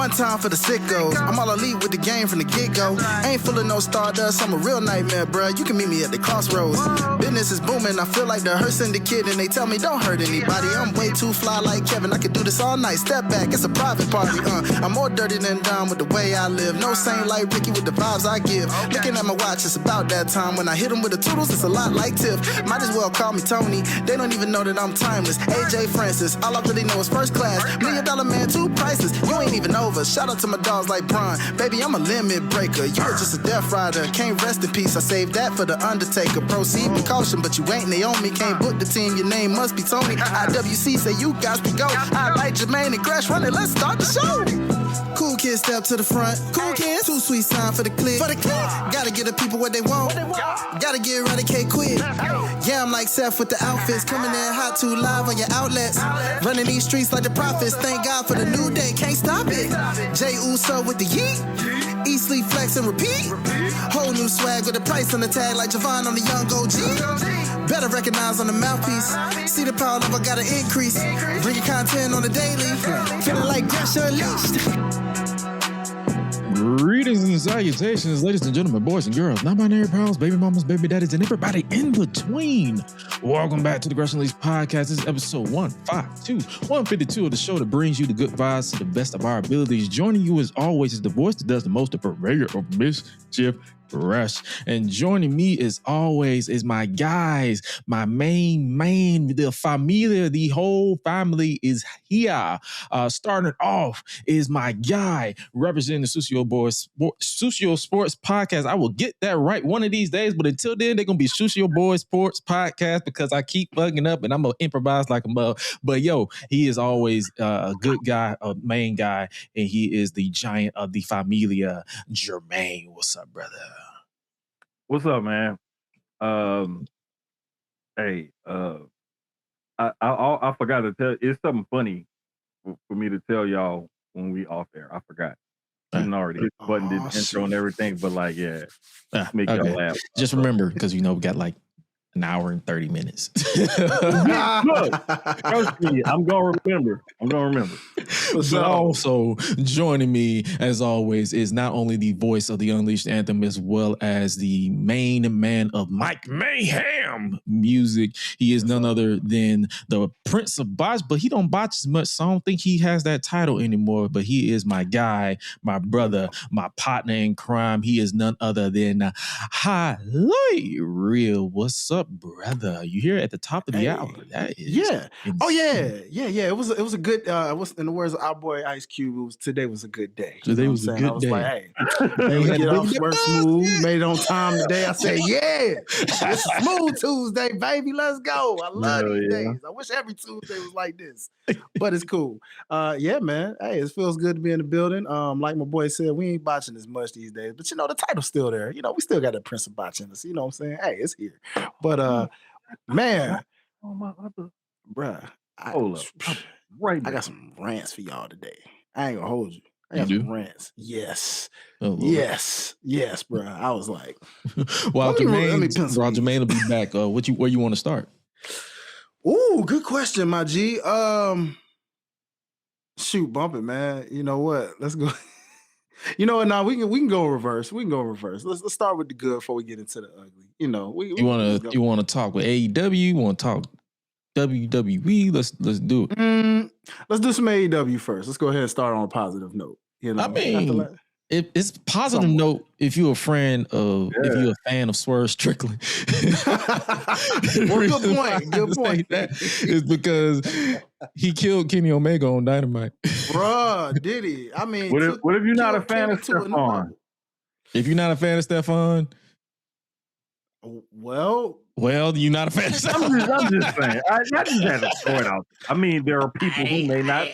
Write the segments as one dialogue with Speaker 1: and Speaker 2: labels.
Speaker 1: One time for the sickos. I'm all elite with the game from the get-go. Ain't full of no stardust, I'm a real nightmare, bruh. You can meet me at the crossroads. Business is booming, I feel like the Hearst Syndicate, and they tell me don't hurt anybody. I'm way too fly like Kevin, I could do this all night. Step back, it's a private party, I'm more dirty than dumb with the way I live. No saint like Ricky with the vibes I give. Looking at my watch, it's about that time. When I hit him with the toodles, it's a lot like Tiff. Might as well call me Tony. They don't even know that I'm timeless. AJ Francis, all I really know is first class. $1 million man, too priceless. You ain't even over. Shout out to my dogs like Bron. Baby, I'm a limit breaker. You're just a death rider. Can't rest in peace. I saved that for the Undertaker. Proceed with caution, but you ain't Naomi. Can't book the team. Your name must be Tony. IWC say you got to go. I like Jermaine and Gresh. Run it. Let's start the show. Cool kids step to the front. Cool kids. Too sweet sign for the click. Gotta give the people what they want. Gotta get eradicate quick. Yeah, I'm like Seth with the outfits. Coming in hot too live on your outlets. Running these streets like the prophets. Thank God for the new day. Can't stop it. Jay Uso with the yeet. Eat, sleep, flex, and repeat. Whole new swag with a price on the tag like Javon on the young OG. Better recognize on the mouthpiece. See the power level gotta increase. Bringing content on the daily. Feeling like Gresh unleashed.
Speaker 2: Greetings and salutations, ladies and gentlemen, boys and girls, non-binary pals, baby mamas, baby daddies, and everybody in between. Welcome back to the Wrestling League's podcast. This is episode 152 of the show that brings you the good vibes to the best of our abilities. Joining you as always is the voice that does the most, the purveyor of mischief, Rush. And joining me as always is my guys, my main man, the familia, the whole family is here. Starting off is my guy representing the Sucio Sports Podcast. I will get that right one of these days, but until then, they're gonna be Sucio Boys Sports Podcast because I keep bugging up and I'm gonna improvise like a mug. But yo, he is always a good guy, a main guy, and he is the giant of the familia, Jermaine. What's up, brother?
Speaker 3: What's up, man? Hey, I forgot to tell. It's something funny for me to tell y'all when we off air. I forgot. I didn't already hit the button, did the intro and everything, but like, yeah, make y'all laugh.
Speaker 2: Just remember, because we got like an hour and 30 minutes.
Speaker 3: Look, trust me, I'm gonna remember.
Speaker 2: But also joining me, as always, is not only the voice of the Unleashed Anthem, as well as the main man of Mike Mayhem music. He is none other than the Prince of Botch, but he don't botch as much, so I don't think he has that title anymore. But he is my guy, my brother, my partner in crime. He is none other than Hi-Lite Real. What's up, brother? You here at the top of the hour? That is
Speaker 1: insane. It was a good.
Speaker 4: What's in the words of our boy Ice Cube? Today was a good day.
Speaker 2: Today was a good day.
Speaker 4: I was like, hey, we get off work smooth, made it on time today. I said, yeah, it's a smooth Tuesday, baby. Let's go. I love these days. I wish every Tuesday was like this, but it's cool. Yeah, man. Hey, it feels good to be in the building. Like my boy said, we ain't botching as much these days, but the title's still there. We still got that Prince of Botch in us. You know what I'm saying? Hey, it's here. But man, bruh,
Speaker 3: hold up. Right,
Speaker 4: I got some rants for y'all today. I ain't gonna hold you. I got some rants. Yes.
Speaker 2: Oh,
Speaker 4: yes, bro. I was like,
Speaker 2: well, Jermaine will be back. Where you want to start?
Speaker 4: Ooh, good question, my G. Shoot, bump it, man. You know what? Let's go. You know what? Now we can go reverse. Let's start with the good before we get into the ugly. You want to talk with AEW? You want to talk WWE? Let's do it. Let's do some AEW first. Let's go ahead and start on a positive note.
Speaker 2: I mean, it's positive note if you're a fan of Swerve Strickland.
Speaker 4: Well, good point. Good point.
Speaker 2: That is because he killed Kenny Omega on Dynamite.
Speaker 4: Bruh, did he? I mean,
Speaker 3: what if you're not a fan of Stephon?
Speaker 2: If you're not a fan of Stephon,
Speaker 4: well,
Speaker 2: you're not a fan of Stephon.
Speaker 3: I'm just saying. I just had to throw it out. I mean, there are people who may not.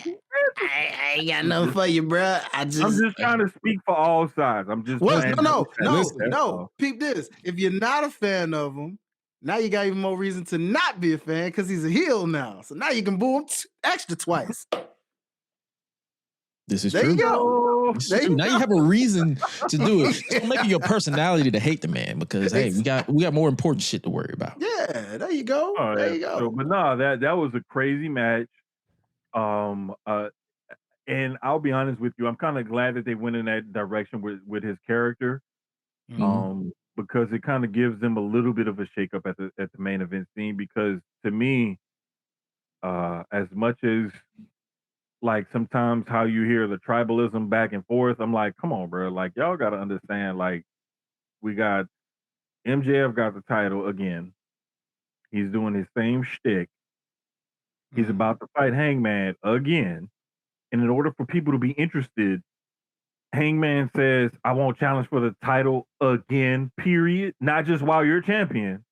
Speaker 4: I ain't got nothing for you, bro. I'm just
Speaker 3: trying to speak for all sides. I'm just
Speaker 4: no. Peep this. If you're not a fan of him, now you got even more reason to not be a fan because he's a heel now. So now you can boo him extra twice.
Speaker 2: This is
Speaker 4: there
Speaker 2: true.
Speaker 4: You go.
Speaker 2: Now you have a reason to do it. Don't make it your personality to hate the man because hey, we got more important shit to worry about.
Speaker 4: Yeah, there you go. You go.
Speaker 3: So, but no, that was a crazy match. And I'll be honest with you, I'm kind of glad that they went in that direction with his character, because it kind of gives them a little bit of a shakeup at the main event scene. Because to me, as much as like sometimes how you hear the tribalism back and forth, I'm like, come on, bro, like y'all got to understand, like we got MJF got the title again. He's doing his same shtick. He's about to fight Hangman again. And in order for people to be interested, Hangman says, I won't challenge for the title again, period. Not just while you're champion,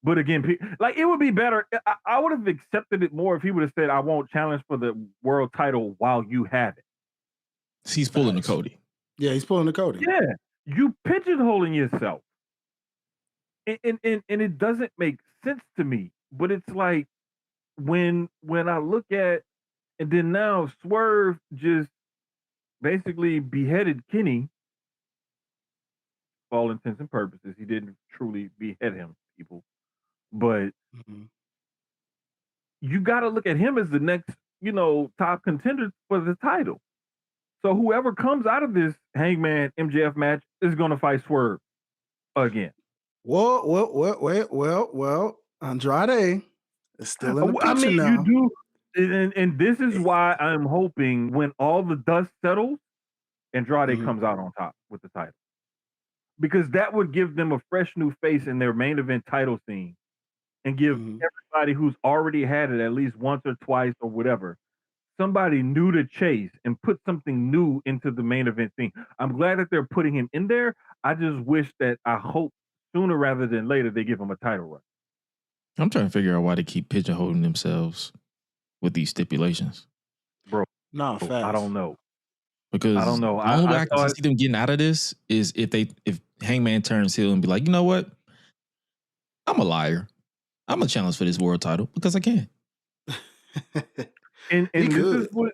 Speaker 3: but again, like it would be better. I would have accepted it more if he would have said, I won't challenge for the world title while you have it.
Speaker 2: He's pulling the Cody.
Speaker 4: Yeah, he's pulling the Cody.
Speaker 3: Yeah, you pigeonholing yourself. And it doesn't make sense to me. But it's like when I look at, and then now Swerve just basically beheaded Kenny. For all intents and purposes, he didn't truly behead him, people. But you got to look at him as the next, top contender for the title. So whoever comes out of this Hangman MJF match is going to fight Swerve again.
Speaker 4: Well, Andrade is still in the picture now.
Speaker 3: You do, and this is why I'm hoping when all the dust settles, Andrade comes out on top with the title. Because that would give them a fresh new face in their main event title scene and give everybody who's already had it at least once or twice or whatever, somebody new to chase and put something new into the main event scene. I'm glad that they're putting him in there. I just wish that I hope sooner rather than later they give him a title run.
Speaker 2: I'm trying to figure out why they keep pigeonholing themselves with these stipulations.
Speaker 3: Bro,
Speaker 4: no, fast.
Speaker 3: I don't know.
Speaker 2: Because
Speaker 3: I don't know.
Speaker 2: The only way I can see them getting out of this is if Hangman turns heel and be like, you know what? I'm a liar. I'm a challenge for this world title because I can.
Speaker 3: and this is what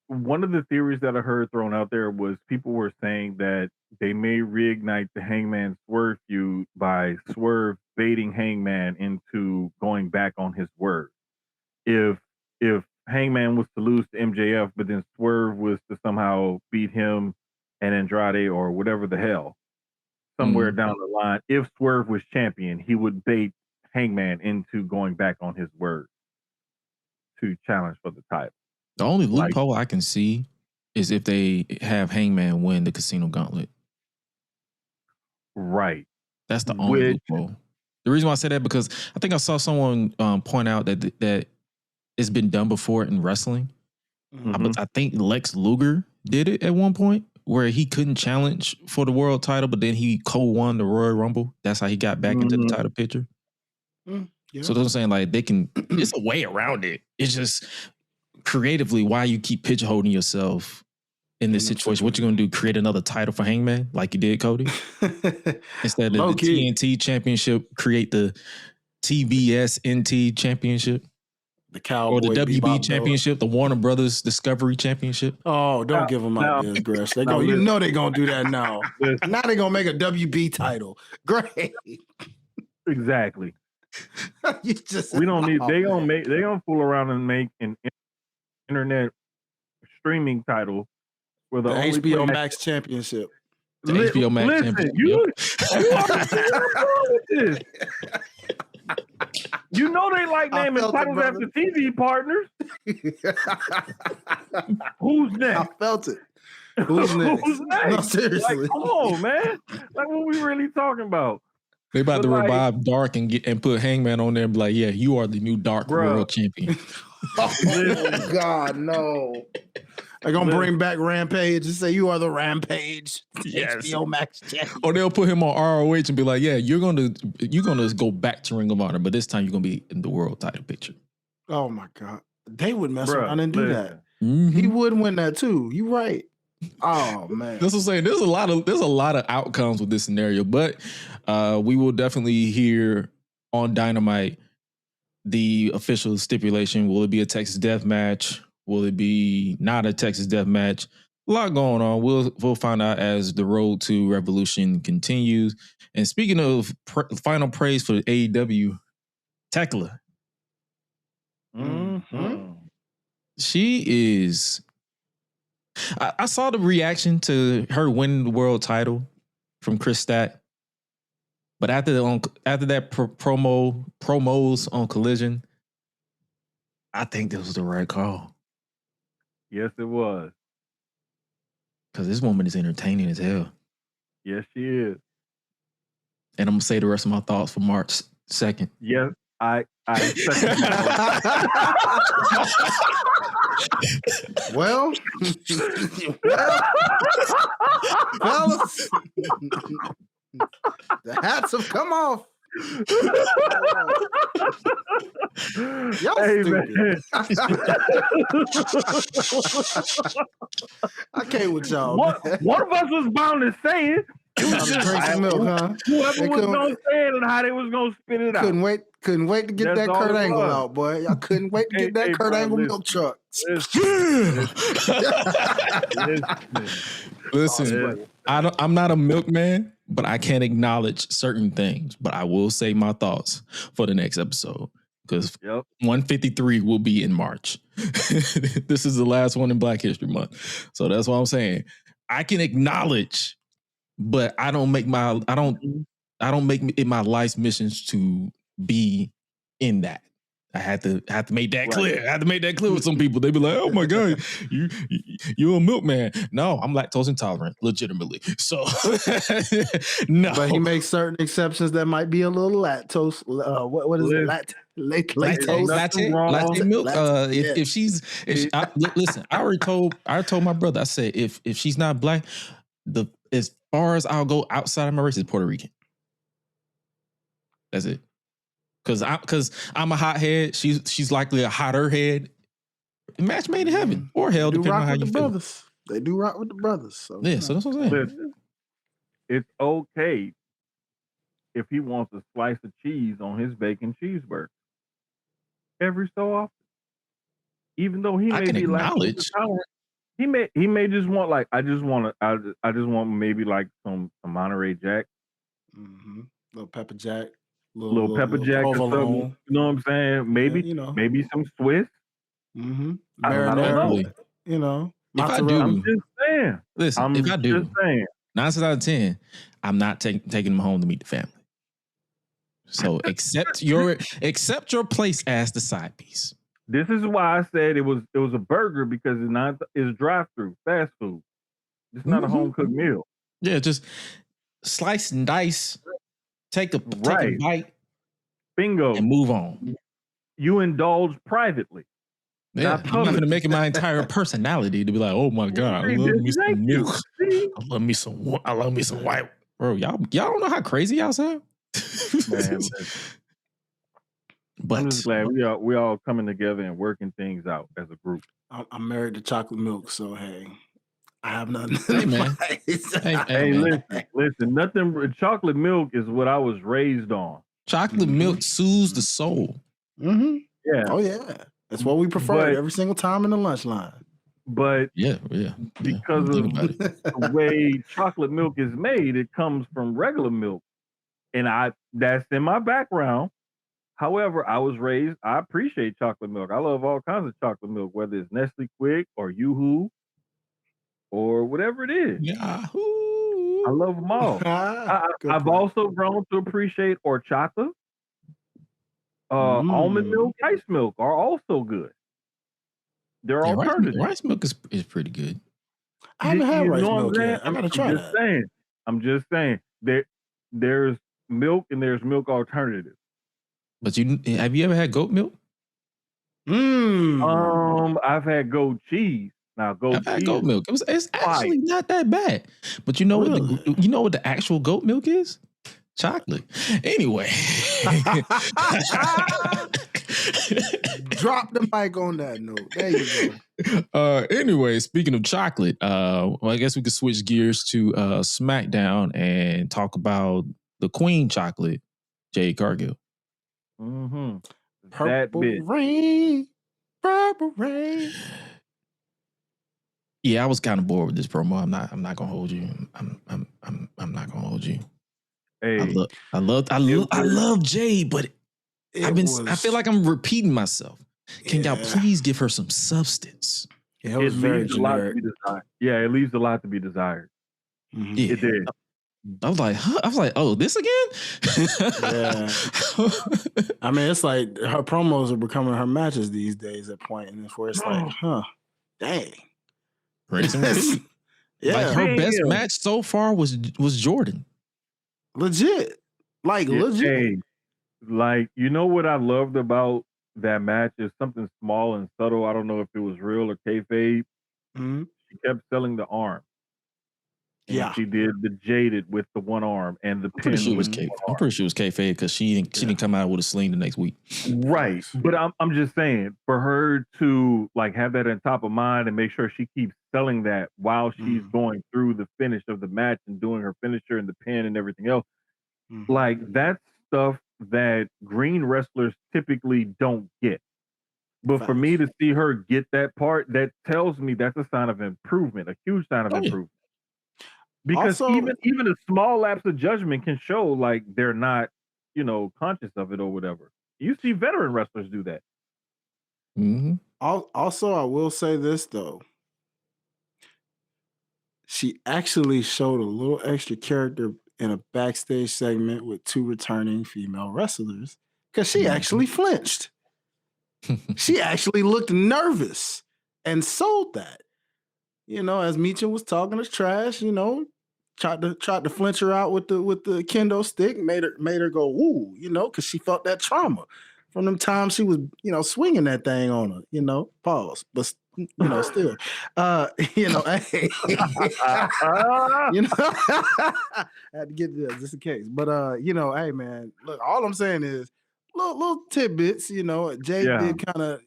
Speaker 3: one of the theories that I heard thrown out there was people were saying that they may reignite the Hangman Swerve feud by Swerve baiting Hangman into going back on his word. If Hangman was to lose to MJF, but then Swerve was to somehow beat him and Andrade or whatever the hell, somewhere down the line, if Swerve was champion, he would bait Hangman into going back on his word to challenge for the title.
Speaker 2: The only loophole I can see is if they have Hangman win the Casino Gauntlet.
Speaker 3: Right.
Speaker 2: That's the only loophole. The reason why I say that because I think I saw someone point out that it's been done before in wrestling. I think Lex Luger did it at one point where he couldn't challenge for the world title, but then he co-won the Royal Rumble. That's how he got back into the title picture. Yeah. So I'm saying like they can, it's a way around it. It's just creatively why you keep pigeonholing yourself in this situation. What you gonna do? Create another title for Hangman like you did, Cody? Instead of the TNT Championship, create the TBS NT Championship.
Speaker 4: The Cowboy
Speaker 2: or the WB Championship, the Warner Brothers Discovery Championship.
Speaker 4: Oh, don't give them ideas, Gresh. They're gonna do that now. Now they're gonna make a WB title. Great.
Speaker 3: Exactly.
Speaker 4: We
Speaker 3: don't need. They gonna fool around and make an internet streaming title for the
Speaker 4: HBO Max Championship.
Speaker 2: The HBO Max Championship.
Speaker 3: You know they like naming titles after TV partners. Who's next?
Speaker 4: I felt it. Who's next?
Speaker 3: Who's next?
Speaker 4: No, seriously.
Speaker 3: Like, come on, man. Like, what we really talking about?
Speaker 2: They about to revive Dark and put Hangman on there and be like, yeah, you are the new Dark World Champion.
Speaker 4: Oh, God, no. They're going to bring back Rampage and say, you are the Rampage.
Speaker 2: Yes.
Speaker 4: HBO Max champion.
Speaker 2: Or they'll put him on ROH and be like, yeah, you're gonna go back to Ring of Honor, but this time you're going to be in the world title picture.
Speaker 4: Oh, my God. They would mess around and do that. He would win that, too. You're right. Oh, man.
Speaker 2: That's what I'm saying. There's a lot of outcomes with this scenario, but we will definitely hear on Dynamite the official stipulation. Will it be a Texas death match? Will it be not a Texas death match? A lot going on. We'll find out as the road to Revolution continues. And speaking of final praise for AEW, Titular. She is I saw the reaction to her winning the world title from Chris Stack, but after that promos on Collision, I think this was the right call.
Speaker 3: Yes, it was.
Speaker 2: Because this woman is entertaining as hell.
Speaker 3: Yes, she is.
Speaker 2: And I'm gonna say the rest of my thoughts for March 2nd.
Speaker 3: Yes, I second
Speaker 4: Well, fellas, the hats have come off. Y'all stupid. I can't with y'all.
Speaker 3: One of us was bound to say it. It was just
Speaker 4: drink some milk, huh?
Speaker 3: Whoever was gonna say it and how they was gonna spit it out.
Speaker 4: Couldn't wait to get
Speaker 3: That's
Speaker 4: that
Speaker 3: all
Speaker 4: Kurt
Speaker 3: it
Speaker 4: Angle
Speaker 3: was.
Speaker 4: out, boy. I couldn't wait to get that Kurt Angle milk truck.
Speaker 2: Listen, I'm not a milkman, but I can't acknowledge certain things. But I will say my thoughts for the next episode because 153 will be in March. This is the last one in Black History Month, so that's what I'm saying. I can acknowledge, but I don't make it my life's missions to be in that. I had to make that clear. I had to make that clear with some people. They be like, "Oh my God, you're a milkman." No, I'm lactose intolerant, legitimately. So no.
Speaker 4: But he makes certain exceptions that might be a little lactose. What is it?
Speaker 2: Latte milk. Listen, I told my brother. I said if she's not black, as far as I'll go outside of my race is Puerto Rican. That's it. Because I'm a hothead. She's likely a hotter head. Match made in heaven or hell, depending on how you feel.
Speaker 4: They do rock with the brothers. So,
Speaker 2: yeah, so that's what I'm saying.
Speaker 3: Listen, it's okay if he wants a slice of cheese on his bacon cheeseburger every so often. Even though he may be lactose intolerant, he may just want I just want maybe like some Monterey Jack,
Speaker 4: little pepper jack.
Speaker 3: Little pepper jack or something. You know what I'm saying? Maybe maybe some Swiss.
Speaker 4: I don't know. You know,
Speaker 2: if I do,
Speaker 3: I'm just saying.
Speaker 2: Listen, if I do, 9 times out of 10, I'm not taking them home to meet the family. So accept your place as the side piece.
Speaker 3: This is why I said it was a burger because it's drive-through fast food. It's not a home cooked meal.
Speaker 2: Yeah, just slice and dice. Take a bite,
Speaker 3: bingo,
Speaker 2: and move on.
Speaker 3: You indulge privately.
Speaker 2: Yeah, I'm not going to make it my entire personality to be like, oh my God, I love me some milk. I love me some white. Bro, y'all don't know how crazy y'all sound.
Speaker 3: Man, but I'm just glad we all coming together and working things out as a group.
Speaker 4: I'm married to chocolate milk, so hey. I have nothing.
Speaker 2: Hey, man.
Speaker 3: Hey, listen. Nothing. Chocolate milk is what I was raised on.
Speaker 2: Chocolate milk soothes the soul.
Speaker 4: Mm-hmm.
Speaker 3: Yeah.
Speaker 4: Oh yeah. That's what we prefer every single time in the lunch line.
Speaker 3: But because of the way chocolate milk is made, it comes from regular milk, and that's in my background. However, I appreciate chocolate milk. I love all kinds of chocolate milk, whether it's Nestle Quick or Yoo-Hoo. Or whatever it is.
Speaker 2: Yahoo!
Speaker 3: I love them all. I've also grown to appreciate horchata. Almond milk, rice milk are also good. They're alternatives.
Speaker 2: Rice milk is pretty good.
Speaker 4: I haven't had rice milk yet. I gotta try that.
Speaker 3: I'm just saying. There's milk and there's milk alternatives.
Speaker 2: But have you ever had goat milk?
Speaker 3: I've had goat cheese. Now goat
Speaker 2: milk. It's actually not that bad. But you know what the actual goat milk is? Chocolate. Anyway.
Speaker 4: Drop the mic on that note. There you go.
Speaker 2: Anyway, speaking of chocolate, I guess we could switch gears to SmackDown and talk about the Queen chocolate, Jade Cargill.
Speaker 4: Purple rain. Purple rain.
Speaker 2: Yeah, I was kind of bored with this promo. I'm not gonna hold you. I'm not gonna hold you.
Speaker 3: Hey,
Speaker 2: I love Jade, but I feel like I'm repeating myself. Can y'all please give her some substance?
Speaker 4: Yeah, it was very
Speaker 3: leaves a lot to
Speaker 4: generic.
Speaker 3: be desired. Yeah, it leaves a lot to be desired.
Speaker 4: Mhm.
Speaker 2: Yeah.
Speaker 3: It did.
Speaker 2: I was like, huh? I was like, oh, this again?
Speaker 4: Yeah. I mean, it's like her promos are becoming her matches these days at point, and it's where it's like, dang.
Speaker 2: Rinse and repeat.
Speaker 4: Yeah.
Speaker 2: Like her best
Speaker 3: Damn.
Speaker 2: match so far was Jordan.
Speaker 4: Legit. Like,
Speaker 3: Yeah,
Speaker 4: legit.
Speaker 3: hey, like, you know what I loved about that match is something small and subtle. I don't know if it was real or kayfabe.
Speaker 4: Mhm.
Speaker 3: She kept selling the arm. And
Speaker 4: Yeah.
Speaker 3: she did the jaded with the one arm and the
Speaker 2: I'm pretty
Speaker 3: pin
Speaker 2: sure it was
Speaker 3: with
Speaker 2: K.
Speaker 3: one
Speaker 2: I'm
Speaker 3: arm.
Speaker 2: pretty sure it was kayfabe because she didn't come out with a sling the next week.
Speaker 3: Right.
Speaker 4: Nice.
Speaker 3: But I'm just saying, for her to like have that on top of mind and make sure she keeps selling that while she's going through the finish of the match and doing her finisher and the pin and everything else, like that's stuff that green wrestlers typically don't get. But for me to see her get that part, that tells me that's a sign of improvement, a huge sign of
Speaker 2: Oh, yeah.
Speaker 3: improvement. Because
Speaker 4: Also,
Speaker 3: even a small lapse of judgment can show like they're not, conscious of it or whatever. You see veteran wrestlers do that.
Speaker 2: Mhm.
Speaker 4: also, I will say this though. She actually showed a little extra character in a backstage segment with 2 returning female wrestlers because she actually flinched. She actually looked nervous and sold that. As Meechin was talking us trash, tried to flinch her out with the kendo stick, made her go woo, because she felt that trauma from them times she was, swinging that thing on her, pause, but still, hey, I had to get there just in case, but hey man, look, all I'm saying is little tidbits, Jade did kind of,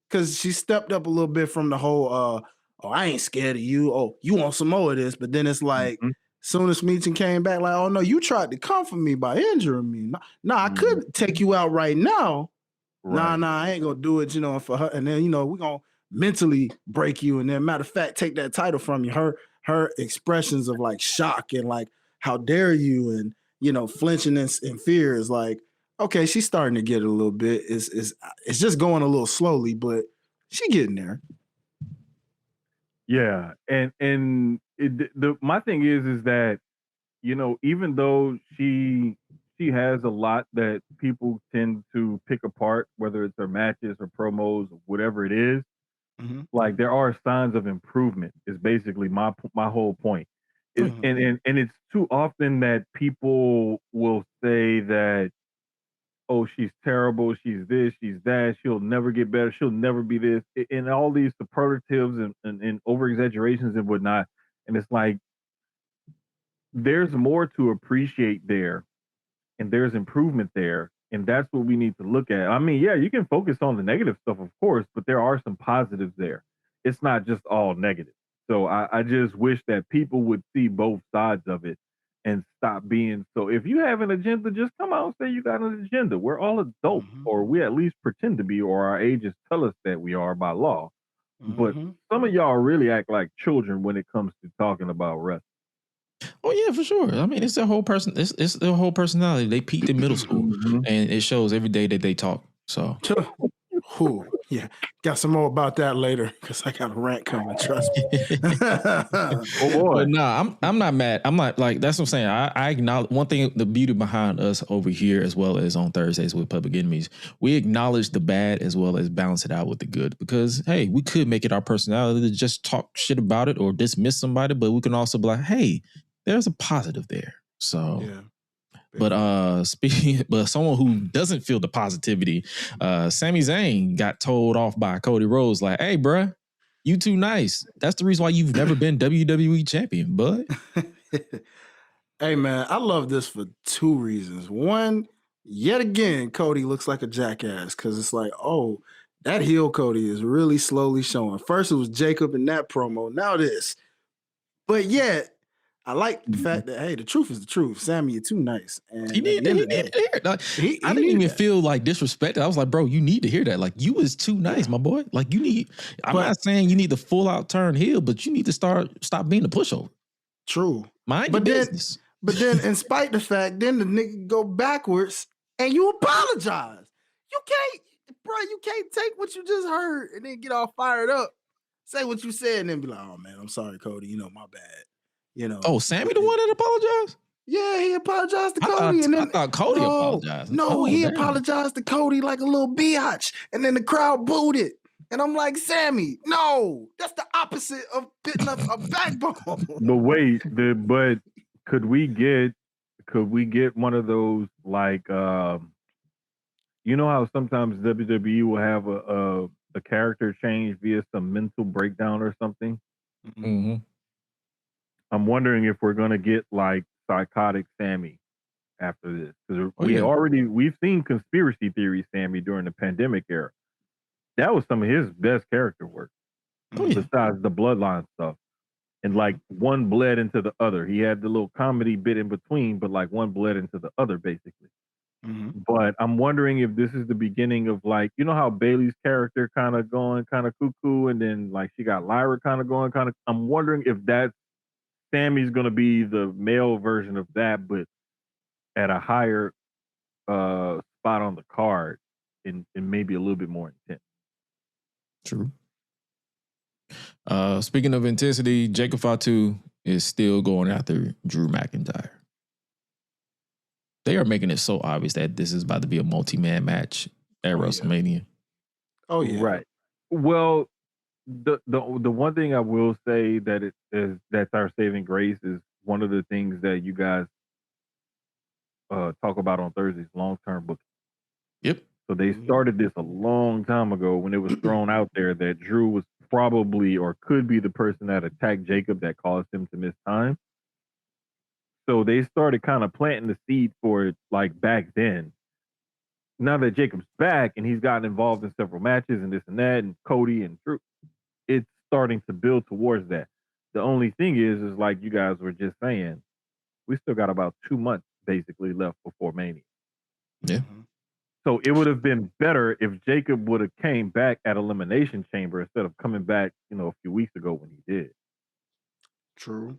Speaker 4: because she stepped up a little bit from the whole oh, I ain't scared of you. Oh, you want some more of this? But then it's like, soon as Meechin came back, like, oh no, you tried to comfort me by injuring me. Nah, I could take you out right now.
Speaker 3: Right.
Speaker 4: Nah, I ain't gonna do it, for her. And then, we're gonna mentally break you. And then matter of fact, take that title from you. Her expressions of like shock and like, how dare you, and flinching and fear is like, okay, she's starting to get it a little bit. It's just going a little slowly, but she getting there.
Speaker 3: Yeah, and my thing is that even though she has a lot that people tend to pick apart, whether it's her matches or promos or whatever it is, like there are signs of improvement. Is basically my whole point. And it's too often that people will say that, oh, she's terrible, she's this, she's that, she'll never get better, she'll never be this, and all these superlatives and over exaggerations and whatnot. And it's like there's more to appreciate there, and there's improvement there, and that's what we need to look at. I mean, yeah, you can focus on the negative stuff, of course, but there are some positives there. It's not just all negative. So I just wish that people would see both sides of it and stop being so. If you have an agenda, just come out and say you got an agenda. We're all adults, or we at least pretend to be, or our ages tell us that we are by law. But some of y'all really act like children when it comes to talking about wrestling.
Speaker 2: Oh yeah, for sure. I mean, it's their whole person. It's their whole personality. They peaked in middle school, and it shows every day that they talk. So,
Speaker 4: yeah, got some more about that later because I got a rant coming. Trust me.
Speaker 3: Oh boy.
Speaker 2: But nah, I'm not mad. I'm not like that's what I'm saying. I acknowledge one thing. The beauty behind us over here, as well as on Thursdays with Public Enemies, we acknowledge the bad as well as balance it out with the good. Because hey, we could make it our personality to just talk shit about it or dismiss somebody, but we can also be like, hey, there's a positive there. So.
Speaker 4: Yeah.
Speaker 2: But but someone who doesn't feel the positivity, Sami Zayn got told off by Cody Rhodes, like, "Hey, bruh, you too nice. That's the reason why you've never been WWE champion, bud."
Speaker 4: Hey, man, I love this for 2 reasons. One, yet again, Cody looks like a jackass because it's like, oh, that heel Cody is really slowly showing. First it was Jacob in that promo, now this. But yet, I like the fact that, hey, the truth is the truth. Sammy, you're too nice. And
Speaker 2: He needed to hear it. Like, I didn't even feel like disrespected. I was like, bro, you need to hear that. Like, you was too nice, my boy. Like, I'm not saying you need to full out turn heel, but you need to stop being a pushover.
Speaker 4: True.
Speaker 2: Mind your business.
Speaker 4: But then, in spite of the fact, then the nigga go backwards and you apologize. You can't take what you just heard and then get all fired up Say what you said and then be like, oh man, I'm sorry, Cody. My bad.
Speaker 2: Oh, Sammy the one that apologized?
Speaker 4: Yeah, he apologized to Cody.
Speaker 2: I thought Cody apologized.
Speaker 4: No, he apologized to Cody like a little biatch. And then the crowd booed it. And I'm like, Sammy, no, that's the opposite of putting up a backbone.
Speaker 3: But wait, but could we get one of those like you know how sometimes WWE will have a character change via some mental breakdown or something?
Speaker 2: Mm-hmm.
Speaker 3: I'm wondering if we're gonna get like psychotic Sammy after this, because we've seen conspiracy theory Sammy during the pandemic era. That was some of his best character work, besides the bloodline stuff. And like one bled into the other. He had the little comedy bit in between, but like one bled into the other, basically. Mm-hmm. But I'm wondering if this is the beginning of like, you know how Bailey's character kind of going kind of cuckoo, and then like she got Lyra kind of going kind of. I'm wondering if that's Sammy's going to be the male version of that, but at a higher spot on the card and maybe a little bit more intense.
Speaker 2: True. Speaking of intensity, Jacob Fatu is still going after Drew McIntyre. They are making it so obvious that this is about to be a multi-man match at WrestleMania.
Speaker 4: Yeah. Oh yeah,
Speaker 3: right. Well, the one thing I will say that's our saving grace is one of the things that you guys talk about on Thursdays, long-term booking.
Speaker 2: Yep.
Speaker 3: So they started this a long time ago when it was thrown out there that Drew was probably or could be the person that attacked Jacob that caused him to miss time. So they started kind of planting the seed for it like back then. Now that Jacob's back and he's gotten involved in several matches and this and that and Cody and Drew, it's starting to build towards that. The only thing is like you guys were just saying, we still got about 2 months basically left before Mania.
Speaker 2: Yeah.
Speaker 3: So it would have been better if Jacob would have came back at Elimination Chamber instead of coming back, a few weeks ago when he did.
Speaker 4: True.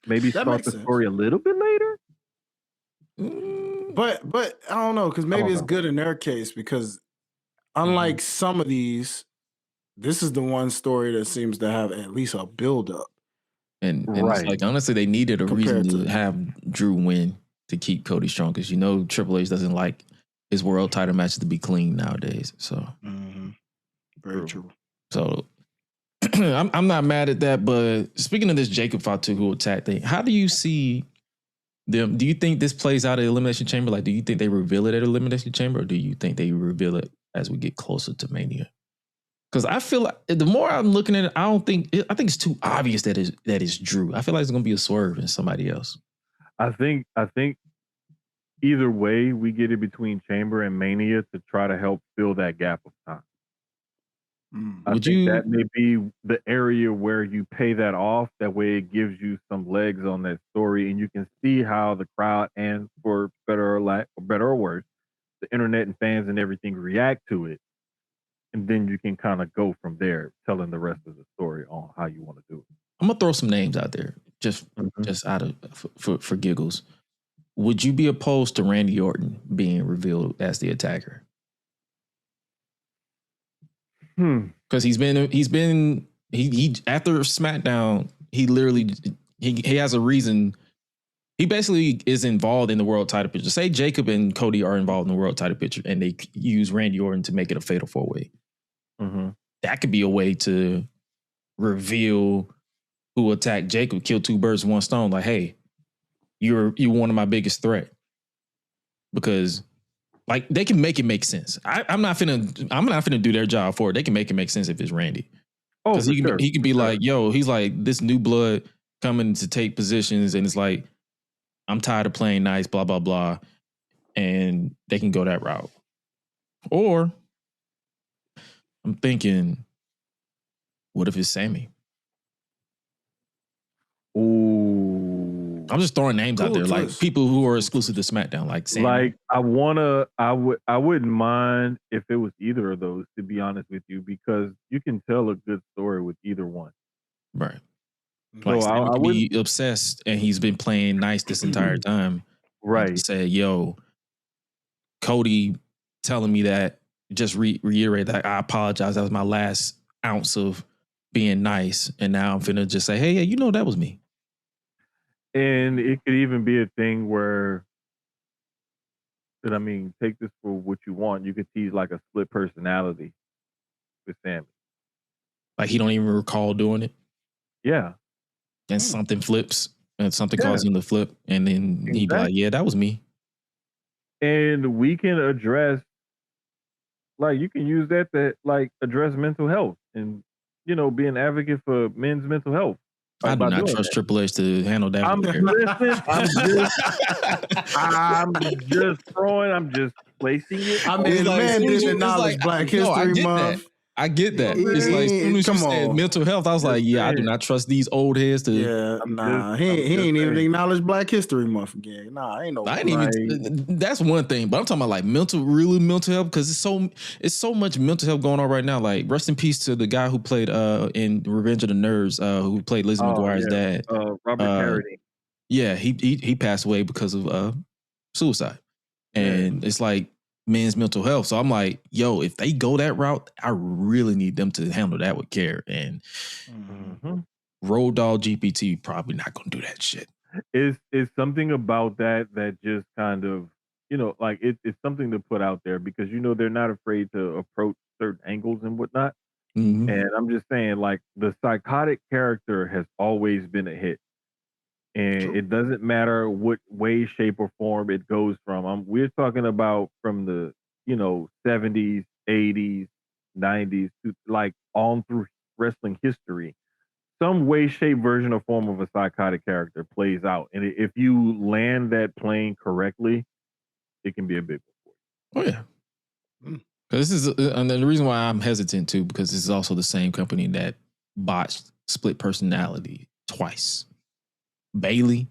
Speaker 3: Maybe
Speaker 4: That
Speaker 3: start
Speaker 4: makes
Speaker 3: the
Speaker 4: sense.
Speaker 3: story a little bit later.
Speaker 4: But I don't know, because maybe it's good in their case because unlike some of these, this is the one story that seems to have at least a build-up.
Speaker 2: And it's like, honestly, they needed a reason to have Drew win to keep Cody strong because Triple H doesn't like his world title matches to be clean nowadays. So
Speaker 4: very true.
Speaker 2: So I'm not mad at that. But speaking of this Jacob Fatu who attacked thing, how do you see them? Do you think this plays out at Elimination Chamber? Like, do you think they reveal it at Elimination Chamber, or do you think they reveal it as we get closer to Mania? Because I feel like the more I'm looking at it, I think it's too obvious that it's Drew. I feel like it's going to be a swerve in somebody else.
Speaker 3: I think either way, we get it between Chamber and Mania to try to help fill that gap of time. I think that may be the area where you pay that off. That way it gives you some legs on that story and you can see how the crowd, and for better or worse, the internet and fans and everything react to it. And then you can kind of go from there, telling the rest of the story on how you want to do it.
Speaker 2: I'm going to throw some names out there just out of for giggles. Would you be opposed to Randy Orton being revealed as the attacker? Because he after SmackDown, he literally he has a reason. He basically is involved in the world title picture. Say Jacob and Cody are involved in the world title picture, and they use Randy Orton to make it a fatal 4-way. That could be a way to reveal who attacked Jacob, kill two birds with one stone. Like, hey, you're one of my biggest threat, because like they can make it make sense. I'm not finna do their job for it. They can make it make sense if it's Randy. Oh, because he can be like, yo, he's like this new blood coming to take positions, and it's like, I'm tired of playing nice, blah blah blah, and they can go that route. Or I'm thinking, what if it's Sammy?
Speaker 3: Ooh.
Speaker 2: I'm just throwing names out there, like people who are exclusive to SmackDown, like Sammy.
Speaker 3: Like I wouldn't mind if it was either of those, to be honest with you, because you can tell a good story with either one.
Speaker 2: Right. Like so Sammy can be obsessed and he's been playing nice this entire time.
Speaker 3: Right.
Speaker 2: Say, yo, Cody telling me that, just reiterate that I apologize. That was my last ounce of being nice, and now I'm finna just say, hey, you know that was me.
Speaker 3: And it could even be a thing where, take this for what you want. You could tease like a split personality with Sammy.
Speaker 2: Like he don't even recall doing it.
Speaker 3: Yeah.
Speaker 2: And something flips, and something causes him to flip, and then he'd be like, yeah, that was me.
Speaker 3: And we can address, like, you can use that to like address mental health and, be an advocate for men's mental health.
Speaker 2: I do not trust Triple H to handle that.
Speaker 3: I'm just placing it.
Speaker 4: I mean, the man didn't acknowledge Black History Month.
Speaker 2: I get that. It's like, as soon as you said mental health, I was like, yeah, I do not trust these old heads to.
Speaker 4: Yeah, he ain't even acknowledged Black History Month again. Nah, ain't no.
Speaker 2: I ain't even. That's one thing, but I'm talking about like mental health, because it's so much mental health going on right now. Like, rest in peace to the guy who played in Revenge of the Nerds, who played Lizzie McGuire's dad,
Speaker 3: Robert Carradine.
Speaker 2: Yeah, he passed away because of suicide, and it's like men's mental health. So I'm like, yo, if they go that route, I really need them to handle that with care. And Road Dogg GPT probably not gonna do that shit.
Speaker 3: It's something about that just kind of, like it's something to put out there, because they're not afraid to approach certain angles and whatnot.
Speaker 2: Mm-hmm.
Speaker 3: And I'm just saying, like, the psychotic character has always been a hit. And it doesn't matter what way, shape, or form it goes from. We're talking about from the 70s, 80s, 90s, to like on through wrestling history. Some way, shape, version, or form of a psychotic character plays out, and if you land that plane correctly, it can be a big one.
Speaker 2: Oh yeah, because this is, and the reason why I'm hesitant too, because this is also the same company that botched split personality twice. Bailey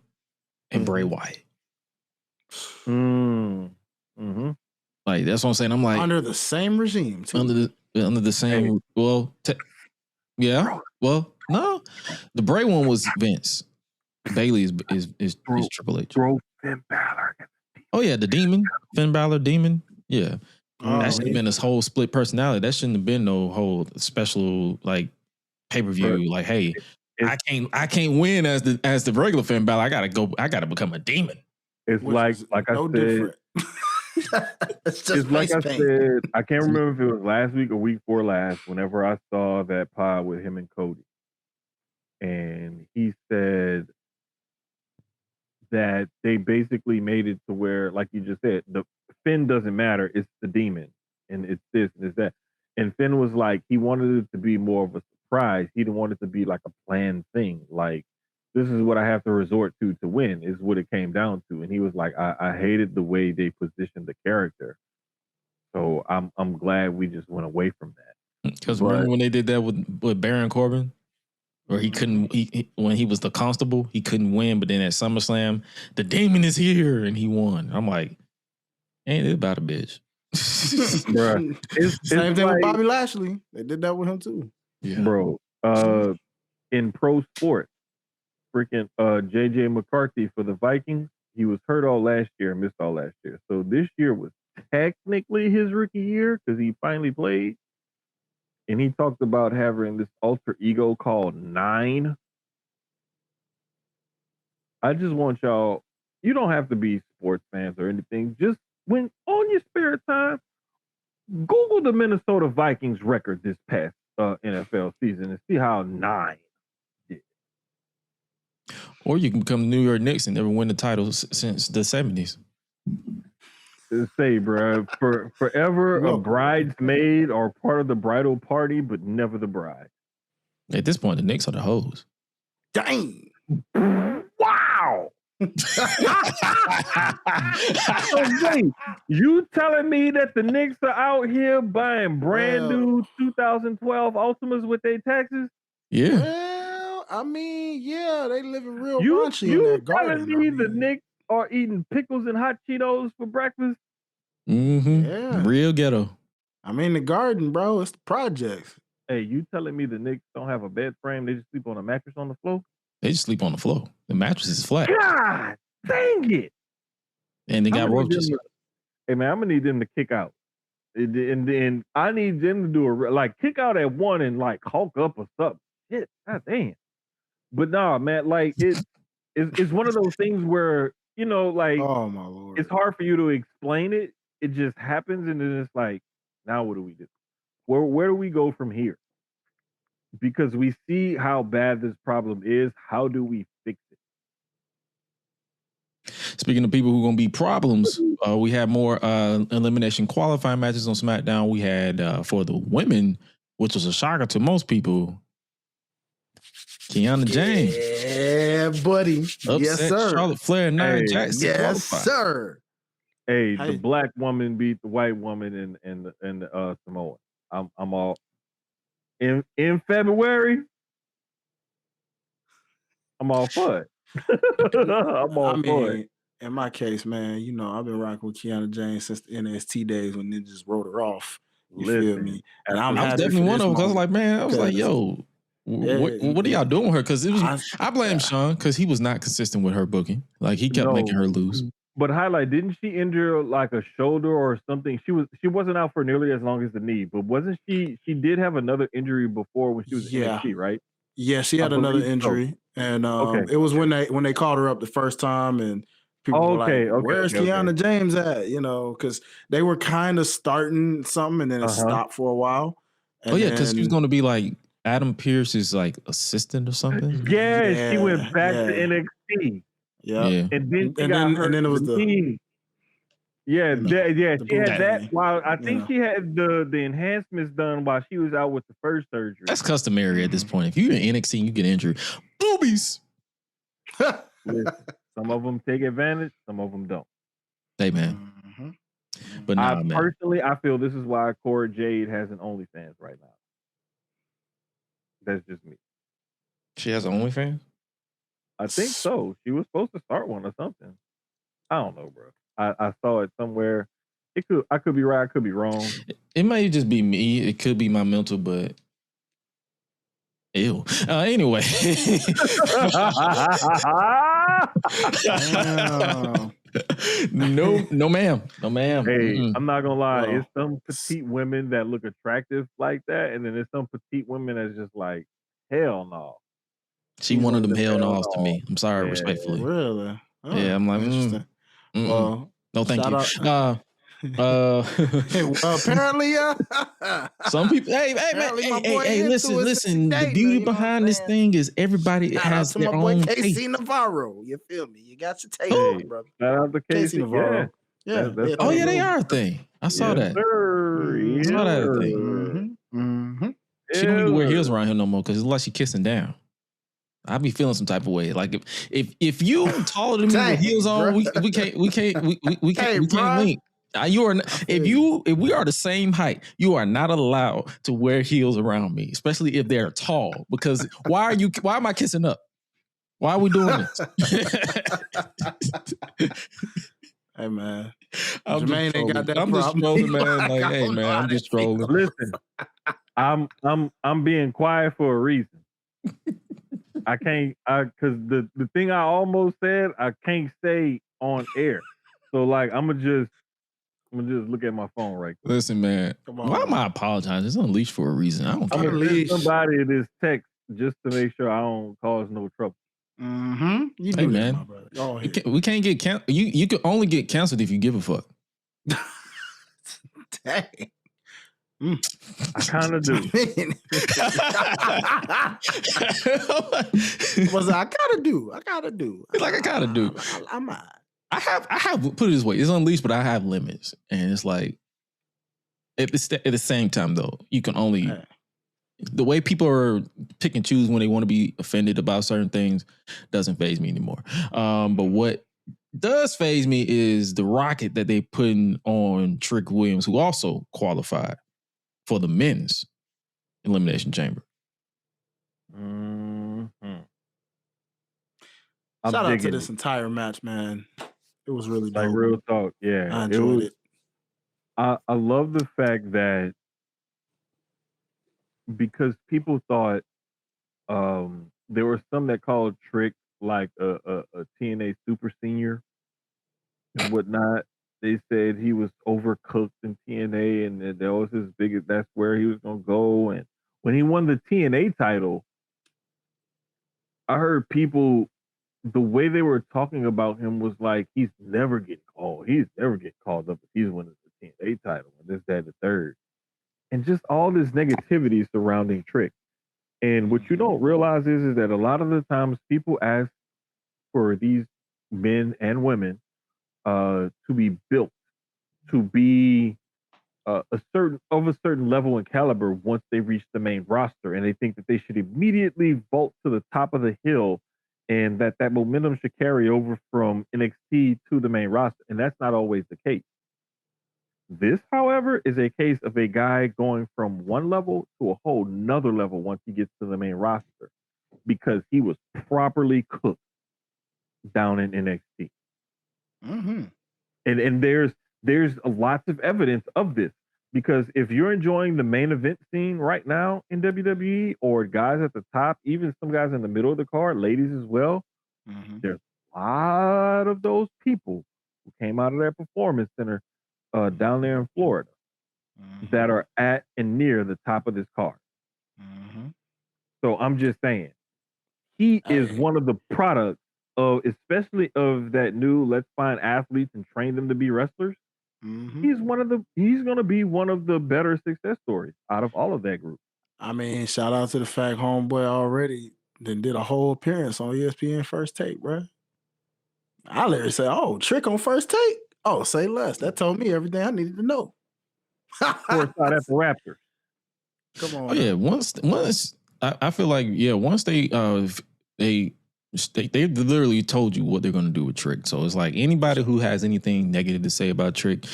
Speaker 2: and Bray Wyatt. Like, that's what I'm saying. I'm like,
Speaker 4: under the same regime too.
Speaker 2: Under the same. Well, yeah. Well, no, the Bray one was Vince. Bailey is Triple H.
Speaker 3: Finn Balor.
Speaker 2: Oh yeah, the Demon, Finn Balor, Demon. Yeah, that should have been this whole split personality. That shouldn't have been no whole special like pay-per-view. Like, hey, I can't win as the regular Finn Balor. I gotta become a demon.
Speaker 3: It's like I said. It's like I said. I can't remember if it was last week or week before last. Whenever I saw that pod with him and Cody, and he said that they basically made it to where, like you just said, the Finn doesn't matter. It's the demon, and it's this and it's that. And Finn was like, he wanted it to be more of a surprise. He didn't want it to be like a planned thing. Like, this is what I have to resort to win, is what it came down to. And he was like, I hated the way they positioned the character. So I'm glad we just went away from that.
Speaker 2: Because remember when they did that with Baron Corbin? Where he couldn't, when he was the constable, he couldn't win. But then at SummerSlam, the demon is here and he won. I'm like, ain't it about a bitch?
Speaker 4: Bruh. Same thing with Bobby Lashley. They did that with him too.
Speaker 2: Yeah.
Speaker 3: Bro, in pro sport, freaking JJ McCarthy for the Vikings, he was hurt all last year, missed all last year. So this year was technically his rookie year because he finally played. And he talked about having this alter ego called Nine. I just want y'all, you don't have to be sports fans or anything. Just when on your spare time, Google the Minnesota Vikings record this past NFL season and see how 9 did.
Speaker 2: Or you can become the New York Knicks and never win the titles since the 70s.
Speaker 3: Say, bro, forever a bridesmaid or part of the bridal party, but never the bride.
Speaker 2: At this point, the Knicks are the hoes.
Speaker 4: Dang!
Speaker 3: Wow! So wait, you telling me that the Knicks are out here buying brand new 2012 Ultimas with their taxes?
Speaker 2: Yeah.
Speaker 4: Well, I mean, yeah, they living real raunchy in that garden.
Speaker 3: You telling me the Knicks are eating pickles and hot Cheetos for breakfast?
Speaker 2: Mm-hmm.
Speaker 4: Yeah.
Speaker 2: Real ghetto.
Speaker 4: I mean, the garden, bro. It's the projects.
Speaker 3: Hey, you telling me the Knicks don't have a bed frame? They just sleep on a mattress on the floor?
Speaker 2: They just sleep on the floor. The mattress is flat.
Speaker 3: God dang it.
Speaker 2: And they got roaches.
Speaker 3: Hey, man, I'm going to need them to kick out. And I need them to do kick out at 1 and like hulk up or something. shit, god damn. But nah, man, like it's one of those things where, like
Speaker 4: Oh my Lord.
Speaker 3: it's hard for you to explain it. It just happens, and then it's like, now what do we do? Where do we go from here? Because we see how bad this problem is. How do we fix it?
Speaker 2: Speaking of people who are going to be problems, we had more elimination qualifying matches on SmackDown. We had for the women, which was a shocker to most people, Kiana James.
Speaker 4: Yeah, buddy.
Speaker 2: Upset
Speaker 4: Yes, sir.
Speaker 2: Charlotte Flair and Nia
Speaker 3: Hey,
Speaker 2: Jax.
Speaker 4: Yes,
Speaker 2: qualify.
Speaker 4: sir.
Speaker 3: Hey, the black woman beat the white woman in Samoa. I'm all in February. I'm all for it. I'm all for it.
Speaker 4: In my case, man, I've been rocking with Kiana James since the NXT days when they just wrote her off. You feel me? And I'm
Speaker 2: I was definitely one of them because I was like, man, I was like, yo, what are y'all doing with her? Because I blame Sean because he was not consistent with her booking. Like he kept making her lose.
Speaker 3: But Hi-Lite, didn't she injure like a shoulder or something? She wasn't out for nearly as long as the knee, but wasn't she? She did have another injury before when she was in NXT, right?
Speaker 4: Yeah, she had another injury, and it was when they called her up the first time, and people were like, "Where's Kiana James at?" Because they were kind of starting something, and then it stopped for a while. And
Speaker 2: because she was going to be like Adam Pearce's like assistant or something.
Speaker 3: Yeah, she went back to NXT.
Speaker 4: Yeah,
Speaker 3: and then it was the knee. Yeah, she had that. While I think she had the enhancements done while she was out with the first surgery.
Speaker 2: That's customary at this point. If you're in NXT and you get injured, boobies.
Speaker 3: Some of them take advantage, some of them don't.
Speaker 2: Hey, man. But man.
Speaker 3: Personally, I feel this is why Cora Jade has an OnlyFans right now. That's just me.
Speaker 2: She has an OnlyFans?
Speaker 3: I think so. She was supposed to start one or something. I don't know, bro. I saw it somewhere. I could be right. I could be wrong.
Speaker 2: It may just be me. It could be my mental, but ew. Anyway. No, ma'am.
Speaker 3: Hey, I'm not gonna lie. It's some petite women that look attractive like that, and then there's some petite women that's just like, hell no.
Speaker 2: She one of them hell no's to me. I'm sorry, respectfully.
Speaker 4: Really?
Speaker 2: Oh, yeah, I'm like, well, no, thank you.
Speaker 4: Apparently,
Speaker 2: some people. Hey, listen. The beauty behind this thing is everybody has their own taste.
Speaker 4: Casey Navarro, you feel me? You got your taste, brother.
Speaker 3: Shout out to Casey Navarro.
Speaker 4: Yeah.
Speaker 2: They are a thing. I saw that. I saw that a thing. She don't even wear heels around here no more because it's like she kissing down. I be feeling some type of way. Like if you taller than me with heels on, we can't link. If we are the same height, you are not allowed to wear heels around me, especially if they're tall. Because why am I kissing up? Why are we doing this?
Speaker 4: Hey man, Jermaine ain't got that problem.
Speaker 2: I'm just trolling, man. Like, hey man, I'm just trolling.
Speaker 3: Listen, I'm being quiet for a reason. I can't, because the thing I almost said, I can't say on air. So like, I'm gonna just look at my phone right quick.
Speaker 2: Listen, man, why am I apologizing? It's unleashed for a reason. I don't care.
Speaker 3: I'm gonna leave somebody this text just to make sure I don't cause no trouble.
Speaker 4: You
Speaker 2: hey man, my brother. We can't get canceled. You can only get canceled if you give a fuck.
Speaker 4: Dang.
Speaker 3: I kind of do.
Speaker 4: I gotta do.
Speaker 2: Like I gotta do. I have put it this way. It's unleashed, but I have limits, and it's like at the same time though, you can only the way people are pick and choose when they want to be offended about certain things doesn't faze me anymore. But what does faze me is the rocket that they putting on Trick Williams, who also qualified for the men's Elimination Chamber.
Speaker 4: Shout out to this entire match, man. It was really dope.
Speaker 3: Like real talk, yeah.
Speaker 4: I enjoyed it.
Speaker 3: I love the fact that because people thought there were some that called Trick like a TNA super senior and whatnot. They said he was overcooked in TNA and that was his biggest, that's where he was going to go. And when he won the TNA title, I heard people, the way they were talking about him was like he's never getting called. He's never getting called up if he's winning the TNA title and this, that, and the third. And just all this negativity surrounding Trick. And what you don't realize is that a lot of the times people ask for these men and women to be built, to be a certain level and caliber once they reach the main roster, and they think that they should immediately vault to the top of the hill, and that momentum should carry over from NXT to the main roster, and that's not always the case. This, however, is a case of a guy going from one level to a whole nother level once he gets to the main roster, because he was properly cooked down in NXT.
Speaker 4: Mm-hmm.
Speaker 3: And there's lots of evidence of this, because if you're enjoying the main event scene right now in WWE, or guys at the top, even some guys in the middle of the card, ladies as well, there's a lot of those people who came out of that performance center down there in Florida that are at and near the top of this card. So I'm just saying, he is one of the products of, especially of that new, let's find athletes and train them to be wrestlers. He's going to be one of the better success stories out of all of that group.
Speaker 4: I mean, shout out to the fact homeboy already then did a whole appearance on ESPN First Take, bro. I literally said, "Oh, Trick on First Take." Oh, say less. That told me everything I needed to know.
Speaker 3: Courtside at the Raptors.
Speaker 4: Come on.
Speaker 2: Oh yeah, once I feel like once they literally told you what they're going to do with Trick. So it's like, anybody who has anything negative to say about Trick,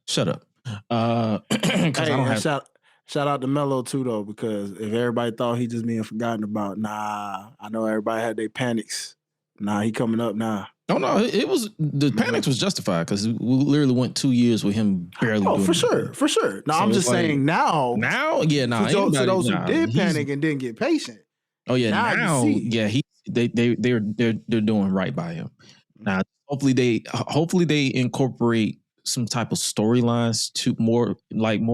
Speaker 2: shut up.
Speaker 4: Shout out to Melo too, though, because if everybody thought he just being forgotten about, nah, I know everybody had their panics. Nah, he coming up now.
Speaker 2: Oh no, it was, the panics was justified, because we literally went 2 years with him barely.
Speaker 4: Oh, for sure. No, so I'm just saying now.
Speaker 2: Now,
Speaker 4: for those who did panic and didn't get patient.
Speaker 2: Oh yeah, now they're doing right by him. Now, hopefully they incorporate some type of storylines, to more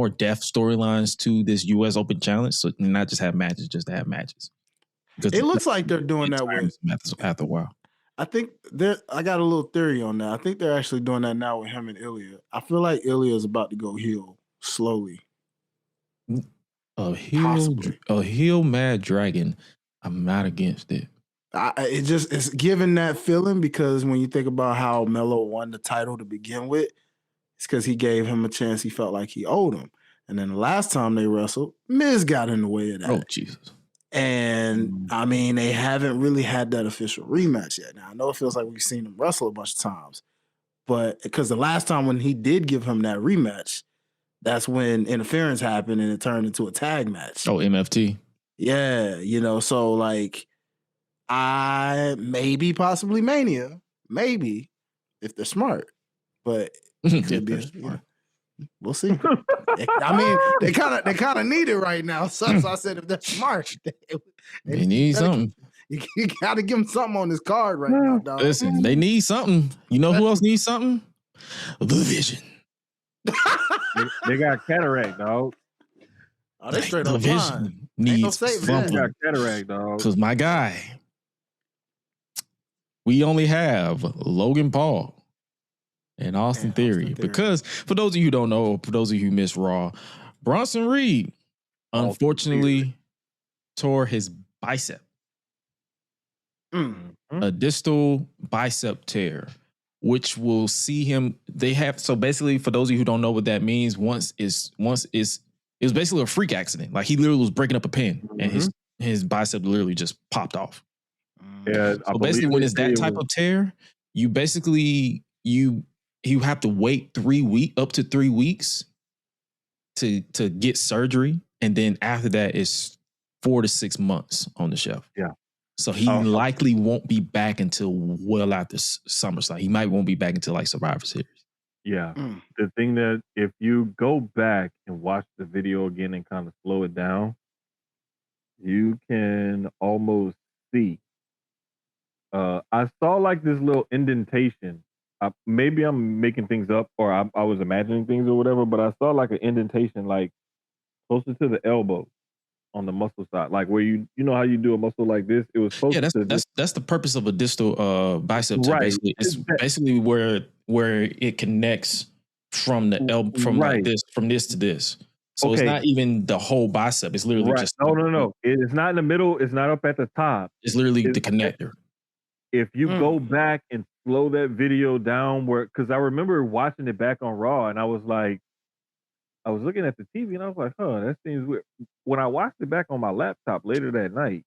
Speaker 2: depth storylines to this US Open Challenge, so not just have matches, just to have matches.
Speaker 4: Because it looks like they're doing that with
Speaker 2: after a while.
Speaker 4: I think I got a little theory on that. I think they're actually doing that now with him and Ilya. I feel like Ilya is about to go heel slowly.
Speaker 2: A heel Mad Dragon. I'm not against it.
Speaker 4: It's giving that feeling, because when you think about how Melo won the title to begin with, it's because he gave him a chance he felt like he owed him. And then the last time they wrestled, Miz got in the way of that.
Speaker 2: Oh, Jesus.
Speaker 4: And I mean, they haven't really had that official rematch yet. Now, I know it feels like we've seen him wrestle a bunch of times, but because the last time when he did give him that rematch, that's when interference happened and it turned into a tag match.
Speaker 2: Oh, MFT.
Speaker 4: Yeah, so like, possibly Mania, maybe, if they're smart, but it could be smart. We'll see. I mean, they kind of need it right now. So I said, if they're smart,
Speaker 2: they need something.
Speaker 4: You got to give them something on this card right now, dog.
Speaker 2: Listen, they need something. You know who else needs something? The Vision.
Speaker 3: They got cataract, dog.
Speaker 4: Oh, they straight
Speaker 2: up
Speaker 4: Vision
Speaker 2: needs something.
Speaker 3: They got cataract, dog.
Speaker 2: Because my guy, we only have Logan Paul and Austin Theory. Because for those of you who don't know, for those of you who missed Raw, Bronson Reed unfortunately tore his bicep. A distal bicep tear, which will see him. So basically, for those of you who don't know what that means, it was basically a freak accident. Like, he literally was breaking up a pen and his bicep literally just popped off.
Speaker 3: Yeah.
Speaker 2: So basically, when it's that type of tear, you basically you have to wait up to 3 weeks to get surgery, and then after that, it's 4 to 6 months on the shelf.
Speaker 3: Yeah.
Speaker 2: So he likely won't be back until well after SummerSlam. He won't be back until like Survivor Series.
Speaker 3: Yeah. The thing that if you go back and watch the video again and kind of slow it down, you can almost see. I saw like this little indentation. Maybe I'm making things up, or I was imagining things or whatever, but I saw like an indentation like closer to the elbow. on the muscle side, like where you know how you do a muscle like this. It was supposed to.
Speaker 2: That's the purpose of a distal bicep tear.
Speaker 3: Right.
Speaker 2: Basically, it's basically where it connects from the elbow from like this from this to this. So it's not even the whole bicep. It's literally just
Speaker 3: no. It's not in the middle. It's not up at the top.
Speaker 2: It's literally the connector.
Speaker 3: If you go back and slow that video down, because I remember watching it back on Raw, and I was looking at the TV, and I was like, that seems weird. When I watched it back on my laptop later that night,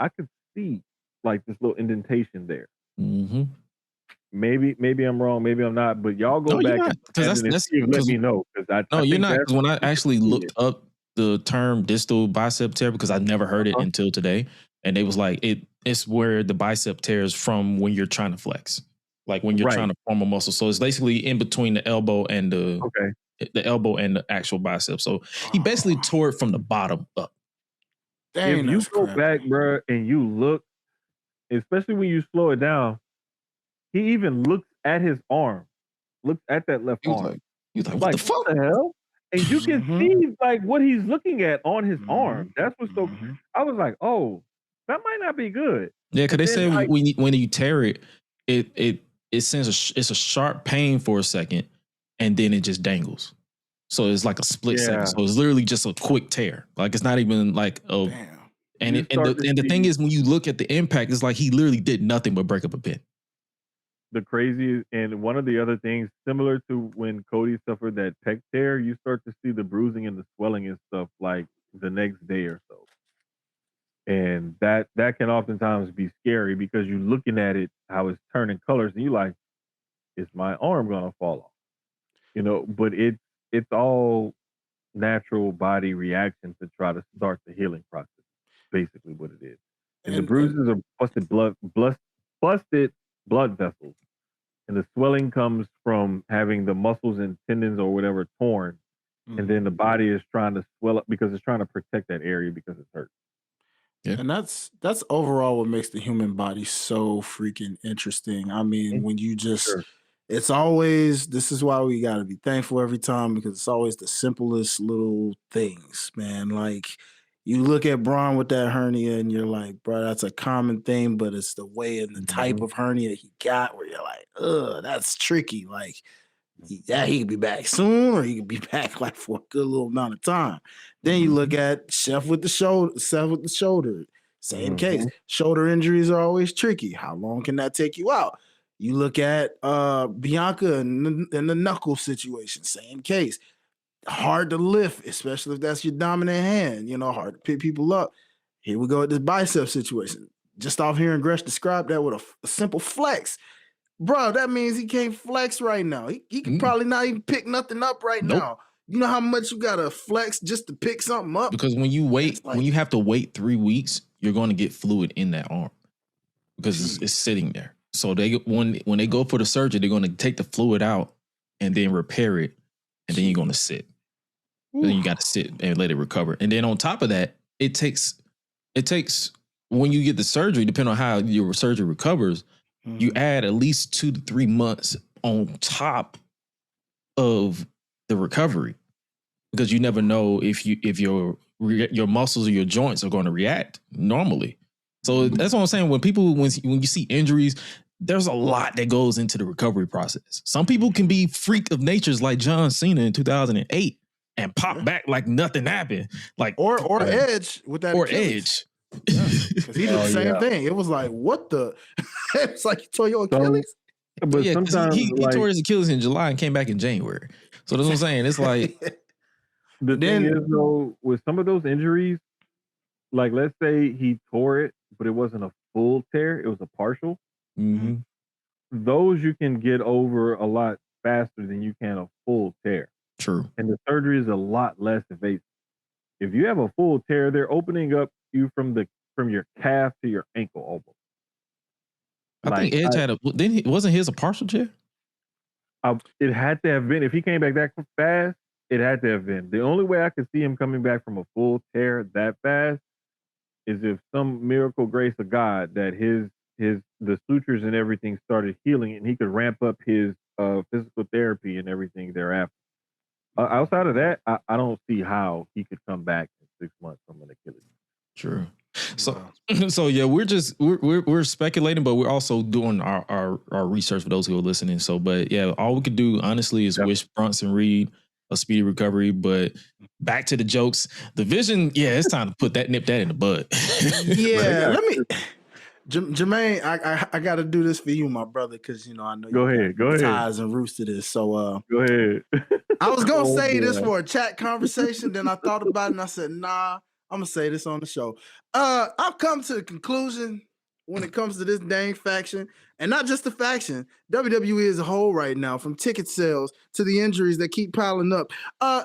Speaker 3: I could see like this little indentation there.
Speaker 2: Mm-hmm.
Speaker 3: Maybe I'm wrong, maybe I'm not, but y'all go back and let me know.
Speaker 2: You're not. Because when I actually looked up the term distal bicep tear, because I never heard it until today, and it was like it's where the bicep tears from when you're trying to flex, like when you're trying to form a muscle. So it's basically in between the elbow and the elbow and the actual bicep. So he basically tore it from the bottom up.
Speaker 3: Dang, if you go back, bro, and you look, especially when you slow it down, he even looks at his arm, looks at that left arm.
Speaker 2: He's like, what the fuck?
Speaker 3: What the hell? And you can see like what he's looking at on his arm. That's what's so. I was like, oh, that might not be good.
Speaker 2: Yeah, because they say when you tear it, it sends it's a sharp pain for a second, and then it just dangles. So it's like a split second. So it's literally just a quick tear. Like it's not even like a. Damn. And the thing is, when you look at the impact, it's like he literally did nothing but break up a pin.
Speaker 3: The crazy, and one of the other things, similar to when Cody suffered that pec tear, you start to see the bruising and the swelling and stuff like the next day or so. And that can oftentimes be scary because you're looking at it, how it's turning colors, and you're like, is my arm gonna fall off? You know, but it's all natural body reaction to try to start the healing process. Basically what it is. And the bruises are busted blood vessels. And the swelling comes from having the muscles and tendons or whatever torn. And then the body is trying to swell up because it's trying to protect that area because it's hurt.
Speaker 4: Yeah. And that's overall what makes the human body so freaking interesting. I mean, when you just it's always, this is why we got to be thankful every time, because it's always the simplest little things, man. Like you look at Braun with that hernia and you're like, bro, that's a common thing, but it's the way and the type of hernia he got where you're like, that's tricky. Like, he could be back soon or he could be back like for a good little amount of time. Then you look at Seth with the shoulder. Same case. Shoulder injuries are always tricky. How long can that take you out? You look at Bianca and the knuckle situation. Same case. Hard to lift, especially if that's your dominant hand. You know, hard to pick people up. Here we go with this bicep situation. Just off hearing Gresh describe that with a simple flex. Bro, that means he can't flex right now. He can probably not even pick nothing up right now. You know how much you gotta flex just to pick something up?
Speaker 2: Because when you wait, when you have to wait 3 weeks, you're going to get fluid in that arm because it's sitting there. So when they go for the surgery, they're going to take the fluid out and then repair it, and then you're going to sit. Then you got to sit and let it recover. And then on top of that, it takes when you get the surgery, depending on how your surgery recovers, you add at least 2 to 3 months on top of the recovery, because you never know if your muscles or your joints are going to react normally. So that's what I'm saying. When you see injuries, there's a lot that goes into the recovery process. Some people can be freak of natures like John Cena in 2008 and pop back like nothing happened. Like
Speaker 4: or Edge with that
Speaker 2: Edge.
Speaker 4: Because he did the same thing. It was like, what the? It's like you tore your Achilles.
Speaker 3: But sometimes
Speaker 2: he tore his Achilles in July and came back in January. So that's what I'm saying. It's like
Speaker 3: the thing is though, with some of those injuries, like let's say he tore it, but it wasn't a full tear; it was a partial. Those you can get over a lot faster than you can a full tear.
Speaker 2: True.
Speaker 3: And the surgery is a lot less invasive. If you have a full tear, they're opening up you from your calf to your ankle almost.
Speaker 2: I think Edge wasn't his a partial tear?
Speaker 3: It had to have been. If he came back that fast, it had to have been. The only way I could see him coming back from a full tear that fast is if some miracle grace of God that the sutures and everything started healing and he could ramp up his physical therapy and everything thereafter. Outside of that, I don't see how he could come back and 6 months from an Achilles.
Speaker 2: True. So yeah, we're speculating, but we're also doing our research for those who are listening. So, but yeah, all we could do honestly is wish Bronson Reed a speedy recovery. But back to the jokes, the Vision. Yeah, it's time to nip that in the bud.
Speaker 4: Yeah, let me. Jermaine, I got to do this for you, my brother, because I know you got ties and roots to this. So
Speaker 3: go ahead.
Speaker 4: I was gonna say this for a chat conversation, then I thought about it and I said, nah, I'm gonna say this on the show. I've come to the conclusion when it comes to this dang faction, and not just the faction, WWE as a whole right now, from ticket sales to the injuries that keep piling up.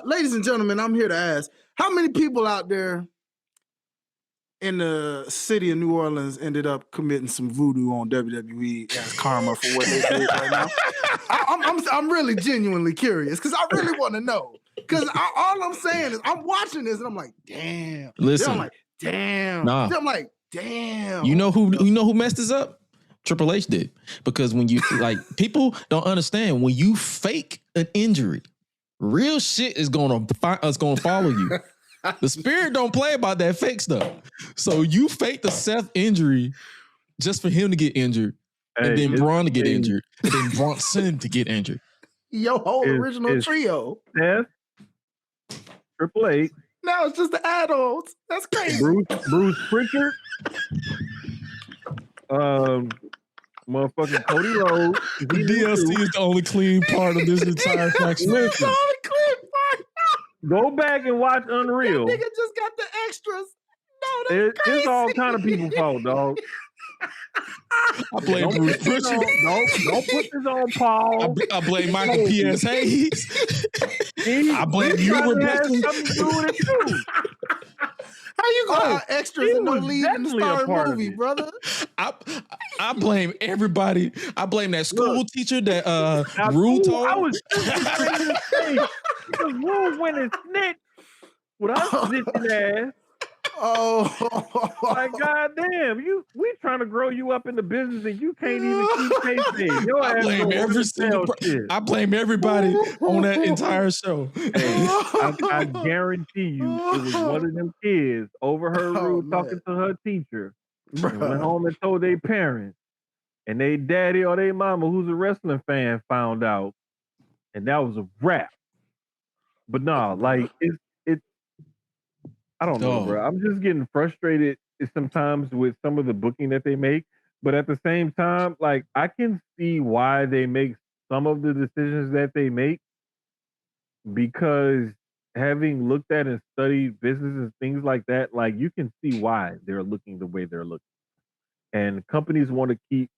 Speaker 4: Ladies and gentlemen, I'm here to ask, how many people out there in the city of New Orleans ended up committing some voodoo on WWE as karma for what they did right now? I'm really genuinely curious because I really want to know. Because all I'm saying is I'm watching this and I'm like, damn.
Speaker 2: Listen,
Speaker 4: then I'm like, damn.
Speaker 2: Nah.
Speaker 4: Then I'm like, damn.
Speaker 2: You know who messed this up? Triple H did. Because when you people don't understand, when you fake an injury, real shit is gonna follow you. The spirit don't play about that fake stuff. So you fake the Seth injury just for him to get injured, and then Braun to get injured, and then Bronson to get injured.
Speaker 4: Your whole original trio.
Speaker 3: Seth, Triple H.
Speaker 4: Now it's just the add-ons. That's crazy.
Speaker 3: Bruce Pritchard. Motherfucking Cody Rhodes.
Speaker 2: The DLC is the only clean part of this entire faction.
Speaker 4: It's the only clean part.
Speaker 3: Go back and watch Unreal.
Speaker 4: That nigga just got the extras. No, that's crazy.
Speaker 3: It's all kind of people's fault, dog.
Speaker 2: I blame Bruce Pritchard.
Speaker 3: Don't put this on Paul.
Speaker 2: I blame Michael P.S. Hayes. I blame you, Rebecca.
Speaker 4: How you gonna have extras and no lead in the star movie, brother?
Speaker 3: I
Speaker 2: blame everybody. I blame that school teacher that Rue told.
Speaker 3: I was just ready to say, because Rue went and snitched with us snitching ass.
Speaker 2: Oh,
Speaker 3: like goddamn! We trying to grow you up in the business and you can't even keep pacing.
Speaker 2: I blame everybody on that entire show.
Speaker 3: Hey, I guarantee you, it was one of them kids overheard Rude talking to her teacher, and went home and told their parents, and they daddy or their mama, who's a wrestling fan, found out, and that was a wrap. But nah, like it's. I don't know, bro. I'm just getting frustrated sometimes with some of the booking that they make. But at the same time, like, I can see why they make some of the decisions that they make, because having looked at and studied businesses and things like that, like, you can see why they're looking the way they're looking. And companies want to keep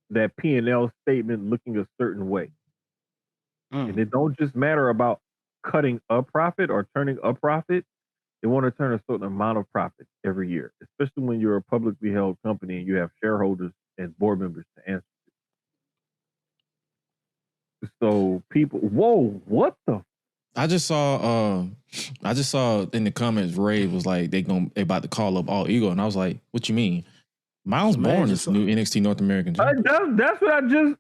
Speaker 3: that P&L statement looking a certain way. And it don't just matter about cutting a profit or turning a profit. They want to turn a certain amount of profit every year, especially when you're a publicly held company and you have shareholders and board members to answer to. So people, whoa, what the?
Speaker 2: I just saw in the comments, Ray was like, they about to call up All Ego. And I was like, what you mean? Miles Bourne is new NXT North American.
Speaker 3: That's what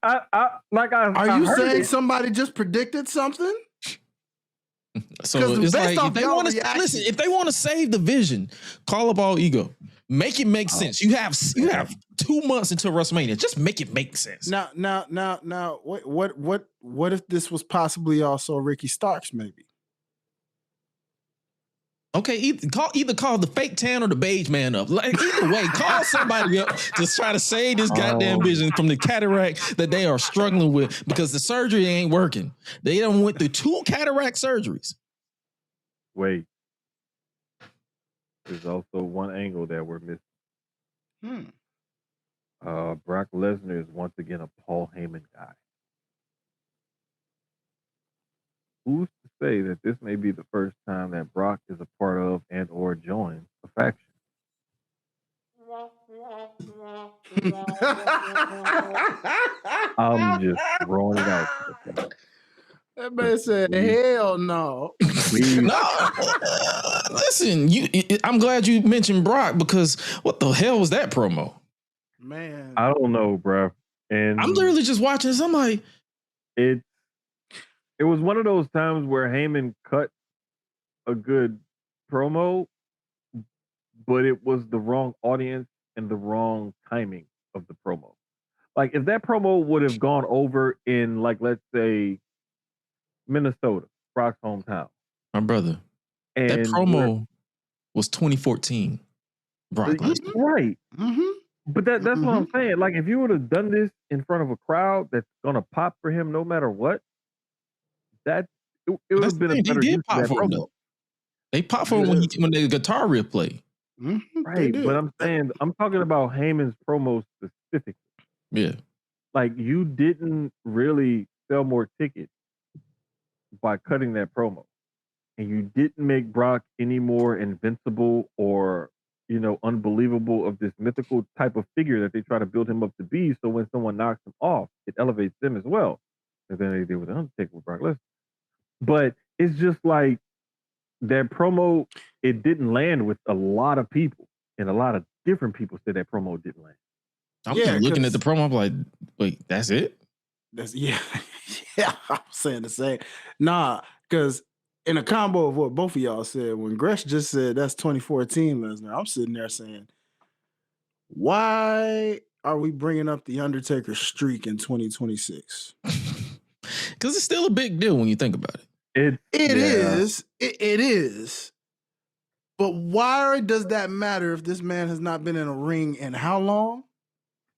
Speaker 4: Are you saying somebody just predicted something?
Speaker 2: So it's like, if they want to save the vision, call up All Ego. Make it make sense. You have 2 months until WrestleMania. Just make it make sense.
Speaker 4: Now. What if this was possibly also Ricky Starks? Maybe.
Speaker 2: Okay, either call the fake tan or the beige man up. Like, either way, call somebody up to try to save this goddamn vision from the cataract that they are struggling with, because the surgery ain't working. They done went through 2 cataract surgeries.
Speaker 3: Wait. There's also one angle that we're missing. Brock Lesnar is once again a Paul Heyman guy. Who's to say that this may be the first time that Brock is a part of and or joins a faction? I'm just throwing it out.
Speaker 4: That man said, hell no.
Speaker 2: No. Listen, I'm glad you mentioned Brock, because what the hell was that promo?
Speaker 4: Man.
Speaker 3: I don't know, bro. And
Speaker 2: I'm literally just watching this. I'm like,
Speaker 3: it was one of those times where Heyman cut a good promo, but it was the wrong audience and the wrong timing of the promo. Like if that promo would have gone over in like let's say Minnesota, Brock's hometown.
Speaker 2: My brother.
Speaker 3: And
Speaker 2: that promo was 2014. Brock Lesnar.
Speaker 3: Right.
Speaker 4: Mm-hmm.
Speaker 3: But that's what I'm saying. Like if you would have done this in front of a crowd that's gonna pop for him no matter what, it would have been a better use of that promo.
Speaker 2: They pop for him when the guitar riff play.
Speaker 4: Mm-hmm.
Speaker 3: Right, but I'm saying I'm talking about Heyman's promo specifically.
Speaker 2: Yeah.
Speaker 3: Like you didn't really sell more tickets by cutting that promo. And you didn't make Brock any more invincible or, unbelievable of this mythical type of figure that they try to build him up to be. So when someone knocks him off, it elevates them as well. And then they did with the Undertaker with Brock Lesnar. But it's just like that promo, it didn't land with a lot of people. And a lot of different people said that promo didn't land.
Speaker 2: I'm just looking at the promo, I'm like, wait, that's it?
Speaker 4: Yeah, I'm saying the same. Nah, because in a combo of what both of y'all said, when Gresh just said that's 2014 Lesnar, I'm sitting there saying, why are we bringing up the Undertaker streak in 2026?
Speaker 2: Because it's still a big deal when you think about it.
Speaker 4: It is. But why does that matter if this man has not been in a ring in how long?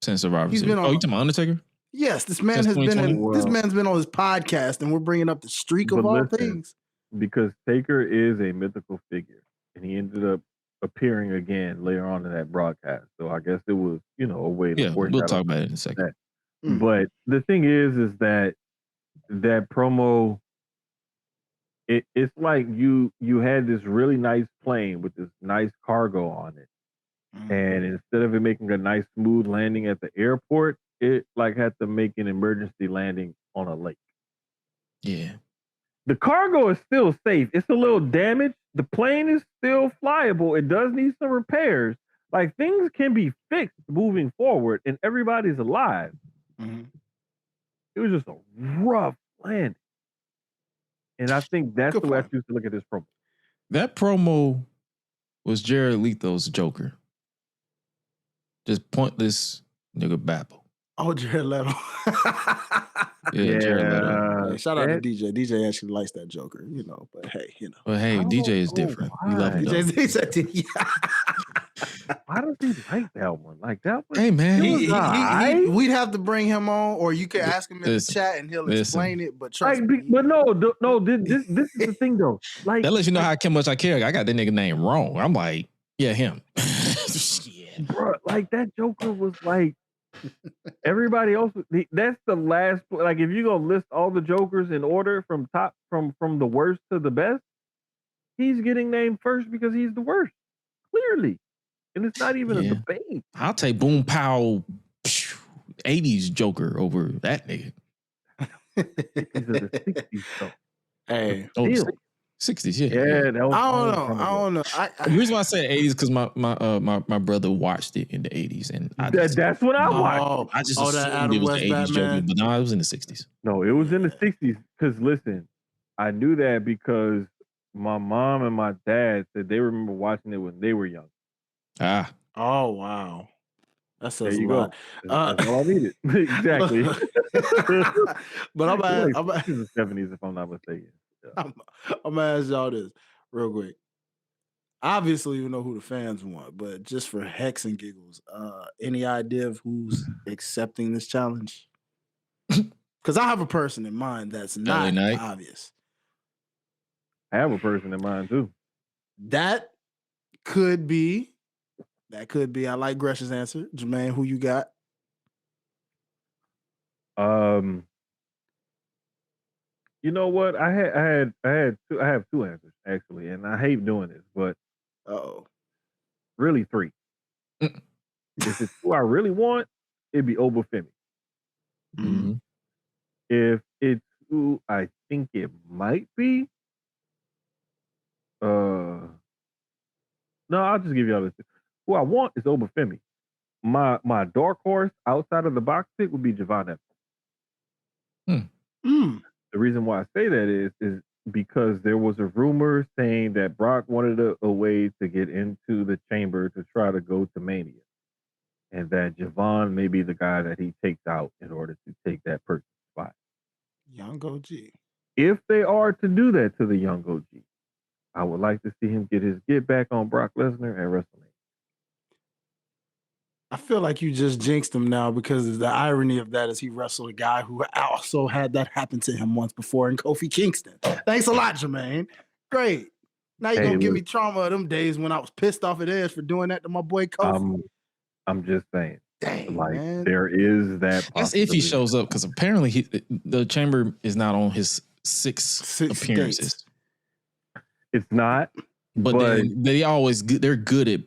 Speaker 2: Since Survivor Series. You talking about Undertaker?
Speaker 4: Yes, this man has been this man's been on his podcast, and we're bringing up the streak of all things.
Speaker 3: Because Taker is a mythical figure, and he ended up appearing again later on in that broadcast. So I guess it was, a way to
Speaker 2: we'll talk about it in a second.
Speaker 3: But the thing is that promo, it's like you had this really nice plane with this nice cargo on it. And instead of it making a nice smooth landing at the airport, it like had to make an emergency landing on a lake.
Speaker 2: Yeah.
Speaker 3: The cargo is still safe. It's a little damaged. The plane is still flyable. It does need some repairs. Like things can be fixed moving forward and everybody's alive.
Speaker 4: Mm-hmm.
Speaker 3: It was just a rough landing. And I think that's the way I choose to look at this promo.
Speaker 2: That promo was Jared Leto's Joker. Just pointless nigga babble.
Speaker 4: Oh, Jared Leto.
Speaker 2: Jared Leto.
Speaker 4: Hey, shout out to DJ. DJ actually likes that Joker, but hey,
Speaker 2: But hey, DJ is different. We love him.
Speaker 4: DJ,
Speaker 3: why does he like that one? Like that one?
Speaker 2: Hey man,
Speaker 4: we'd have to bring him on, or you could ask him in the chat and he'll explain it. But trust me,
Speaker 3: but no, this is the thing though. Like
Speaker 2: that lets you know how much I care. I got that nigga name wrong. I'm like, yeah, him.
Speaker 3: Bro, like that Joker was like everybody else. That's the last. Like if you go list all the Jokers in order from the worst to the best, he's getting named first because he's the worst, clearly, and it's not even a debate.
Speaker 2: I'll take Boom Pow 80s Joker over that nigga.
Speaker 3: These are the 60s though.
Speaker 4: Hey,
Speaker 2: 60s, yeah.
Speaker 3: Yeah, that was
Speaker 4: I don't know.
Speaker 2: The reason why I say 80s because my brother watched it in the 80s, and
Speaker 3: that's what I watched.
Speaker 2: I just assumed it was the 80s Joker, but no, it was in the 60s.
Speaker 3: No, it was in the 60s. Because listen, I knew that because my mom and my dad said they remember watching it when they were young.
Speaker 2: Ah.
Speaker 4: Oh wow. That says
Speaker 3: there you
Speaker 4: a lot.
Speaker 3: Go. That's all I needed. Exactly.
Speaker 4: But I'm
Speaker 3: like 70s if I'm not mistaken. Yeah.
Speaker 4: I'm gonna ask y'all this real quick. Obviously, you know who the fans want, but just for hex and giggles, any idea of who's accepting this challenge? Because I have a person in mind that's not obvious.
Speaker 3: I have a person in mind too.
Speaker 4: That could be. I like Gresh's answer. Jermaine, who you got?
Speaker 3: You know what? I have two answers actually, and I hate doing this, but really three. If it's who I really want, it'd be Obafemi.
Speaker 2: Mm-hmm.
Speaker 3: If it's who I think it might be, no, I'll just give y'all this. Who I want is Obafemi. My dark horse outside of the box pick would be Javon Evans. The reason why I say that is because there was a rumor saying that Brock wanted a way to get into the chamber to try to go to Mania, and that Javon may be the guy that he takes out in order to take that person's spot.
Speaker 4: Young OG.
Speaker 3: If they are to do that to the young OG, I would like to see him get his get back on Brock Lesnar at WrestleMania.
Speaker 4: I feel like you just jinxed him now because the irony of that is he wrestled a guy who also had that happen to him once before in Kofi Kingston. Thanks a lot, Jermaine. Great. Now you're going to give me trauma of them days when I was pissed off at Edge for doing that to my boy Kofi.
Speaker 3: I'm just saying.
Speaker 4: Dang,
Speaker 3: like,
Speaker 4: man.
Speaker 3: there is that.
Speaker 2: That's if he shows up, because apparently the chamber is not on his six appearances.
Speaker 4: Dates.
Speaker 3: It's not.
Speaker 2: But then they're good at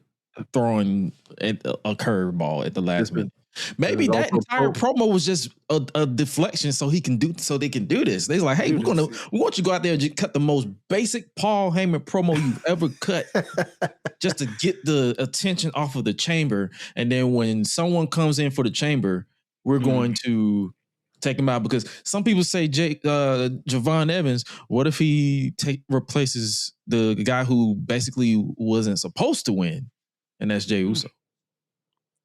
Speaker 2: throwing a curveball at the last minute. Maybe that entire promo was just a deflection so they can do this. They're like, hey, we want you to go out there and just cut the most basic Paul Heyman promo you've ever cut just to get the attention off of the chamber. And then when someone comes in for the chamber, we're going to take him out, because some people say Javon Evans, what if he replaces the guy who basically wasn't supposed to win? And that's Jey Uso.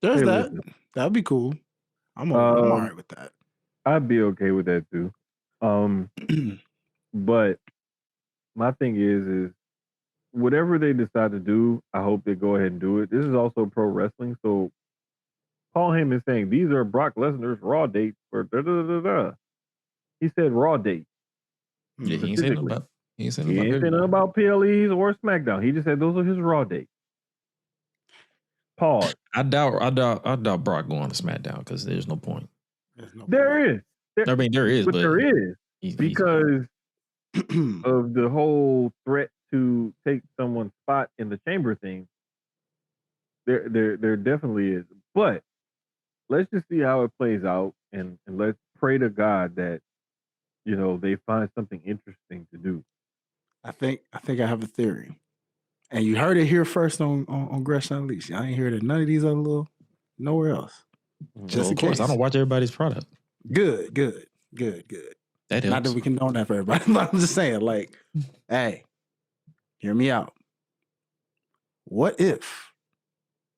Speaker 4: There's that. That'd be cool. I'm all right with that.
Speaker 3: I'd be okay with that too. But my thing is whatever they decide to do, I hope they go ahead and do it. This is also pro wrestling, so Paul Heyman is saying these are Brock Lesnar's Raw dates for da-da-da-da-da. He said Raw dates.
Speaker 2: Yeah, he ain't saying
Speaker 3: nothing about PLEs or SmackDown. He just said those are his Raw dates. Pause.
Speaker 2: I doubt Brock going to SmackDown, because there's no point.
Speaker 3: There is.
Speaker 2: There is, but
Speaker 3: there is because of the whole threat to take someone's spot in the chamber thing. There definitely is. But let's just see how it plays out, and let's pray to God that they find something interesting to do. I
Speaker 4: think I have a theory. And you heard it here first on Gresham Unleashed. I ain't heard it none of these other nowhere else. Just in case.
Speaker 2: I don't watch everybody's product.
Speaker 4: Good.
Speaker 2: That helps.
Speaker 4: Not that we condone that for everybody, but I'm just saying, like, hey, hear me out. What if,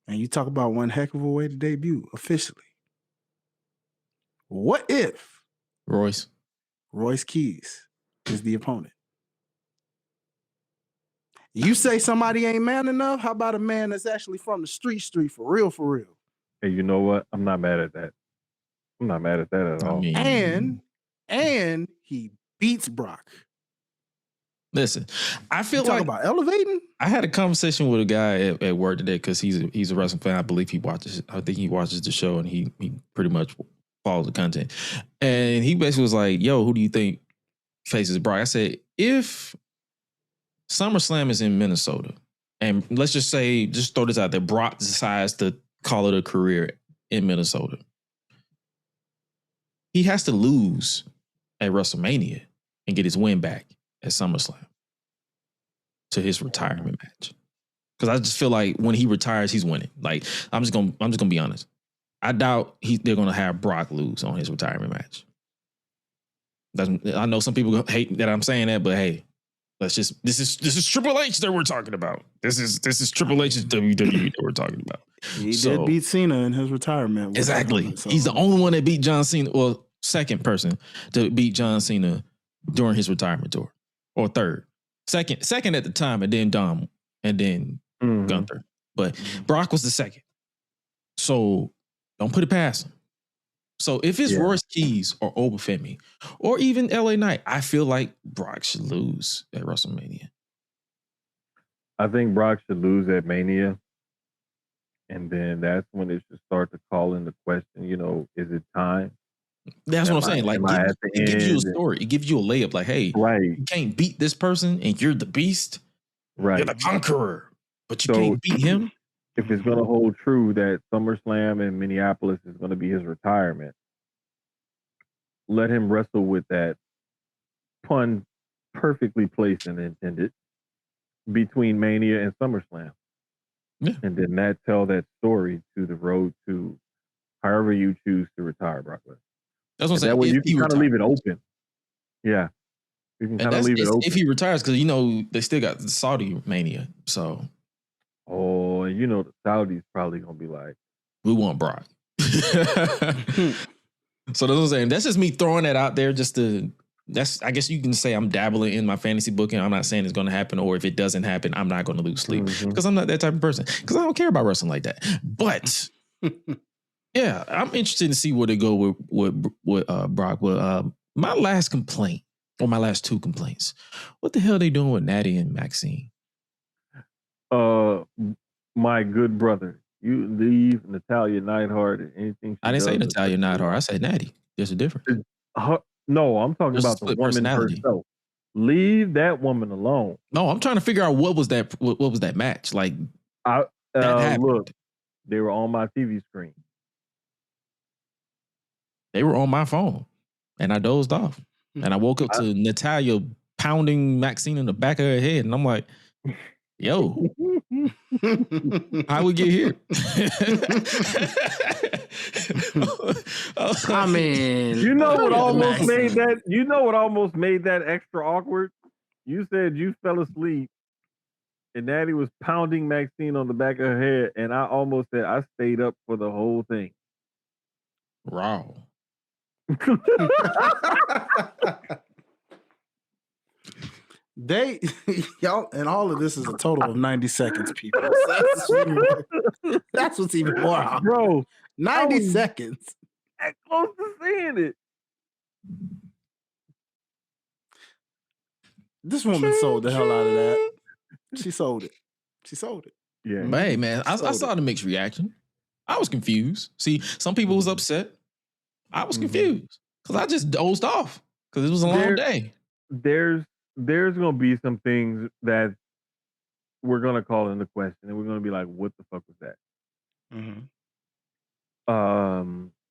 Speaker 4: and you talk about one heck of a way to debut officially. What if
Speaker 2: Royce
Speaker 4: Keys is the opponent? You say somebody ain't man enough? How about a man that's actually from the street for real?
Speaker 3: Hey, you know what? I'm not mad at that. I'm not mad at that at all.
Speaker 4: And he beats Brock.
Speaker 2: Listen, I feel
Speaker 4: talk about elevating.
Speaker 2: I had a conversation with a guy at work today, because he's a wrestling fan. I believe he watches. I think he watches the show, and he pretty much follows the content. And he basically was like, "Yo, who do you think faces Brock?" I said, if SummerSlam is in Minnesota, and let's just say, just throw this out there, Brock decides to call it a career in Minnesota, he has to lose at WrestleMania and get his win back at SummerSlam to his retirement match. Because I just feel like when he retires, he's winning. Like, I'm just gonna be honest. I doubt they're gonna have Brock lose on his retirement match. I know some people hate that I'm saying that, but hey, this is Triple H that we're talking about. This is Triple H's WWE that we're talking about.
Speaker 4: He did beat Cena in his retirement.
Speaker 2: Exactly. He's the only one that beat John Cena, well, second person to beat John Cena during his retirement tour, or third, second at the time, and then Dom, and then Gunther. But Brock was the second. So don't put it past him. So if it's Royce Keys or Obafemi or even LA Knight, I feel like Brock should lose at WrestleMania.
Speaker 3: I think Brock should lose at Mania. And then that's when it should start to call into question, is it time?
Speaker 2: That's what I'm saying. Like, it gives you a story. It gives you a layup. Like, hey, you can't beat this person, and you're the beast.
Speaker 3: Right.
Speaker 2: You're the conqueror, but you can't beat him.
Speaker 3: If it's going to hold true that SummerSlam in Minneapolis is going to be his retirement, let him wrestle with that pun perfectly placed and intended between Mania and SummerSlam.
Speaker 2: Yeah.
Speaker 3: And then tell that story to the road to however you choose to retire Brock Lesnar.
Speaker 2: That's what I'm saying.
Speaker 3: That way you can kind of leave it open. Yeah. You can
Speaker 2: And
Speaker 3: kind of
Speaker 2: that's
Speaker 3: leave it open.
Speaker 2: if he retires, because they still got the Saudi mania. So,
Speaker 3: and the Saudis probably gonna be like,
Speaker 2: we want Brock. So that's what I'm saying. That's just me throwing that out there. I guess you can say I'm dabbling in my fantasy booking. I'm not saying it's going to happen, or if it doesn't happen, I'm not going to lose sleep because I'm not that type of person. Because I don't care about wrestling like that. But yeah, I'm interested to see where they go with Brock. My last complaint, or my last two complaints, what the hell are they doing with Natty and Maxine?
Speaker 3: My good brother, you leave Natalia Neidhart and anything.
Speaker 2: I didn't say Natalia Neidhart. I said Natty. There's a difference.
Speaker 3: No, I'm talking about the woman herself. Leave that woman alone.
Speaker 2: No, I'm trying to figure out what was that match like.
Speaker 3: Look, they were on my TV screen.
Speaker 2: They were on my phone, and I dozed off, and I woke up to Natalia pounding Maxine in the back of her head, and I'm like, "Yo, how we get here?"
Speaker 4: I mean,
Speaker 3: you know what almost made that? You know what almost made that extra awkward? You said you fell asleep, and Natty was pounding Maxine on the back of her head, and I almost said I stayed up for the whole thing.
Speaker 2: Wow.
Speaker 4: Y'all, and all of this is a total of 90 seconds, people. That's what's even more awkward.
Speaker 3: Bro,
Speaker 4: 90 seconds.
Speaker 3: That close to seeing it.
Speaker 4: This woman sold the hell out of that. She sold it.
Speaker 3: Yeah.
Speaker 2: But hey, man, I saw the mixed reaction. I was confused. See, some people was upset. I was confused because I just dozed off because it was a long day.
Speaker 3: There's going to be some things that we're going to call into question, and we're going to be like, what the fuck was that?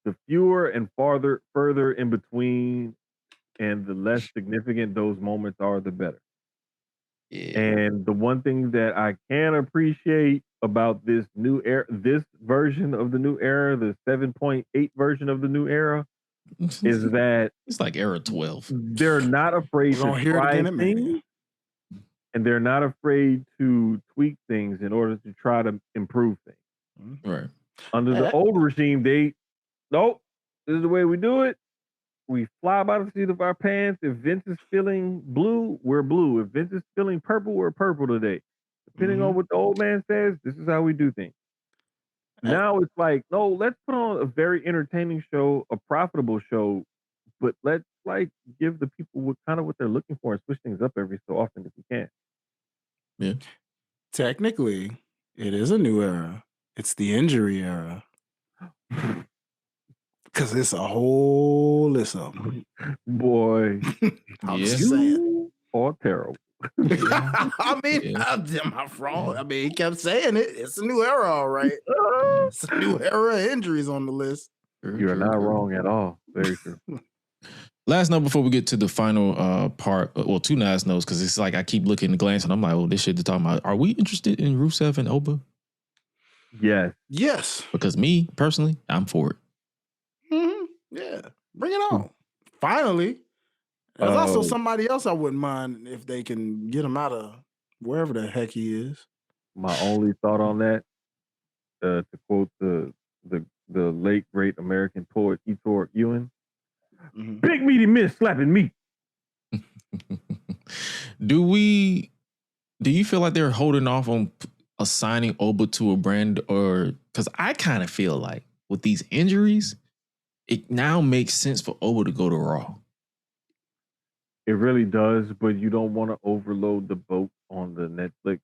Speaker 3: The fewer and further in between and the less significant those moments are, the better. Yeah. And the one thing that I can appreciate about this new era, this version of the new era, the 7.8 version of the new era, is that
Speaker 2: it's like era 12.
Speaker 3: They're not afraid to try things, and they're not afraid to tweak things in order to try to improve things.
Speaker 2: Right.
Speaker 3: Under the old regime, nope, this is the way we do it. We fly by the seat of our pants. If Vince is feeling blue, we're blue. If Vince is feeling purple, we're purple today. Depending on what the old man says, this is how we do things. Now it's like, no, let's put on a very entertaining show, a profitable show, but let's give the people what they're looking for and switch things up every so often if we can.
Speaker 2: Yeah.
Speaker 4: Technically, it is a new era. It's the injury era. Because it's a whole list of them.
Speaker 3: Boy.
Speaker 4: I'm just saying.
Speaker 3: Or terrible.
Speaker 4: I mean, am I wrong? I mean, he kept saying it. It's a new era, all right. It's a new era of injuries on the list.
Speaker 3: You're not wrong at all. Very true.
Speaker 2: Last note before we get to the final part, well, two last notes, because it's like I keep looking and glancing. I'm like, oh, this shit they're talking about. Are we interested in Rusev and Oba?
Speaker 3: Yes.
Speaker 2: Because me, personally, I'm for it.
Speaker 4: Yeah. Bring it on. Finally. There's also somebody else I wouldn't mind if they can get him out of wherever the heck he is.
Speaker 3: My only thought on that, to quote the late great American poet Etor Ewan, big meaty miss slapping meat.
Speaker 2: Do you feel like they're holding off on assigning Oba to a brand, or because I kind of feel like with these injuries, it now makes sense for Oba to go to Raw.
Speaker 3: It really does, but you don't want to overload the boat on the Netflix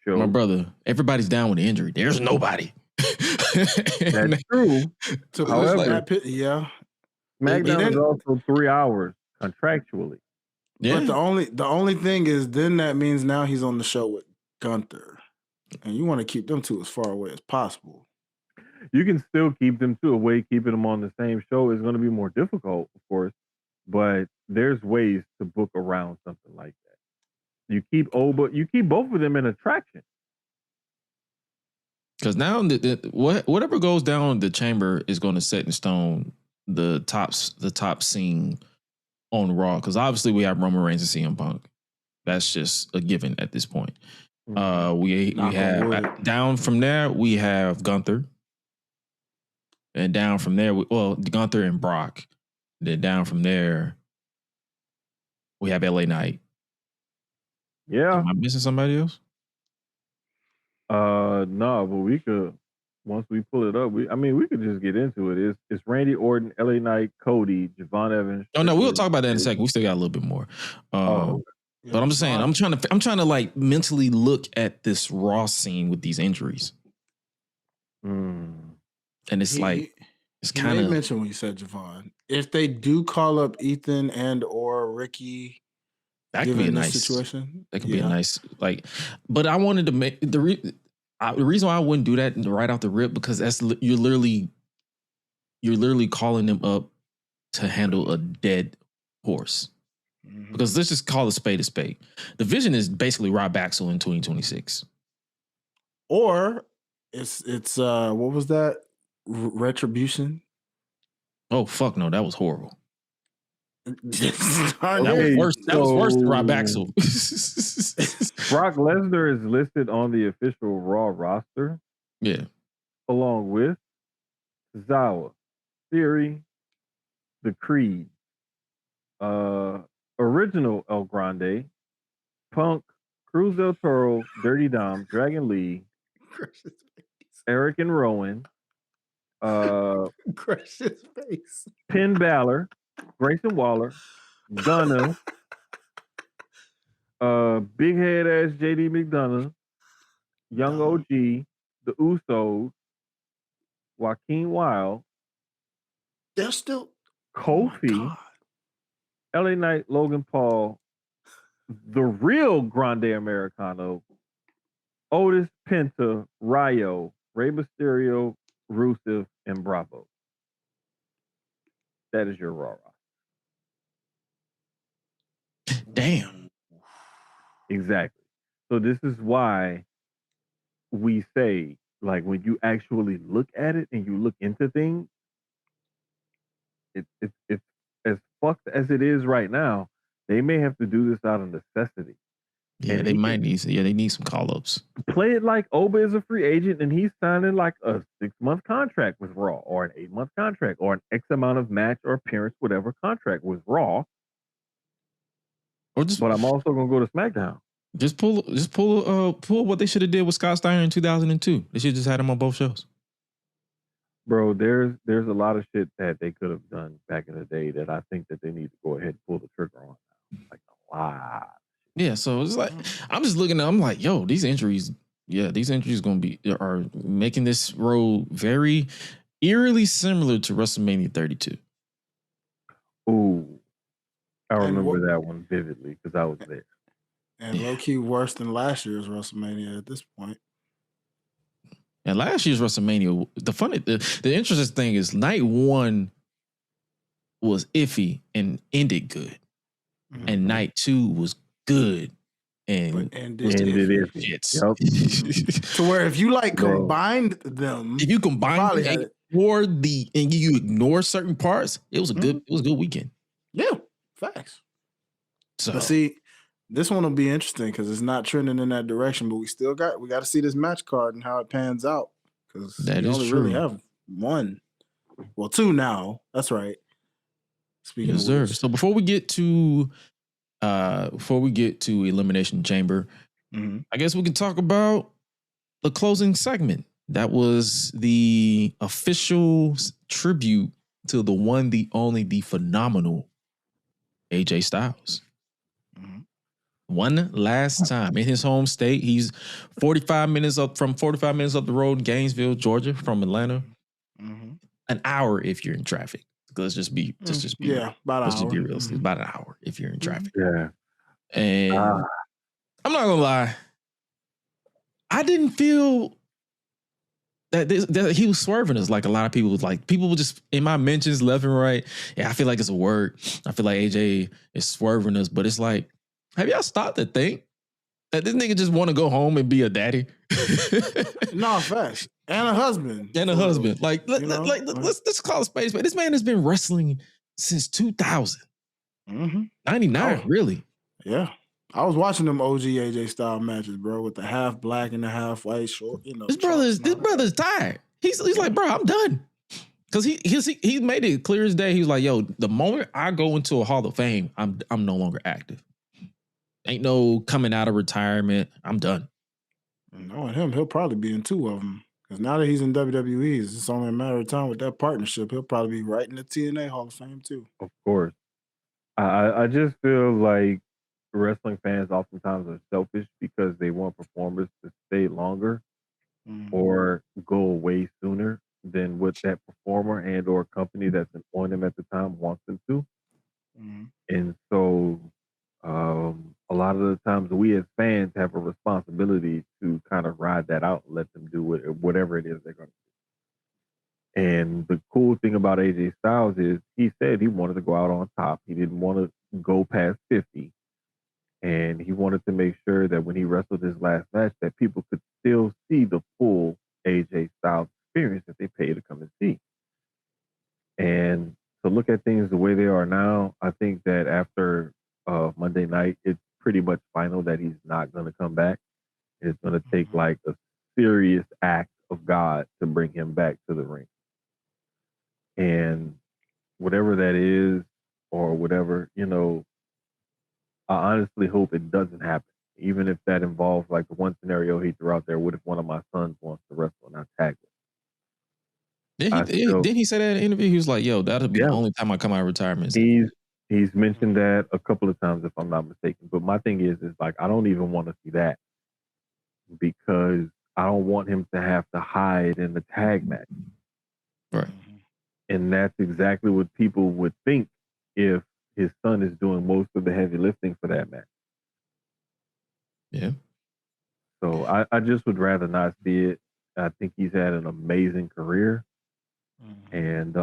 Speaker 3: show.
Speaker 2: My brother, everybody's down with the injury. There's nobody.
Speaker 3: That's true. However, SmackDown is also 3 hours contractually.
Speaker 4: Yeah. But the only thing is, then that means now he's on the show with Gunther, and you want to keep them two as far away as possible.
Speaker 3: You can still keep them two away. Keeping them on the same show is going to be more difficult, of course, but there's ways to book around something like that. You keep both of them in attraction.
Speaker 2: Because now whatever goes down the chamber is going to set in stone the top scene on Raw, because obviously we have Roman Reigns and CM Punk. That's just a given at this point. We have down from there we have Gunther, and down from there Gunther and Brock. Then down from there we have LA Knight.
Speaker 3: Yeah.
Speaker 2: Am I missing somebody else?
Speaker 3: No, but we could, once we pull it up, we could just get into it. It's Randy Orton, LA Knight, Cody, Javon Evans.
Speaker 2: Oh no, we'll talk about that in a second. We still got a little bit more. But I'm just saying, I'm trying to like mentally look at this Raw scene with these injuries. And it's it's kind of
Speaker 4: mentioned when you said Javon. If they do call up Ethan and or Ricky,
Speaker 2: that could be a nice situation. That could be a nice but I wanted to make the reason why I wouldn't do that right off the rip, because that's you're literally calling them up to handle a dead horse. Mm-hmm. Because let's just call a spade a spade. The vision is basically Rob Axel in 2026.
Speaker 4: Or it's what was that? Retribution?
Speaker 2: Oh fuck no, that was horrible.
Speaker 3: That
Speaker 2: was worse than Rob Axel.
Speaker 3: Brock Lesnar is listed on the official Raw roster.
Speaker 2: Yeah.
Speaker 3: Along with Zawa, Theory, The Creed, Original El Grande, Punk, Cruz del Toro, Dirty Dom, Dragon Lee, Eric and Rowan,
Speaker 4: Crush his face.
Speaker 3: Finn Balor, Grayson Waller, Gunna, big head ass JD McDonough, Young OG, the Usos, Joaquin Wilde.
Speaker 4: They're still
Speaker 3: Kofi, LA Knight, Logan Paul, the real Grande Americano, Otis, Penta, Ryo, Rey Mysterio, Rusev, and Bravo. That is your Raw roster.
Speaker 2: Damn.
Speaker 3: Exactly. So this is why we say, like, when you actually look at it and you look into things, it's as fucked as it is right now. They may have to do this out of necessity.
Speaker 2: Yeah, and they might need. Yeah, they need some call-ups.
Speaker 3: Play it like Oba is a free agent and he's signing like a 6-month contract with Raw, or an 8-month contract, or an X amount of match or appearance, whatever contract with Raw. But I'm also gonna go to SmackDown.
Speaker 2: Just pull what they should have did with Scott Steiner in 2002. They should have just had him on both shows.
Speaker 3: Bro, there's a lot of shit that they could have done back in the day that I think that they need to go ahead and pull the trigger on. Like a lot.
Speaker 2: Yeah, so it's like I'm just looking at. I'm like, yo, these injuries are making this road very eerily similar to WrestleMania 32.
Speaker 3: Ooh, I remember that one vividly because I was there.
Speaker 4: And low key worse than last year's WrestleMania at this point.
Speaker 2: And last year's WrestleMania, the interesting thing is night one was iffy and ended good, and night two was good and
Speaker 3: ended iffy.
Speaker 4: To where if you combined them,
Speaker 2: if you combine and you ignore certain parts, it was a good weekend.
Speaker 4: Yeah, facts.
Speaker 2: So
Speaker 4: but see, this one will be interesting because it's not trending in that direction, but we got to see this match card and how it pans out, because
Speaker 2: that is true.
Speaker 4: Really have one, well, two now. That's right. Speaking of which.
Speaker 2: So before we get to Elimination Chamber, I guess we can talk about the closing segment. That was the official tribute to the one, the only, the phenomenal AJ Styles. One last time in his home state. He's 45 minutes up the road in Gainesville, Georgia, from Atlanta. An hour if you're in traffic. Let's just be
Speaker 4: about
Speaker 2: let's just be realistic. About an hour if you're in traffic.
Speaker 3: Yeah.
Speaker 2: And I'm not gonna lie, I didn't feel that he was swerving us like a lot of people was like. People were just in my mentions left and right. Yeah, I feel like it's a word. I feel like AJ is swerving us, but it's like, have y'all stopped to think that this nigga just want to go home and be a daddy?
Speaker 4: No, facts. And a husband.
Speaker 2: Like, let's call it space. But this man has been wrestling since 2000. 99, really?
Speaker 4: Yeah. I was watching them OG AJ style matches, bro, with the half black and the half white short.
Speaker 2: This brother's tired. He's like, bro, I'm done. Because he made it clear as day. He was like, yo, the moment I go into a Hall of Fame, I'm no longer active. Ain't no coming out of retirement. I'm done.
Speaker 4: Knowing him, he'll probably be in 2 of them. Because now that he's in WWE, it's only a matter of time with that partnership. He'll probably be right in the TNA Hall of Fame too.
Speaker 3: Of course. I just feel like wrestling fans oftentimes are selfish because they want performers to stay longer or go away sooner than what that performer and or company that's employing them at the time wants them to. And so a lot of the times we as fans have a responsibility to kind of ride that out and let them do whatever it is they're going to do. And the cool thing about AJ Styles is he said he wanted to go out on top. He didn't want to go past 50. And he wanted to make sure that when he wrestled his last match that people could still see the full AJ Styles experience that they pay to come and see. And to look at things the way they are now, I think that after Monday night, it's pretty much final that he's not going to come back. It's going to take like a serious act of God to bring him back to the ring. And whatever that is or whatever, I honestly hope it doesn't happen. Even if that involves like the one scenario he threw out there, what if one of my sons wants to wrestle and I tag him?
Speaker 2: Didn't he say that in an interview? He was like, yo, that'll be the only time I come out of retirement.
Speaker 3: He's mentioned that a couple of times, if I'm not mistaken. But my thing is like, I don't even want to see that because I don't want him to have to hide in the tag match.
Speaker 2: Right.
Speaker 3: And that's exactly what people would think if his son is doing most of the heavy lifting for that match.
Speaker 2: Yeah.
Speaker 3: So I just would rather not see it. I think he's had an amazing career. And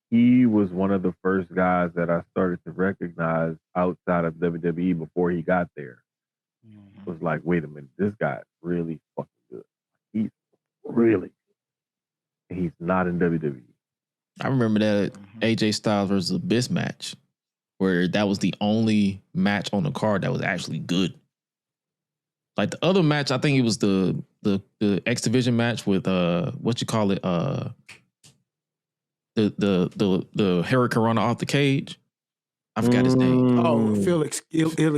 Speaker 3: he was one of the first guys that I started to recognize outside of WWE before he got there. It was like, wait a minute, this guy's really fucking good. He's really good. He's not in WWE.
Speaker 2: I remember that AJ Styles versus Abyss match where that was the only match on the card that was actually good. Like the other match, I think it was the X Division match with what you call it, the Hurricane runner off the cage. I forgot his name.
Speaker 4: Oh, Felix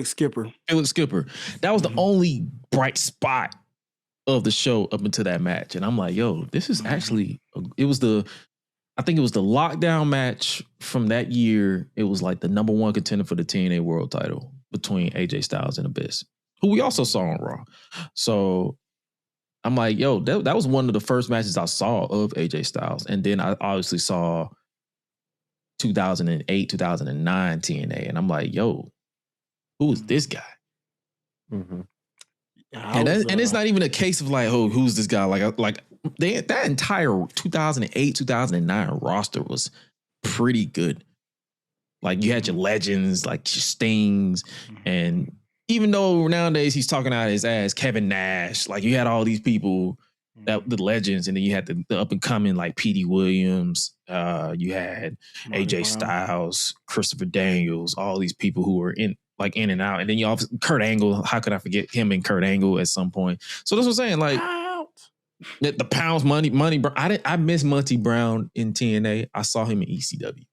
Speaker 4: Skipper.
Speaker 2: Felix Skipper. That was the only bright spot of the show up until that match, and I'm like, yo, this is actually. I think it was the lockdown match from that year. It was like the number 1 contender for the TNA World Title between AJ Styles and Abyss, who we also saw on Raw. So I'm like, yo, that was one of the first matches I saw of AJ Styles. And then I obviously saw 2008, 2009 TNA. And I'm like, yo, who is this guy?
Speaker 3: Mm-hmm.
Speaker 2: And it's not even a case of like, oh, who's this guy? Like that entire 2008, 2009 roster was pretty good. Like you had your legends, like your Stings, and even though nowadays he's talking out his ass, Kevin Nash, like you had all these people that the legends, and then you had the up and coming like Petey Williams, you had AJ Styles, Christopher Daniels, all these people who were in and out, and then you also Kurt Angle. How could I forget him and Kurt Angle at some point? So that's what I'm saying. Like the Pounds, Money. I miss Monty Brown in TNA. I saw him in ECW.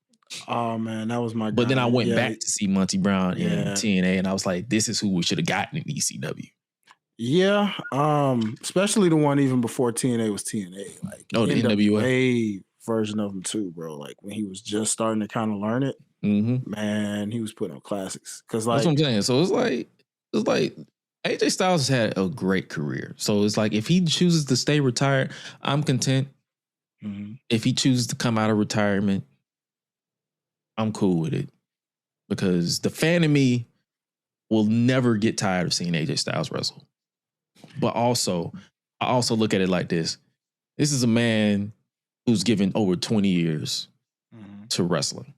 Speaker 4: Oh man, that was my guy.
Speaker 2: But then I went back to see Monty Brown in TNA, and I was like, this is who we should have gotten in ECW.
Speaker 4: Yeah, especially the one even before TNA was TNA, like
Speaker 2: the NWA
Speaker 4: version of him too, bro. Like when he was just starting to kind of learn it, man, he was putting on classics. Because like
Speaker 2: that's what I'm saying. So it's like AJ Styles has had a great career. So it's like if he chooses to stay retired, I'm content. If he chooses to come out of retirement, I'm cool with it, because the fan in me will never get tired of seeing AJ Styles wrestle. But also, I also look at it like this. This is a man who's given over 20 years to wrestling.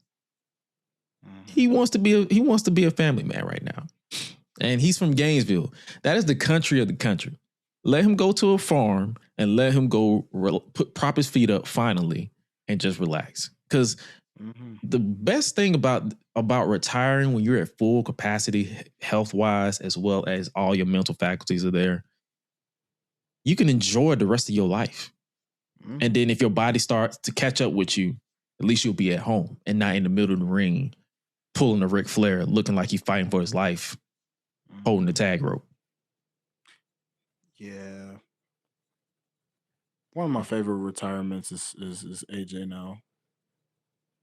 Speaker 2: He wants to be a family man right now. And he's from Gainesville. That is the country of the country. Let him go to a farm and let him go prop his feet up finally and just relax. Because the best thing about about retiring when you're at full capacity, health-wise, as well as all your mental faculties are there. You can enjoy the rest of your life. Mm-hmm. And then if your body starts to catch up with you, at least you'll be at home and not in the middle of the ring, pulling a Ric Flair, looking like he's fighting for his life, holding the tag rope.
Speaker 4: Yeah. One of my favorite retirements is AJ now.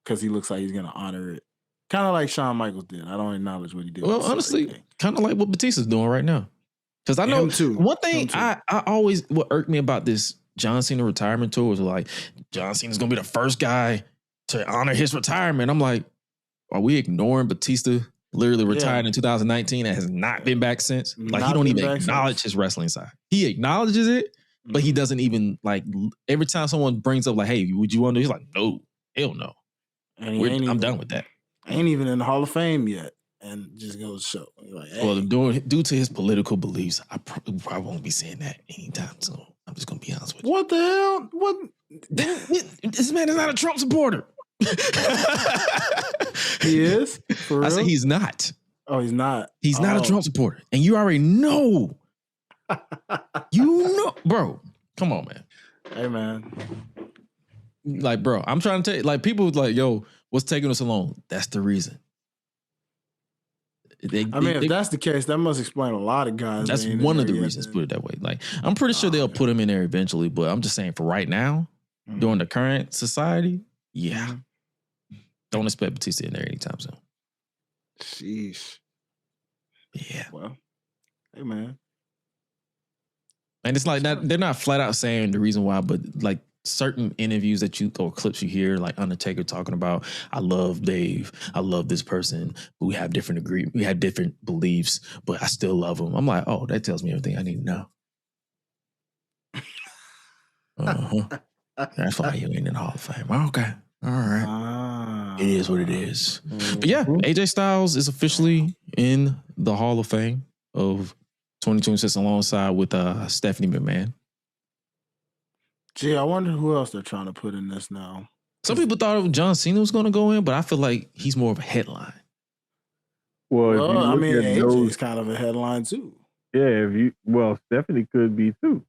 Speaker 4: Because he looks like he's going to honor it. Kind of like Shawn Michaels did. I don't acknowledge what he did.
Speaker 2: Well, honestly, kind of like what Batista's doing right now. Because I know one thing I always, what irked me about this John Cena retirement tour was like, John Cena's going to be the first guy to honor his retirement. I'm like, are we ignoring Batista literally retired in 2019 and has not been back since? Like, he don't even acknowledge his wrestling side. He acknowledges it, but he doesn't even, like, every time someone brings up, like, hey, would you want to? He's like, no, hell no. And I'm done with that.
Speaker 4: Ain't even in the Hall of Fame yet. And just goes to show. Like, hey.
Speaker 2: Well, due to his political beliefs, I probably won't be saying that anytime soon. I'm just going to be honest with you.
Speaker 4: What the hell? What?
Speaker 2: This man is not a Trump supporter.
Speaker 4: He is? For real?
Speaker 2: I said he's not.
Speaker 4: Oh, he's not.
Speaker 2: He's not a Trump supporter. And you already know. Bro, come on, man.
Speaker 4: Hey, man.
Speaker 2: Like, bro, I'm trying to tell you, like, people was like, yo, what's taking us so long? That's the reason.
Speaker 4: If that's the case, that must explain a lot of guys.
Speaker 2: That's one of the reasons, put it that way. Like, I'm pretty sure they'll put him in there eventually, but I'm just saying for right now, during the current society, don't expect Batista in there anytime soon.
Speaker 4: Sheesh.
Speaker 2: Yeah.
Speaker 4: Well, hey, man.
Speaker 2: And it's like they're not flat out saying the reason why, but like certain interviews that or clips you hear, like Undertaker talking about, I love Dave, I love this person, we have different beliefs, but I still love him. I'm like, oh, that tells me everything I need to know. That's why you ain't in the Hall of Fame. Okay, all right, it is what it is. But yeah, AJ Styles is officially in the Hall of Fame of 2026 alongside with Stephanie McMahon.
Speaker 4: Gee, I wonder who else they're trying to put in this now.
Speaker 2: Some people thought John Cena was going to go in, but I feel like he's more of a headline.
Speaker 3: Well,
Speaker 4: I mean, AJ's kind of a headline too.
Speaker 3: Yeah, Stephanie could be too.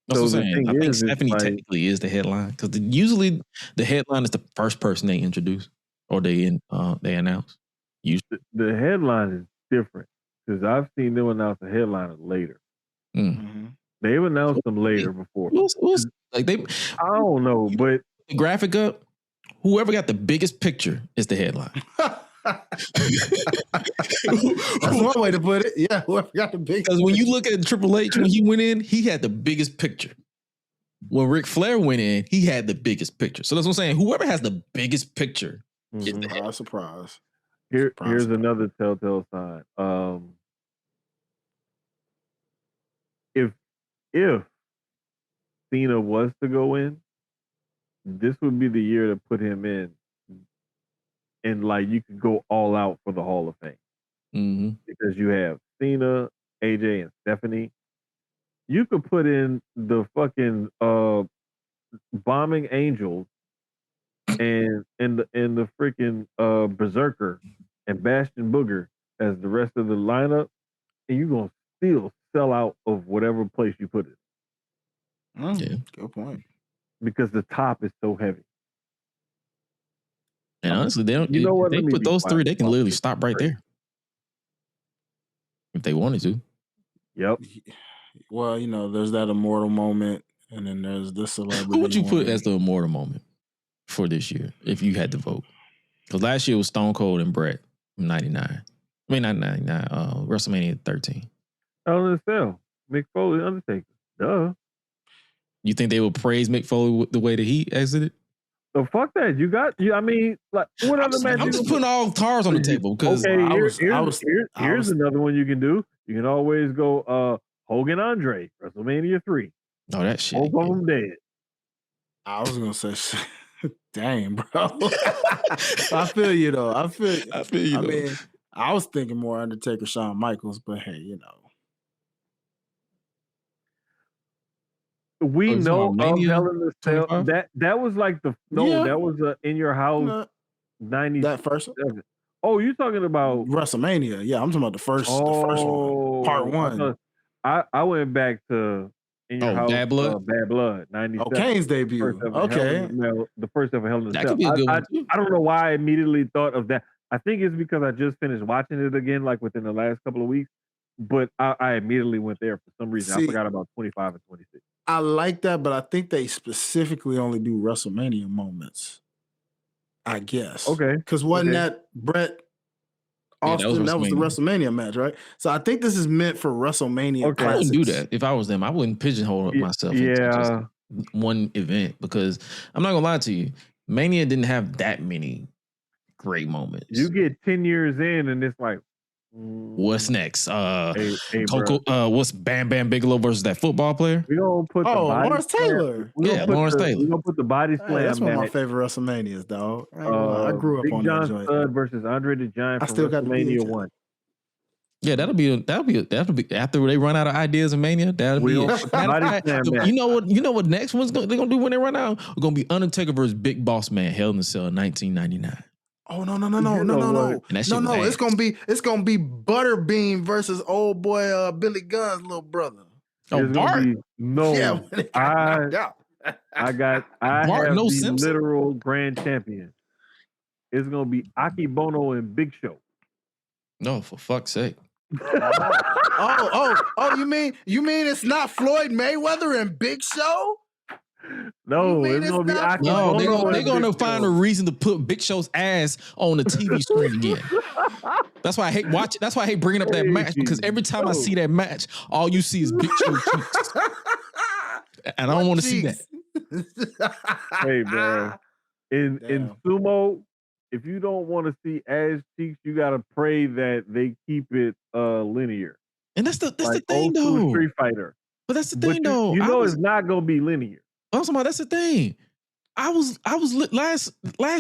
Speaker 2: That's what I'm saying. I think Stephanie technically is the headline because usually the headline is the first person they introduce or they announce. Usually.
Speaker 3: The headline is different because I've seen them announce the headliner later. Mm-hmm. They've announced them later before.
Speaker 2: I
Speaker 3: don't know, but
Speaker 2: the graphic up, whoever got the biggest picture is the headline.
Speaker 4: That's one way to put it. Yeah, whoever got the biggest.
Speaker 2: Because when you look at Triple H when he went in, he had the biggest picture. When Ric Flair went in, he had the biggest picture. So that's what I'm saying. Whoever has the biggest picture is the headline.
Speaker 4: Surprise.
Speaker 3: Here's another telltale sign. If Cena was to go in, this would be the year to put him in, and like you could go all out for the Hall of Fame because you have Cena, AJ, and Stephanie. You could put in the fucking bombing angels and the freaking Berserker and Bastion Booger as the rest of the lineup, and you're gonna still sell out of whatever place you put it.
Speaker 4: Yeah, good point.
Speaker 3: Because the top is so heavy.
Speaker 2: And honestly, they don't. You know what? They put those three. They can literally stop right there if they wanted to.
Speaker 3: Yep.
Speaker 4: Well, there's that immortal moment, and then there's the celebrity.
Speaker 2: Who would you put as the immortal moment for this year if you had to vote? Because last year was Stone Cold and Bret from '99. I mean, not '99. WrestleMania 13.
Speaker 3: Hell in the Cell. Mick Foley, Undertaker. Duh.
Speaker 2: You think they would praise Mick Foley the way that he exited?
Speaker 3: So fuck that. I mean, like, what other match?
Speaker 2: I'm just putting all cards on the table because
Speaker 3: here's another one you can do. You can always go Hogan Andre, WrestleMania 3.
Speaker 2: Oh, that shit.
Speaker 3: Both of them dead.
Speaker 4: I was gonna say, damn, bro. I feel you though. I feel you. I mean, I was thinking more Undertaker, Shawn Michaels, but hey,
Speaker 3: We know of Hell in the Cell. That was like that was In Your House 90.
Speaker 4: That first one?
Speaker 3: Oh, you talking about
Speaker 4: WrestleMania? Yeah, I'm talking about the first one, part one.
Speaker 3: I went back to In Your House,
Speaker 2: Bad Blood?
Speaker 3: Bad Blood, 97.
Speaker 4: Kane's debut.
Speaker 3: The first ever Hell in a
Speaker 2: That
Speaker 3: Cell.
Speaker 2: could be a good one too.
Speaker 3: I don't know why I immediately thought of that. I think it's because I just finished watching it again, like within the last couple of weeks. But I immediately went there for some reason. I forgot about 25 and 26.
Speaker 4: I like that, but I think they specifically only do WrestleMania moments. I guess.
Speaker 3: Okay.
Speaker 4: Because wasn't that Brett Austin? That was the WrestleMania match, right? So I think this is meant for WrestleMania.
Speaker 2: Okay. I wouldn't do that if I was them. I wouldn't pigeonhole myself into just one event because I'm not gonna lie to you. Mania didn't have that many great moments.
Speaker 3: You get 10 years in, and it's like,
Speaker 2: what's next? What's Bam Bam Bigelow versus that football player?
Speaker 3: We gonna put
Speaker 4: Lawrence Taylor.
Speaker 2: Lawrence Taylor.
Speaker 3: We gonna put the body slam.
Speaker 4: Hey, that's one of my favorite WrestleManias, dog. I grew up
Speaker 3: Big
Speaker 4: on
Speaker 3: John
Speaker 4: that joint.
Speaker 3: Studd versus Andre the Giant. I still got WrestleMania 1.
Speaker 2: Yeah, that'll be after they run out of ideas of Mania. That'll be it. You know what next one's they're gonna do when they run out? We're gonna be Undertaker versus Big Boss Man, Hell in a Cell, 1999.
Speaker 4: Oh no! It's gonna be Butterbean versus old boy Billy Gunn's little brother.
Speaker 2: Oh, Bart?
Speaker 3: I have the literal grand champion. It's gonna be Aki Bono and Big Show.
Speaker 2: No, for fuck's sake.
Speaker 4: You mean it's not Floyd Mayweather and Big Show?
Speaker 3: No, it's gonna be Aki Bono.
Speaker 2: They're gonna find a reason to put Big Show's ass on the TV screen again. That's why I hate watching. That's why I hate bringing up that match because every time I see that match, all you see is Big Show cheeks, and I don't want to see that.
Speaker 3: Hey, man, in sumo, if you don't want to see ass cheeks, you gotta pray that they keep it linear.
Speaker 2: And that's the thing, though.
Speaker 3: Street Fighter.
Speaker 2: But that's the thing, though.
Speaker 3: It's not gonna be linear.
Speaker 2: Also, that's the thing. I was last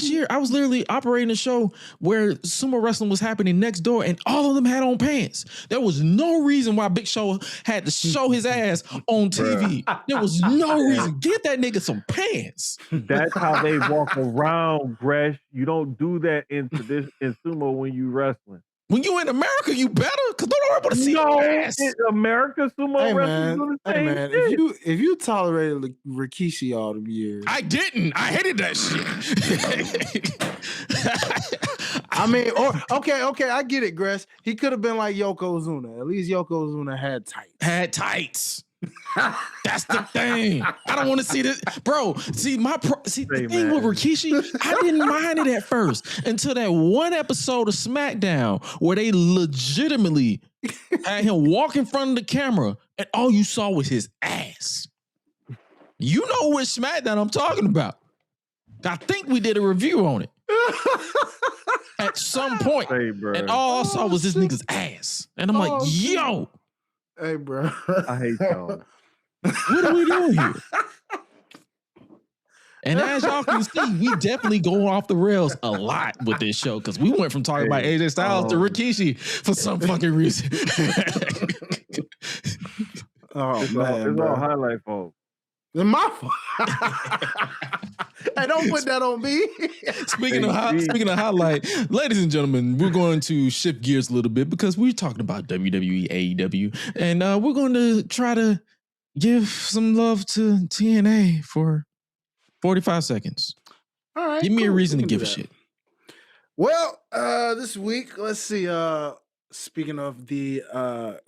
Speaker 2: year. I was literally operating a show where sumo wrestling was happening next door, and all of them had on pants. There was no reason why Big Show had to show his ass on TV. There was no reason. Get that nigga some pants.
Speaker 3: That's how they walk around, Gresh. You don't do that in sumo when you wrestling.
Speaker 2: When you in America, you better, because nobody want to see your ass.
Speaker 3: In America, sumo wrestling doing the same shit.
Speaker 4: If you tolerated Rikishi all the years,
Speaker 2: I didn't. I hated that shit.
Speaker 4: I mean, okay, I get it, Gress. He could have been like Yokozuna. At least Yokozuna had tights.
Speaker 2: That's the thing. I don't want to see this, bro. See the thing with Rikishi, I didn't mind it at first until that one episode of SmackDown where they legitimately had him walk in front of the camera and all you saw was his ass. You know which SmackDown I'm talking about. I think we did a review on it at some point, and all I saw was this nigga's ass, and I'm like, yo.
Speaker 4: Hey, bro.
Speaker 3: I hate y'all.
Speaker 2: What are we doing here? And as y'all can see, we definitely go off the rails a lot with this show because we went from talking about AJ Styles to Rikishi for some fucking reason.
Speaker 3: It's all Hi-Lite fault.
Speaker 4: It's my fault. Hey, don't put that on me.
Speaker 2: Speaking of Hi-Lite, ladies and gentlemen, we're going to shift gears a little bit because we're talking about WWE, AEW, and we're going to try to give some love to TNA for 45 seconds.
Speaker 4: All right.
Speaker 2: Give me a reason to give a shit.
Speaker 4: Well, this week, let's see. Speaking of the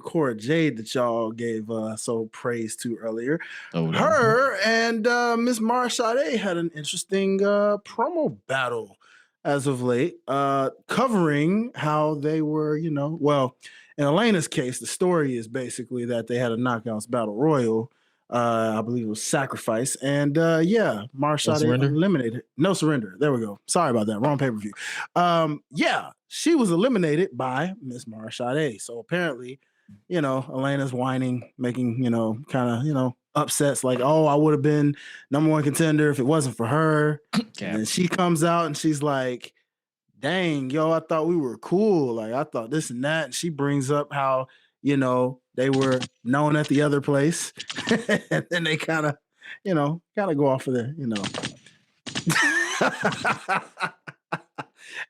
Speaker 4: Cora Jade that y'all gave so praise to earlier, her and Miss Mara Sade had an interesting promo battle as of late, covering how they were, well, in Elena's case, the story is basically that they had a knockouts battle royal. I believe it was Sacrifice. And Mara Sade eliminated. No Surrender. There we go. Sorry about that. Wrong pay-per-view. She was eliminated by Miss Mara Sade. So apparently, Elena's whining, making, kind of, upsets like, oh, I would have been number one contender if it wasn't for her. And she comes out and she's like, dang, I thought we were cool. Like, I thought this and that. And she brings up how, they were known at the other place. And then they kind of go off of the,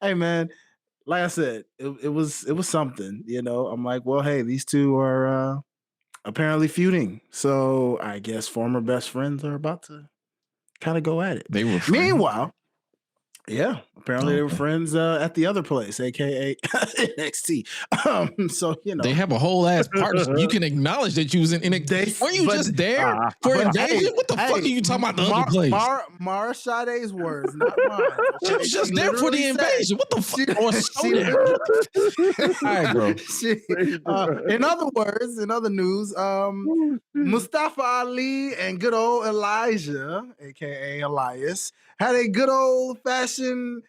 Speaker 4: Hey, man, like I said, it was something, you know. I'm like, well, hey, these two are apparently feuding, so I guess former best friends are about to kind of go at it.
Speaker 2: They were friends.
Speaker 4: Meanwhile, yeah, apparently they were friends at the other place, aka NXT. So you know
Speaker 2: they have a whole ass partnership. You can acknowledge that you was in NXT. Were you just there for Invasion? What the fuck are you talking about? The other place?
Speaker 4: Mara Sade's words, not mine.
Speaker 2: She was just there for the Invasion. What the fuck? All right, bro.
Speaker 4: In other words, in other news, Mustafa Ali and good old Elijah, aka Elias, had a good old fashioned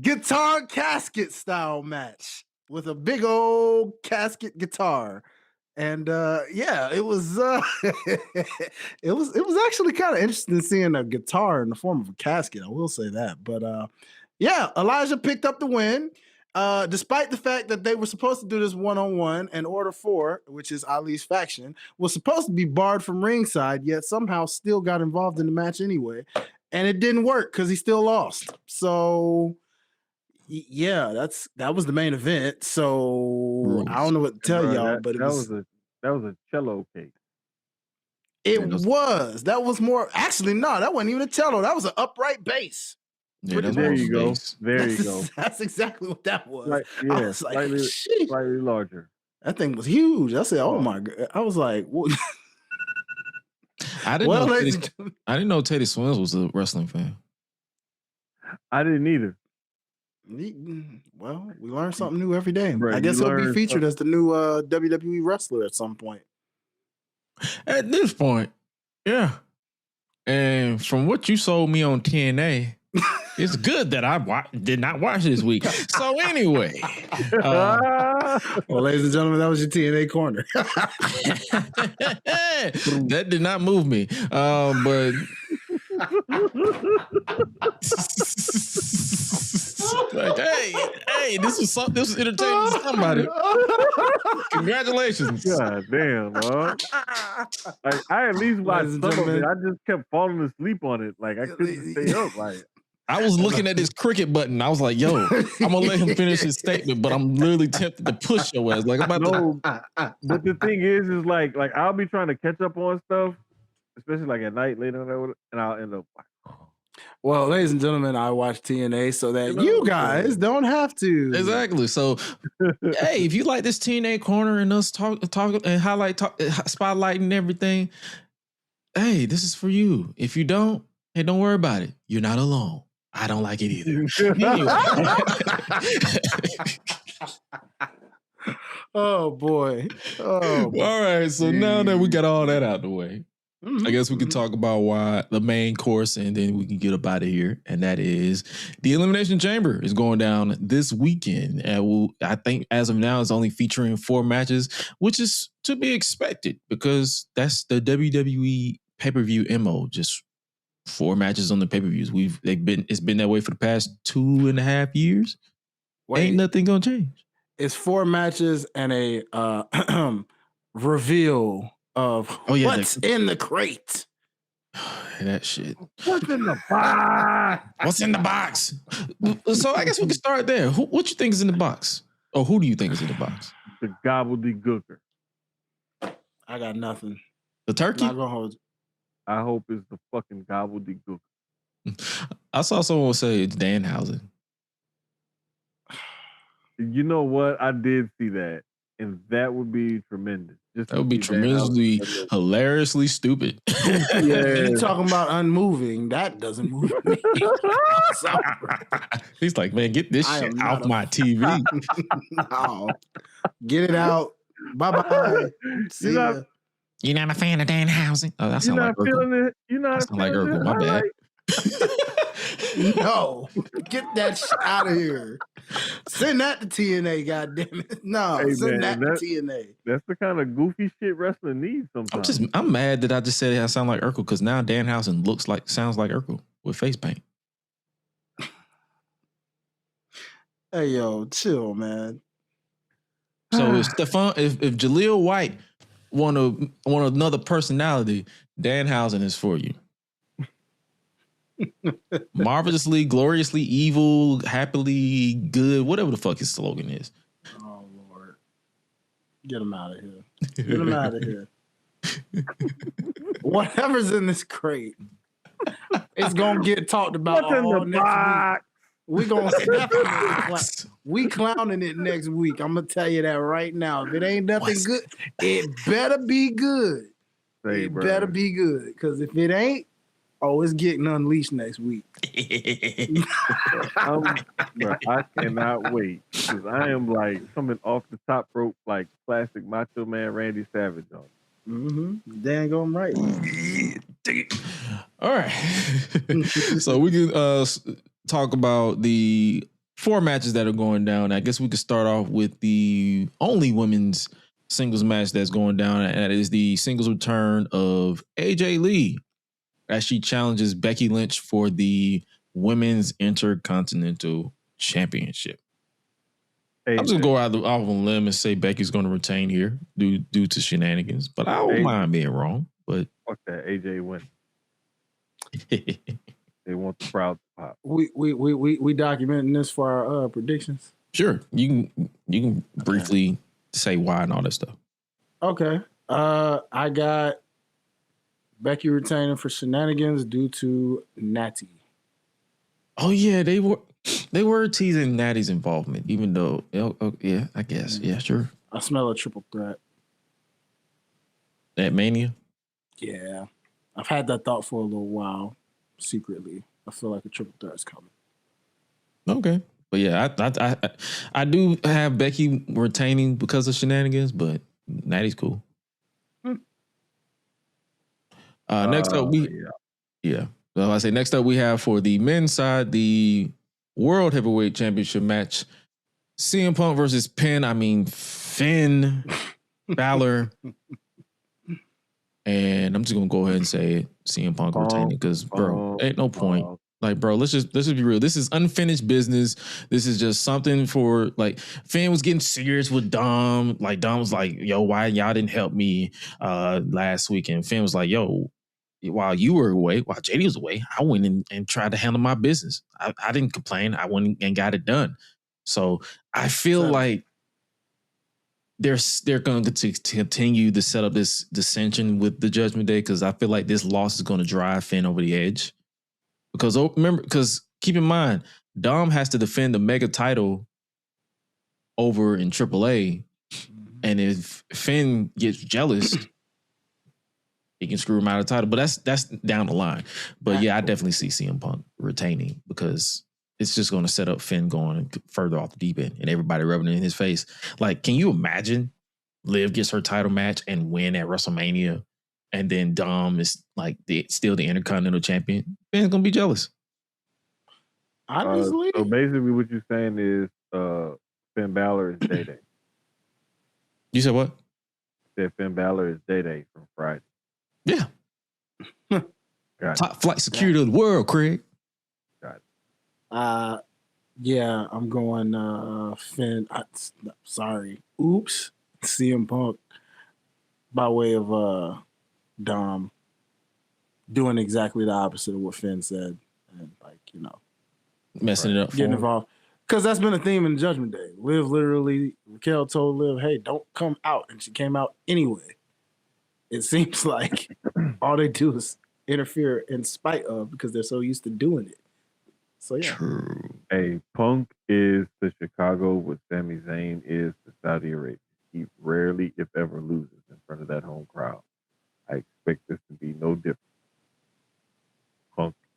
Speaker 4: guitar casket style match with a big old casket guitar. And yeah, it was it was actually kind of interesting seeing a guitar in the form of a casket. I will say that. But yeah, Elijah picked up the win. Despite the fact that they were supposed to do this one-on-one, and Order 4, which is Ali's faction, was supposed to be barred from ringside, yet somehow still got involved in the match anyway. And it didn't work because he still lost. So yeah, that was the main event. So I don't know what to tell y'all, but
Speaker 3: that was a cello case.
Speaker 4: It was. That was more. Actually, no, that wasn't even a cello. That was an upright bass.
Speaker 2: Yeah,
Speaker 3: there you go. There you go.
Speaker 4: That's exactly what that was.
Speaker 3: Yeah, I was like, slightly larger.
Speaker 4: That thing was huge. I said, "Oh my god!" I was like, "What?"
Speaker 2: I didn't know Teddy Swims was a wrestling fan.
Speaker 3: I didn't either.
Speaker 4: Well, we learn something new every day.
Speaker 3: Right,
Speaker 4: I guess he'll be featured as the new WWE wrestler at some point.
Speaker 2: At this point, yeah. And from what you sold me on TNA, it's good that I did not watch this week. So anyway.
Speaker 4: Well, ladies and gentlemen, that was your TNA Corner.
Speaker 2: That did not move me. But... like, hey, this was entertaining to somebody. Congratulations.
Speaker 3: God damn, bro. Like, I at least watched some of it. I just kept falling asleep on it. Like, I couldn't stay up. Like,
Speaker 2: I was looking at this cricket button. I was like, yo, I'm gonna let him finish his statement, but I'm literally tempted to push your ass. Like, I'm about to...
Speaker 3: But the thing is like I'll be trying to catch up on stuff, especially like at night later on, and I'll end up like,
Speaker 4: well, ladies and gentlemen, I watch TNA so that you guys don't have to.
Speaker 2: Exactly. So, hey, if you like this TNA Corner and us talk and spotlighting everything, hey, this is for you. If you don't, hey, don't worry about it. You're not alone. I don't like it either. Anyway.
Speaker 4: Oh boy.
Speaker 2: All right. So now that we got all that out of the way, I guess we can talk about why the main course, and then we can get up out of here. And that is the Elimination Chamber is going down this weekend. And I think as of now, it's only featuring 4 matches, which is to be expected because that's the WWE pay-per-view MO. Just 4 matches on the pay-per-views. It's been that way for the past 2.5 years. Ain't nothing gonna change.
Speaker 4: It's 4 matches and a reveal of what's in the crate.
Speaker 2: That shit.
Speaker 3: What's in the box?
Speaker 2: What's in the box? So I guess we can start there. What you think is in the box? Or who do you think is in the box?
Speaker 3: The gobbledygooker.
Speaker 4: I got nothing.
Speaker 2: The turkey?
Speaker 4: Not gonna hold you.
Speaker 3: I hope it's the fucking gobbledygooker.
Speaker 2: I saw someone say it's Danhausen.
Speaker 3: You know what? I did see that. And that would be tremendous.
Speaker 2: That would be tremendously, hilariously stupid.
Speaker 4: Yeah. You're talking about unmoving. That doesn't move me.
Speaker 2: He's like, man, get this shit off my TV.
Speaker 4: No. Get it out. Bye-bye. See ya.
Speaker 2: You're not a fan of Danhausen? Oh, that sounds like Urkel.
Speaker 3: You're not
Speaker 2: like Urkel. My bad.
Speaker 4: No, get that shit out of here. Send that to TNA, goddammit. No, send that to TNA.
Speaker 3: That's the kind of goofy shit wrestling needs sometimes.
Speaker 2: I'm mad that I just said I sound like Urkel because now Danhausen sounds like Urkel with face paint.
Speaker 4: Hey yo, chill, man.
Speaker 2: So if Jaleel White want another personality, Danhausen is for you. Marvelously, gloriously evil, happily good, whatever the fuck his slogan is.
Speaker 4: Oh Lord, get him out of here! Get him out of here! Whatever's in this crate, it's gonna get talked about all next week. We gonna definitely we clowning it next week. I'm gonna tell you that right now. If it ain't nothing good, it better be good. It better be good. Because if it ain't, it's getting unleashed next week.
Speaker 3: I cannot wait. Because I am like coming off the top rope like classic Macho Man Randy Savage on.
Speaker 4: Mm-hmm. Dang, I'm right.
Speaker 2: All right. So we can talk about the 4 matches that are going down. I guess we could start off with the only women's singles match that's going down, and that is the singles return of AJ Lee as she challenges Becky Lynch for the Women's Intercontinental Championship. AJ. I'm just gonna go out on a limb and say Becky's going to retain here due to shenanigans, but I don't mind being wrong. But
Speaker 3: fuck that, AJ win. They want the crowd to pop.
Speaker 4: We documenting this for our predictions.
Speaker 2: Sure, you can briefly say why and all that stuff.
Speaker 4: Okay, I got Becky retaining for shenanigans due to Natty.
Speaker 2: Oh yeah, they were teasing Natty's involvement, even though yeah, I guess sure.
Speaker 4: I smell a triple threat
Speaker 2: at Mania.
Speaker 4: Yeah, I've had that thought for a little while. Secretly, I feel like a triple threat is coming.
Speaker 2: Okay, but yeah, I do have Becky retaining because of shenanigans, but Natty's cool. Next up, So I say next up we have for the men's side the World Heavyweight Championship match: CM Punk versus Finn Balor. And I'm just gonna go ahead and say it. CM Punk retaining because, bro, ain't no point. Like, bro, let's just be real. This is unfinished business. This is just something for like Finn was getting serious with Dom. Like Dom was like, "Yo, why y'all didn't help me last week?" And Finn was like, "Yo, while you were away, while JD was away, I went and tried to handle my business. I didn't complain. I went and got it done." So I feel like they're going to continue to set up this dissension with the Judgment Day because I feel like this loss is going to drive Finn over the edge. Because keep in mind, Dom has to defend the mega title over in AAA, and if Finn gets jealous, he can screw him out of the title. But that's down the line. But yeah, I definitely see CM Punk retaining because it's just going to set up Finn going further off the deep end and everybody rubbing it in his face. Like, can you imagine Liv gets her title match and win at WrestleMania, and then Dom is like still the Intercontinental Champion? Finn's going to be jealous.
Speaker 4: Honestly.
Speaker 3: So basically what you're saying is Finn Balor is Day-Day.
Speaker 2: You said what?
Speaker 3: Said Finn Balor is Day-Day from Friday.
Speaker 2: Yeah. Top flight security of the world, Craig.
Speaker 4: Yeah, I'm going Finn. Sorry. Oops. CM Punk by way of Dom doing exactly the opposite of what Finn said and
Speaker 2: messing it up,
Speaker 4: getting involved. Because that's been a theme in Judgment Day. Liv literally, Raquel told Liv, "Hey, don't come out," and she came out anyway. It seems like all they do is interfere in spite of because they're so used to doing it. So yeah.
Speaker 2: True.
Speaker 3: Hey, Punk is the Chicago what Sami Zayn is to Saudi Arabia. He rarely, if ever, loses in front of that home crowd. I expect this to be no different.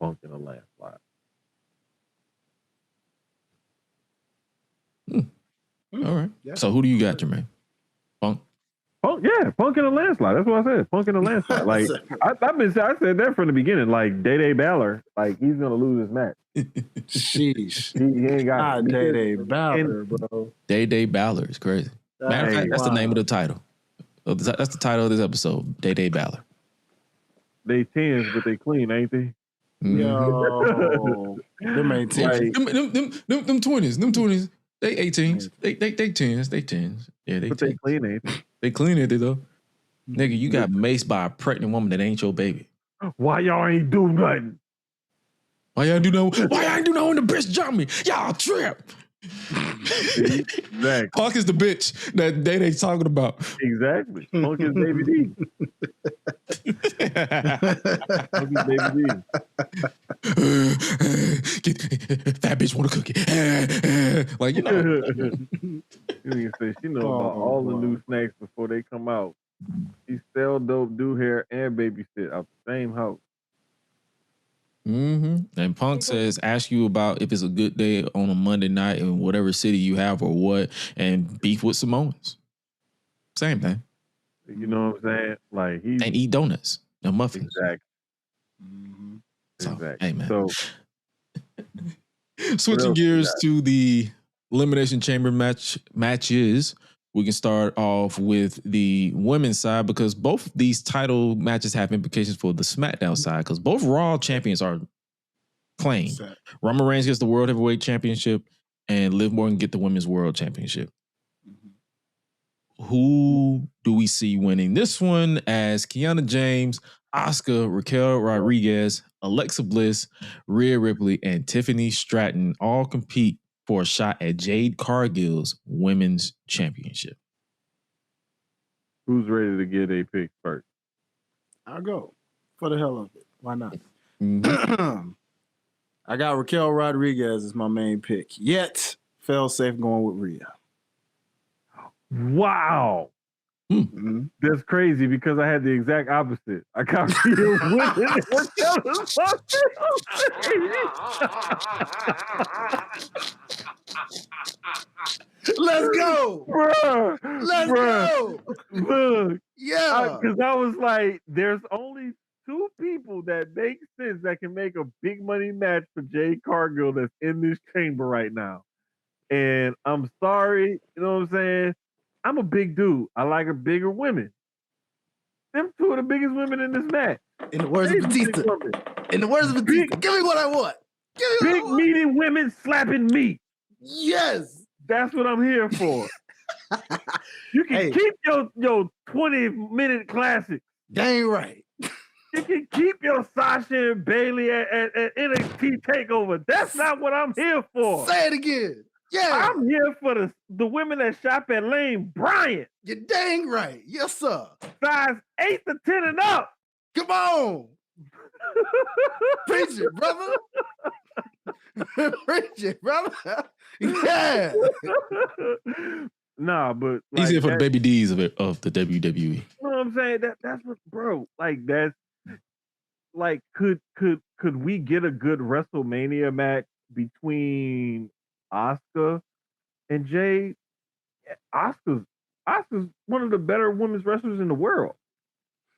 Speaker 3: Punk in a landslide.
Speaker 2: All right. Yeah. So who do you got, Jermaine? Punk?
Speaker 3: Punk in a landslide. That's what I said. Punk in a landslide. Like I said that from the beginning. Like Day-Day Balor, like he's gonna lose his match.
Speaker 4: Sheesh.
Speaker 3: He ain't got
Speaker 4: Day-Day Balor, bro.
Speaker 2: Day-Day Balor is crazy. Matter of fact, that's the name of the title. That's the title of this episode. Day-Day Balor.
Speaker 3: They tens, but they clean, ain't they?
Speaker 4: Yo, them ain't tens.
Speaker 2: Them 20s. Them 20s. They 18s. They 10s. They 10s. Yeah, they.
Speaker 3: But
Speaker 2: 10s.
Speaker 3: they clean, ain't they?
Speaker 2: They clean it though. Nigga, you got maced by a pregnant woman that ain't your baby.
Speaker 3: Why y'all ain't do nothing?
Speaker 2: Why y'all do no? Why y'all do no when the bitch jump me? Y'all trip.
Speaker 3: Exactly.
Speaker 2: Punk is the bitch that they talking about.
Speaker 3: Exactly. Punk is Baby D. Punk is Baby D.
Speaker 2: That bitch want a cookie. Like, you know.
Speaker 3: You can say she know about all the new snacks before they come out. She sell dope, do hair, and babysit out the same house.
Speaker 2: Mm-hmm. And Punk says, ask you about if it's a good day on a Monday night in whatever city you have or what, and beef with Samoans. Same thing.
Speaker 3: You know what I'm saying? Like
Speaker 2: and eat donuts and muffins.
Speaker 3: Exactly.
Speaker 4: Mm-hmm.
Speaker 2: So,
Speaker 3: Exactly.
Speaker 2: hey, man.
Speaker 3: So
Speaker 2: switching gears to the Elimination Chamber matches. We can start off with the women's side because both these title matches have implications for the SmackDown side because both Raw champions are claimed. Roman Reigns gets the World Heavyweight Championship and Liv Morgan get the Women's World Championship. Mm-hmm. Who do we see winning this one as Kiana James, Asuka, Raquel Rodriguez, Alexa Bliss, Rhea Ripley, and Tiffany Stratton all compete for a shot at Jade Cargill's Women's Championship?
Speaker 3: Who's ready to get a pick first?
Speaker 4: I'll go for the hell of it. Why not?
Speaker 2: Mm-hmm.
Speaker 4: I got Raquel Rodriguez as my main pick. Yet, fell safe going with Rhea.
Speaker 3: Wow.
Speaker 4: Mm-hmm.
Speaker 3: That's crazy because I had the exact opposite. I got Rhea winning and Raquel is on
Speaker 4: Let's go,
Speaker 3: bruh.
Speaker 4: Let's go.
Speaker 3: Look,
Speaker 4: Yeah,
Speaker 3: because I was like, there's only two people that make sense that can make a big money match for Jade Cargill that's in this chamber right now. And I'm sorry, you know what I'm saying? I'm a big dude. I like a bigger women. Them two are the biggest women in this match.
Speaker 4: In the words of Batista. In the words of Batista. Give me what I want. Give me
Speaker 3: big meaty women slapping meat.
Speaker 4: Yes.
Speaker 3: That's what I'm here for. You can keep your 20-minute classic.
Speaker 4: Dang right.
Speaker 3: You can keep your Sasha and Bailey at NXT TakeOver. That's not what I'm here for.
Speaker 4: Say it again. Yeah.
Speaker 3: I'm here for the women that shop at Lane Bryant.
Speaker 4: You're dang right. Yes, sir.
Speaker 3: Size 8 to 10 and up.
Speaker 4: Come on. Preach it, brother. Preach it, brother. Yeah.
Speaker 3: Nah, but
Speaker 2: he's here for the baby D's of the WWE.
Speaker 3: You know what I'm saying? That's what, bro. Like that's like could we get a good WrestleMania match between Asuka and Jade? Asuka's one of the better women's wrestlers in the world.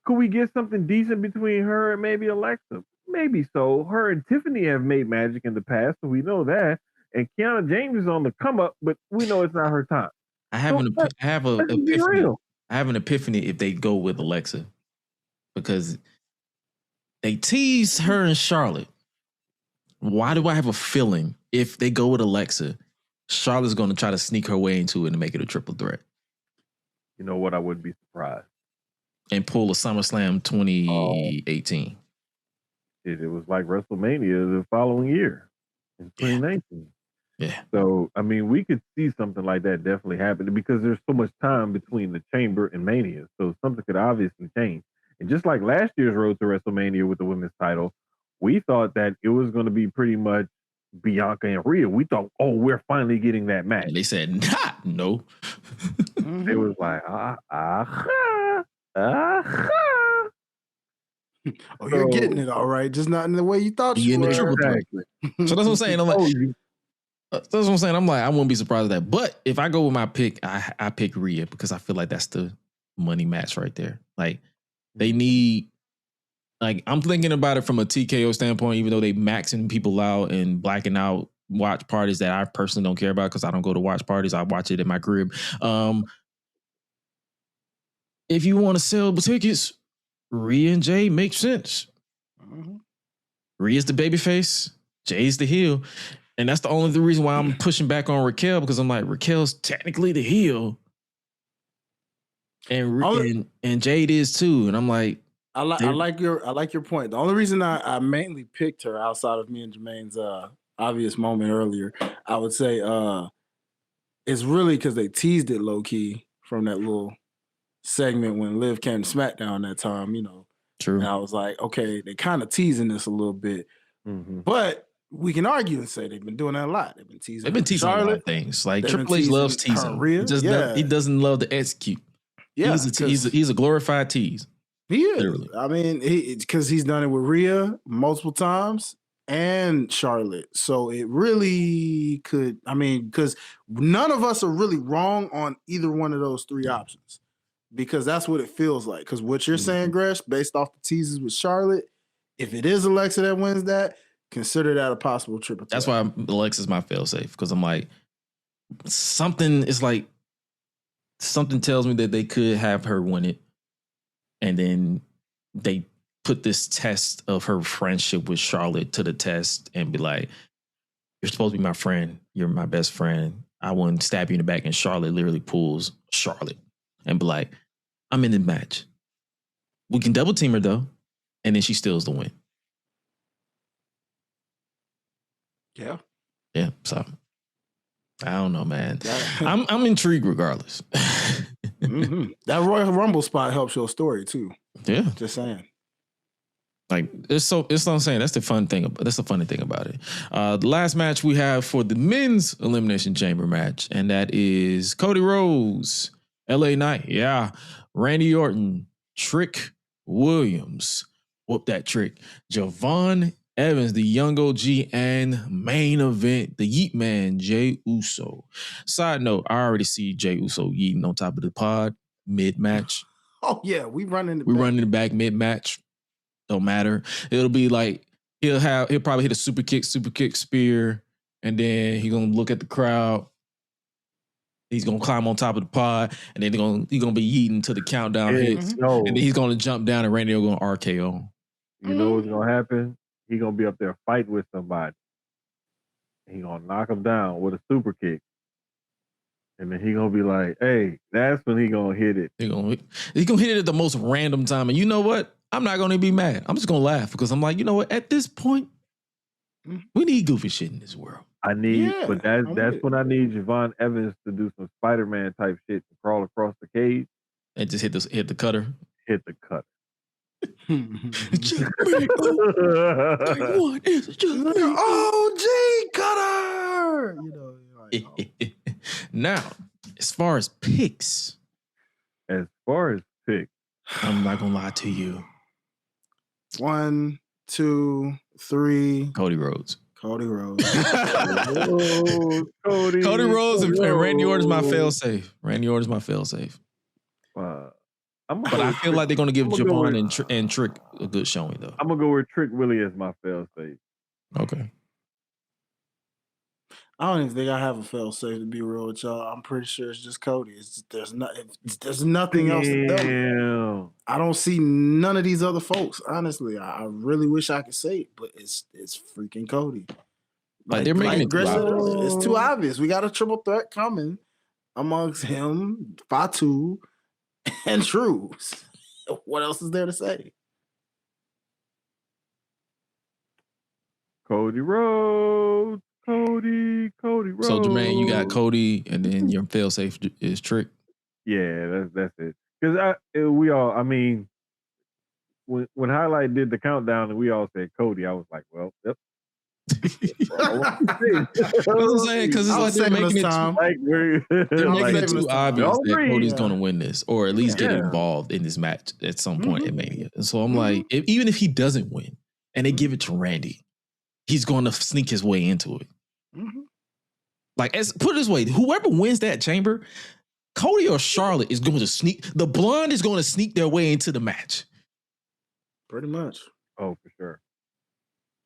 Speaker 3: Could we get something decent between her and maybe Alexa? Maybe so. Her and Tiffany have made magic in the past, so we know that. And Kiana James is on the come up, but we know it's not her time.
Speaker 2: I have an epiphany. I have an epiphany if they go with Alexa because they tease her and Charlotte. Why do I have a feeling if they go with Alexa, Charlotte's going to try to sneak her way into it and make it a triple threat?
Speaker 3: You know what? I wouldn't be surprised.
Speaker 2: And pull a SummerSlam 2018.
Speaker 3: It was like WrestleMania the following year in 2019.
Speaker 2: Yeah.
Speaker 3: So, I mean, we could see something like that definitely happening because there's so much time between the Chamber and Mania. So something could obviously change. And just like last year's Road to WrestleMania with the women's title, we thought that it was going to be pretty much Bianca and Rhea. We thought, oh, we're finally getting that match.
Speaker 2: And they said, no.
Speaker 3: It was like,
Speaker 4: Oh, you're getting it all right, just not in the way you thought you were.
Speaker 2: Exactly. So that's what I'm saying. I'm like, that's what I'm saying. I'm like, I wouldn't be surprised at that. But if I go with my pick, I pick Rhea because I feel like that's the money match right there. Like they need, like I'm thinking about it from a TKO standpoint, even though they maxing people out and blacking out watch parties that I personally don't care about because I don't go to watch parties. I watch it in my crib. If you want to sell tickets, Rhea and Jay make sense. Mm-hmm. Rhea's the babyface, Jay's the heel. And that's the only reason why I'm pushing back on Raquel because I'm like, Raquel's technically the heel. And Jade is too. And I'm like,
Speaker 4: I like your point. The only reason I mainly picked her outside of me and Jermaine's obvious moment earlier, I would say it's really because they teased it low key from that little segment when Liv came to SmackDown that time,
Speaker 2: True.
Speaker 4: And I was like, okay, they kind of teasing this a little bit, but we can argue and say they've been doing that a lot. They've been teasing
Speaker 2: Charlotte. A lot of things. Like Triple H loves teasing. He doesn't love to execute. Yeah, he's a glorified tease.
Speaker 4: He is. Literally. I mean, because he's done it with Rhea multiple times and Charlotte. So it really could, because none of us are really wrong on either one of those three options. Because that's what it feels like. Because what you're saying, Gresh, based off the teases with Charlotte, if it is Alexa that wins that, consider that a possible triple threat.
Speaker 2: That's why Alexa's my fail-safe. Because I'm like, something tells me that they could have her win it. And then they put this test of her friendship with Charlotte to the test and be like, you're supposed to be my friend. You're my best friend. I wouldn't stab you in the back. And Charlotte literally pulls Charlotte and be like, I'm in the match. We can double team her though. And then she steals the win.
Speaker 4: Yeah.
Speaker 2: Yeah. So I don't know, man. I'm intrigued regardless.
Speaker 4: That Royal Rumble spot helps your story too.
Speaker 2: Yeah.
Speaker 4: Just saying.
Speaker 2: Like it's what I'm saying. That's the funny thing about it. The last match we have for the men's Elimination Chamber match, and that is Cody Rhodes, LA Knight, Randy Orton, Trick Williams, whoop that trick, Javon Evans, the Young OG, and main event, the Yeet Man, Jey Uso. Side note, I already see Jey Uso yeeting on top of the pod mid-match.
Speaker 4: Oh yeah, we're running
Speaker 2: it back mid-match. Don't matter. It'll be like he'll probably hit a super kick, spear, and then he's gonna look at the crowd. He's gonna climb on top of the pod, and then he's gonna be yeeting to the countdown hits, and then he's gonna jump down, and Randy will go RKO.
Speaker 3: You know what's gonna happen? He's gonna be up there fighting with somebody. He's gonna knock him down with a super kick. And then he gonna be like, hey, that's when he gonna hit it.
Speaker 2: He gonna hit it at the most random time. And you know what? I'm not gonna be mad. I'm just gonna laugh because I'm like, you know what? At this point, we need goofy shit in this world.
Speaker 3: That's when I need Javon Evans to do some Spider-Man type shit to crawl across the cage.
Speaker 2: And just hit the cutter.
Speaker 3: Hit the cutter.
Speaker 4: OG cutter.
Speaker 2: Now, as far as picks,
Speaker 3: I'm
Speaker 2: not gonna lie to you.
Speaker 4: 1, 2, 3.
Speaker 2: Cody Rhodes.
Speaker 4: Cody Rhodes
Speaker 2: and Randy Orton's my fail-safe. But I feel like they're going to give Javon and Trick a good showing, though.
Speaker 3: I'm going to go with Trick Willie as my fail-safe.
Speaker 2: Okay.
Speaker 4: I don't even think I have a fail-safe, to be real with y'all. I'm pretty sure it's just Cody. There's nothing else to do. I don't see none of these other folks, honestly. I really wish I could say it, but it's freaking Cody.
Speaker 2: They're making it too obvious.
Speaker 4: It's too obvious. We got a triple threat coming amongst him, Fatu, and Trues. What else is there to say?
Speaker 3: Cody Rhodes. Cody Rhodes.
Speaker 2: So Jermaine, you got Cody, and then your fail-safe is Trick.
Speaker 3: Yeah, that's it. Because when Hi-Lite did the countdown and we all said Cody, I was like, well, yep.
Speaker 2: That's what I'm saying, because it's like they're making it too obvious that Cody's going to win this, or at least get involved in this match at some point at Mania. And so I'm like, even if he doesn't win and they give it to Randy, he's going to sneak his way into it. Like, put it this way, whoever wins that chamber, Cody or Charlotte is going to sneak. The blonde is going to sneak their way into the match.
Speaker 4: Pretty much.
Speaker 3: Oh, for sure.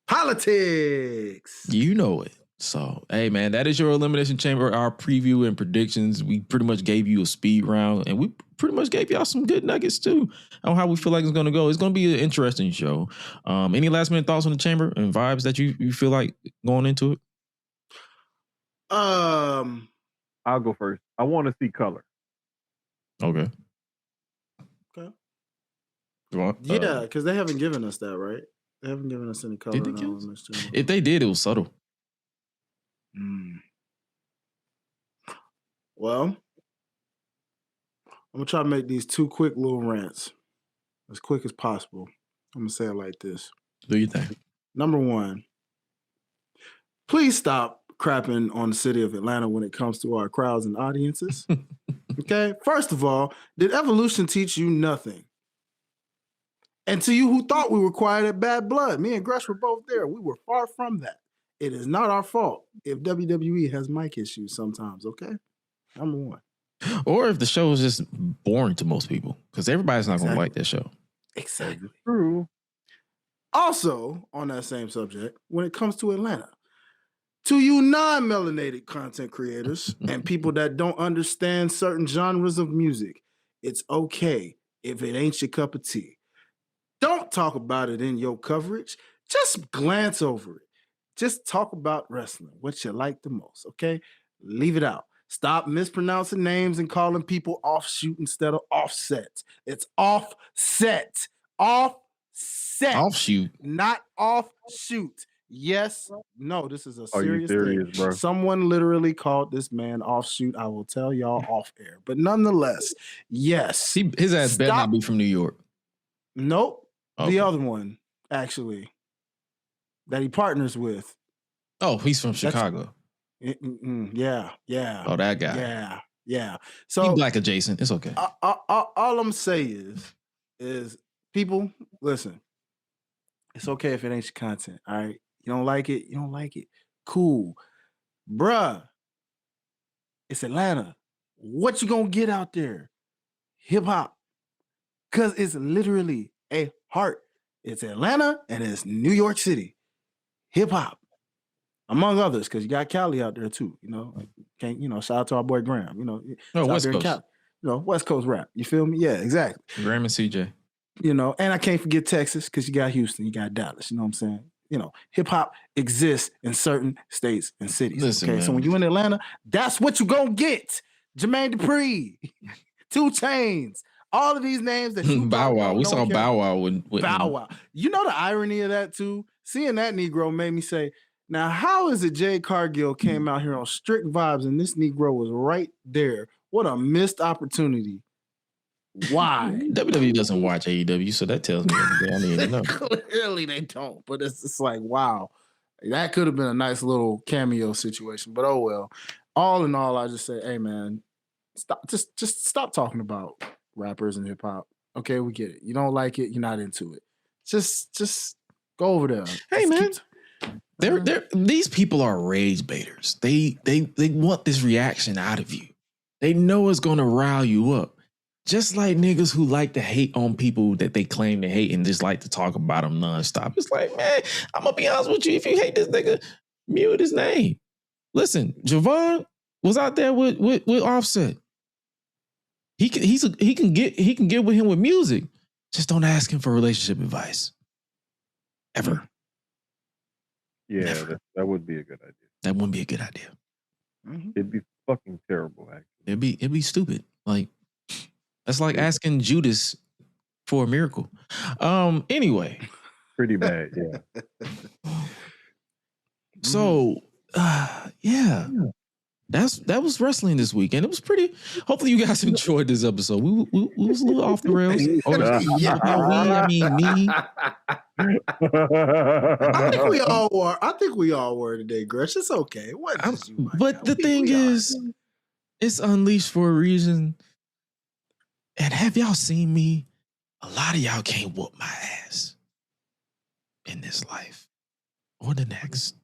Speaker 4: Politics.
Speaker 2: You know it. So, hey, man, that is your Elimination Chamber, our preview and predictions. We pretty much gave you a speed round, and we pretty much gave y'all some good nuggets, too, on how we feel like it's going to go. It's going to be an interesting show. Any last-minute thoughts on the chamber and vibes that you feel like going into it?
Speaker 3: I'll go first. I want to see color.
Speaker 2: Okay.
Speaker 4: Yeah, because they haven't given us that, right? They haven't given us any color.
Speaker 2: If they did, it was subtle.
Speaker 4: Well, I'm gonna try to make these 2 quick little rants as quick as possible. I'm gonna say it like this.
Speaker 2: Do you think?
Speaker 4: Number 1, please stop crapping on the city of Atlanta when it comes to our crowds and audiences. Okay? First of all, did evolution teach you nothing? And to you who thought we were quiet at Bad Blood, me and Gresh were both there. We were far from that. It is not our fault if WWE has mic issues sometimes, okay? Number 1.
Speaker 2: Or if the show is just boring to most people, because everybody's not going to like that show.
Speaker 4: Exactly.
Speaker 3: True.
Speaker 4: Also, on that same subject, when it comes to Atlanta, to you non-melanated content creators and people that don't understand certain genres of music, it's okay if it ain't your cup of tea. Don't talk about it in your coverage. Just glance over it. Just talk about wrestling, what you like the most, okay? Leave it out. Stop mispronouncing names and calling people offshoot instead of offset. It's offset. Offset.
Speaker 2: Offshoot.
Speaker 4: Not offshoot. Yes. No, this is a serious
Speaker 3: thing. Bro?
Speaker 4: Someone literally called this man offshoot. I will tell y'all off air. But nonetheless, yes.
Speaker 2: His ass better not be from New York.
Speaker 4: Nope. Okay. The other one, actually, that he partners with.
Speaker 2: Oh, he's from Chicago.
Speaker 4: Yeah.
Speaker 2: Oh, that guy.
Speaker 4: Yeah. So
Speaker 2: he black adjacent. It's okay.
Speaker 4: All I'm saying is people, listen. It's okay if it ain't your content. All right. You don't like it. You don't like it. Cool. Bruh. It's Atlanta. What you gonna get out there? Hip hop. Cause it's literally a heart. It's Atlanta and it's New York City. Hip hop. Among others, because you got Cali out there too. You know, shout out to our boy Graham. You know,
Speaker 2: West Coast.
Speaker 4: Cali, West Coast rap. You feel me? Yeah, exactly.
Speaker 2: Graham and CJ.
Speaker 4: And I can't forget Texas because you got Houston, you got Dallas. You know what I'm saying? Hip hop exists in certain states and cities.
Speaker 2: Listen,
Speaker 4: okay,
Speaker 2: man.
Speaker 4: So when you in Atlanta, that's what you gonna get. Jermaine Dupri, 2 Chainz, all of these names that you
Speaker 2: Bow Wow. We saw Bow Wow with
Speaker 4: Bow Wow. You know the irony of that too? Seeing that Negro made me say, now how is it Jade Cargill came out here on Strict Vibes and this Negro was right there? What a missed opportunity. Why?
Speaker 2: WWE doesn't watch AEW, so that tells me everything I need to know.
Speaker 4: Clearly they don't, but it's just like, wow. That could have been a nice little cameo situation, but oh well. All in all, I just say, hey man, stop, just stop talking about rappers and hip hop. Okay, we get it. You don't like it, you're not into it. Just go over there.
Speaker 2: Hey man. These people are rage baiters. They want this reaction out of you. They know it's gonna rile you up. Just like niggas who like to hate on people that they claim to hate and just like to talk about them nonstop. It's like, man, I'm gonna be honest with you. If you hate this nigga, mute his name. Listen, Javon was out there with Offset. He can get with him with music. Just don't ask him for relationship advice. Ever.
Speaker 3: Yeah, that would be a good idea.
Speaker 2: That wouldn't be a good idea.
Speaker 3: Mm-hmm. It'd be fucking terrible, actually.
Speaker 2: It'd be stupid. Like, that's like asking Judas for a miracle. Anyway.
Speaker 3: Pretty bad, yeah.
Speaker 2: So, yeah. That was wrestling this week, and it was pretty. Hopefully, you guys enjoyed this episode. We was a little off the rails. Me.
Speaker 4: I think we all were today, Gresh. It's okay.
Speaker 2: But the thing is, it's unleashed for a reason. And have y'all seen me? A lot of y'all can't whoop my ass in this life or the next.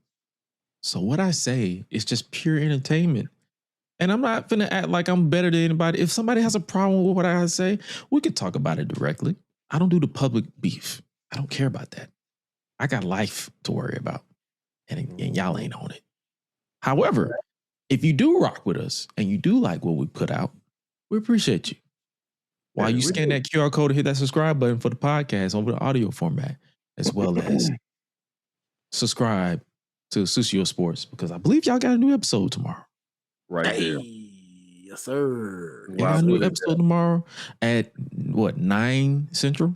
Speaker 2: So what I say is just pure entertainment. And I'm not finna act like I'm better than anybody. If somebody has a problem with what I say, we can talk about it directly. I don't do the public beef. I don't care about that. I got life to worry about. And y'all ain't on it. However, if you do rock with us and you do like what we put out, we appreciate you. While you scan that QR code and hit that subscribe button for the podcast over the audio format, as well as subscribe to Susio Sports, because I believe y'all got a new episode tomorrow.
Speaker 3: Right there.
Speaker 4: Yes, sir.
Speaker 2: Got a new episode tomorrow at 9 Central?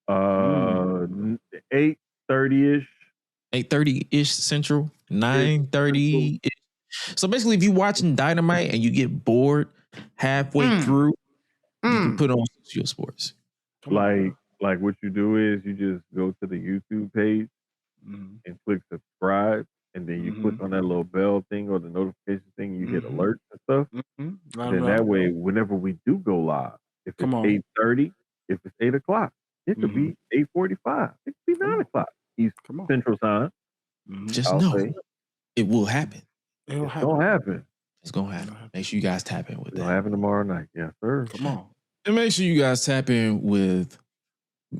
Speaker 3: 8:30 ish.
Speaker 2: 8:30 ish Central, 9:30. So basically, if you're watching Dynamite and you get bored halfway through, you can put on Studio Sports.
Speaker 3: Like what you do is you just go to the YouTube page and click subscribe, and then you click on that little bell thing or the notification thing. You hit alerts and stuff. And then that way, whenever we do go live, if it's 8:30, if it's 8 o'clock, it could be 8:45. It could be 9 o'clock East Central Time.
Speaker 2: Just know it will happen.
Speaker 3: It's gonna happen.
Speaker 2: It's gonna happen. Make sure you guys tap in with that.
Speaker 3: It'll happen tomorrow night. Yes, sir.
Speaker 4: Come on.
Speaker 2: And make sure you guys tap in with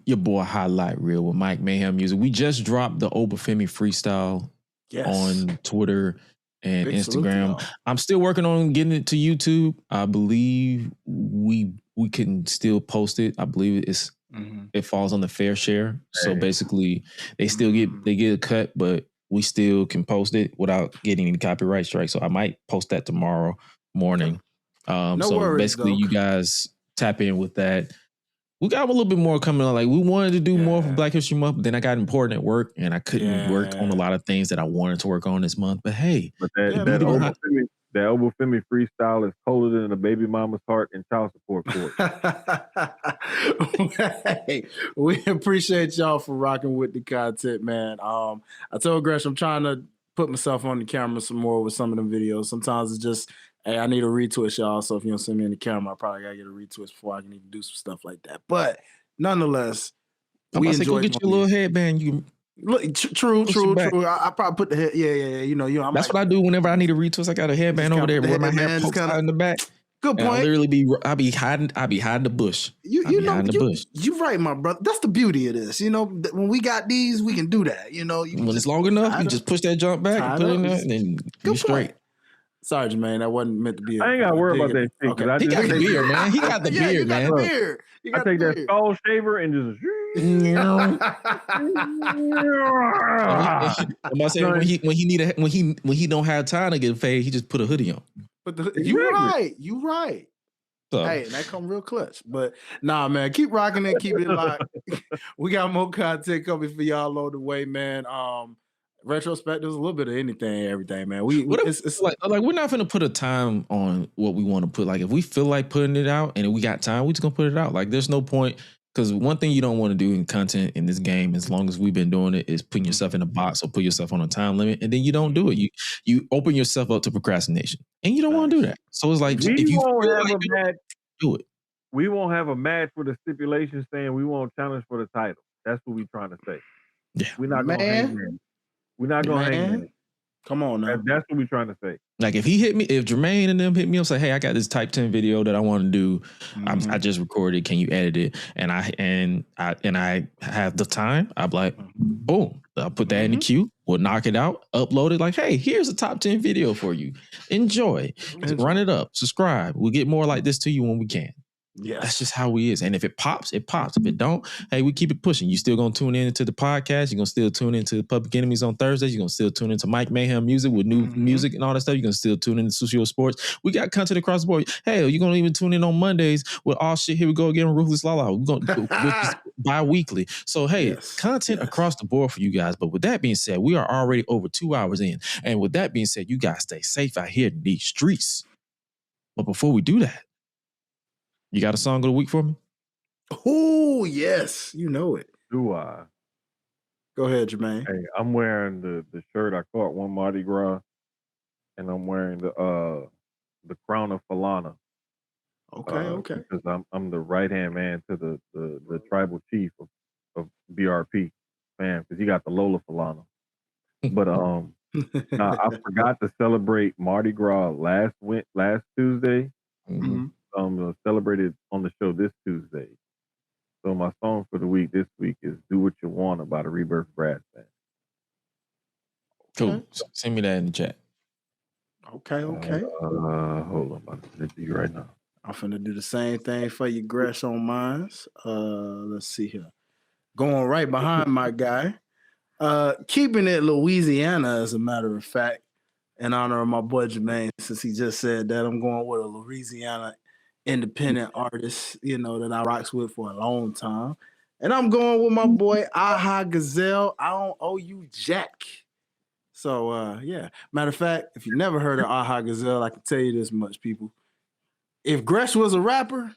Speaker 2: your boy Hi-Lite Real with Mike Mayhem Music. We just dropped the Obafemi freestyle on Twitter and Instagram. I'm still working on getting it to YouTube. I believe we can still post it. I believe it falls on the fair share. So basically they still get a cut, but we still can post it without getting any copyright strikes. So I might post that tomorrow morning. So worries, basically you guys tap in with that. We got a little bit more coming on. Like we wanted to do more for Black History Month, but then I got important at work and I couldn't work on a lot of things that I wanted to work on this month. But hey,
Speaker 3: that Obafemi freestyle is colder than a baby mama's heart in child support court.
Speaker 4: Hey, we appreciate y'all for rocking with the content, man. I told Gresh I'm trying to put myself on the camera some more with some of them videos. Sometimes it's just, hey, I need a retwist, y'all. So if you don't send me in the camera, I probably gotta get a retwist before I can even do some stuff like that. But nonetheless,
Speaker 2: we enjoy. Go get your little headband. You
Speaker 4: look, true. I probably put the head. Yeah. You know.
Speaker 2: That's what I do whenever I need a retwist. I got a headband over there where my hair pokes out in the back.
Speaker 4: Good point.
Speaker 2: I be hiding the bush.
Speaker 4: You're right, my brother. That's the beauty of this. You know, when we got these, we can do that. You know,
Speaker 2: when it's long enough, you just push that jump back and put it in there, and then you straight.
Speaker 4: Sorry, Jermaine, that wasn't meant to be.
Speaker 3: I ain't got to worry about that shit.
Speaker 2: Okay. He got the beard, man. He got the beard, man.
Speaker 3: I take that skull shaver and just.
Speaker 2: I'm about to say when he don't have time to get fade, he just put a hoodie on.
Speaker 4: But you right. So. Hey, that come real clutch. But nah, man, keep rocking it, keep it locked. We got more content coming for y'all on the way, man. Retrospect, there's a little bit of anything, everything, man. It's
Speaker 2: like we're not gonna put a time on what we want to put. Like if we feel like putting it out and if we got time, we just gonna put it out. Like there's no point, because one thing you don't want to do in content in this game, as long as we've been doing it, is putting yourself in a box or put yourself on a time limit, and then you don't do it. You open yourself up to procrastination, and you don't want to do that. So it's like if you do it.
Speaker 3: We won't have a match with a stipulation saying we won't challenge for the title. That's what we're trying to say.
Speaker 2: Yeah,
Speaker 3: we're not gonna hang there. We're not gonna hang there.
Speaker 4: Come on now.
Speaker 3: That's what we're trying to say.
Speaker 2: Like if Jermaine and them hit me up, say, hey, I got this type 10 video that I want to do. I just recorded. Can you edit it? And I have the time. I'm like, boom. I'll put that in the queue. We'll knock it out, upload it. Like, hey, here's a top 10 video for you. Enjoy. Run it up. Subscribe. We'll get more like this to you when we can.
Speaker 4: Yeah,
Speaker 2: that's just how we is. And if it pops, it pops. If it don't, hey, we keep it pushing. You still gonna tune into the podcast. You're gonna still tune into Public Enemies on Thursdays. You're gonna still tune into Mike Mayhem Music with new music and all that stuff. You're gonna still tune into Studio Sports. We got content across the board. Hey, you're gonna even tune in on Mondays with all shit. Here we go again, Ruthless Lala. We're gonna bi-weekly. So hey, content across the board for you guys. But with that being said, we are already over 2 hours in. And with that being said, you guys stay safe out here in these streets. But before we do that, you got a song of the week for me?
Speaker 4: Oh, yes. You know it.
Speaker 3: Do I?
Speaker 4: Go ahead, Jermaine.
Speaker 3: Hey, I'm wearing the shirt I caught one Mardi Gras, and I'm wearing the crown of Falana.
Speaker 4: Okay.
Speaker 3: Because I'm the right-hand man to the tribal chief of BRP, man, because he got the Lola Falana. But I forgot to celebrate Mardi Gras last Tuesday. Celebrated on the show this Tuesday. So my song for the week this week is "Do What You Want" by the Rebirth Brass Band.
Speaker 2: Cool. Send me that in the chat.
Speaker 4: Okay.
Speaker 3: Hold on, I'm gonna do you right now.
Speaker 4: I'm finna do the same thing for you, Gresh, on mine. Let's see here. Going right behind my guy. Keeping it Louisiana, as a matter of fact, in honor of my boy Jermaine, since he just said that, I'm going with a Louisiana independent artist, that I rocks with for a long time. And I'm going with my boy Aha Gazelle. I don't owe you jack. So yeah. Matter of fact, if you never heard of Aha Gazelle, I can tell you this much, people. If Gresh was a rapper,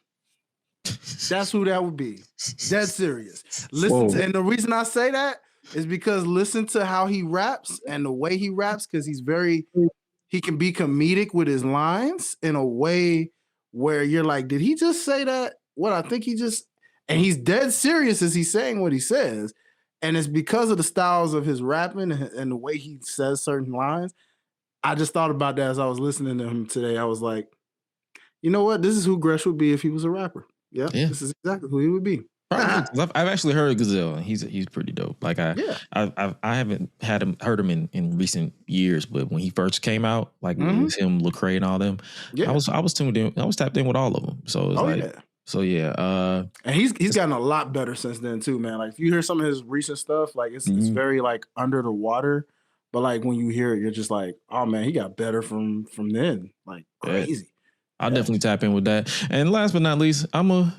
Speaker 4: that's who that would be. Dead serious. Listen to, and the reason I say that is because listen to how he raps and the way he raps, because he can be comedic with his lines in a way where you're like, did he just say that? What I think he just, and he's dead serious as he's saying what he says. And it's because of the styles of his rapping and the way he says certain lines. I just thought about that as I was listening to him today. I was like, you know what? This is who Gresh would be if he was a rapper. Yeah. This is exactly who he would be.
Speaker 2: I've actually heard Gazelle, and he's pretty dope. Like I haven't heard him in recent years, but when he first came out, like it was him, Lecrae, and all them, I was tuned in. I was tapped in with all of them. So it was
Speaker 4: and he's gotten a lot better since then too, man. Like if you hear some of his recent stuff, like it's very like under the water, but like when you hear it, you're just like, oh man, he got better from then, like crazy.
Speaker 2: I'll definitely tap in with that. And last but not least,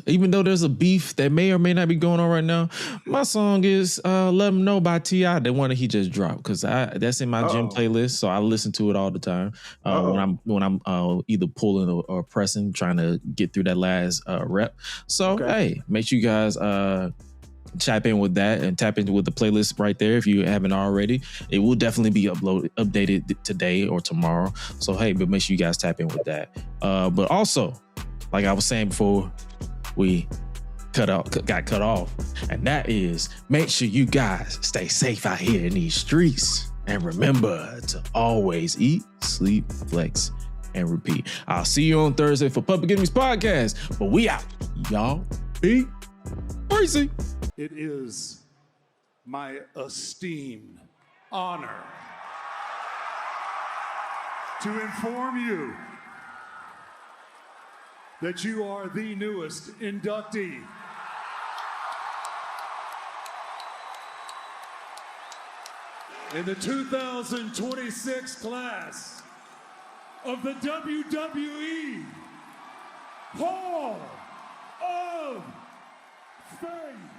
Speaker 2: even though there's a beef that may or may not be going on right now, my song is Let 'Em Know by T.I., the one that he just dropped, because that's in my gym playlist, so I listen to it all the time when I'm either pulling or pressing, trying to get through that last rep. So hey, make sure you guys tap in with that and tap into with the playlist right there if you haven't already. It will definitely be updated today or tomorrow. So hey, but make sure you guys tap in with that. But also, like I was saying before we got cut off, and that is make sure you guys stay safe out here in these streets. And remember to always eat, sleep, flex, and repeat. I'll see you on Thursday for Public Enemies Podcast. But we out. Y'all be crazy.
Speaker 5: It is my esteemed honor to inform you that you are the newest inductee in the 2026 class of the WWE Hall of Fame.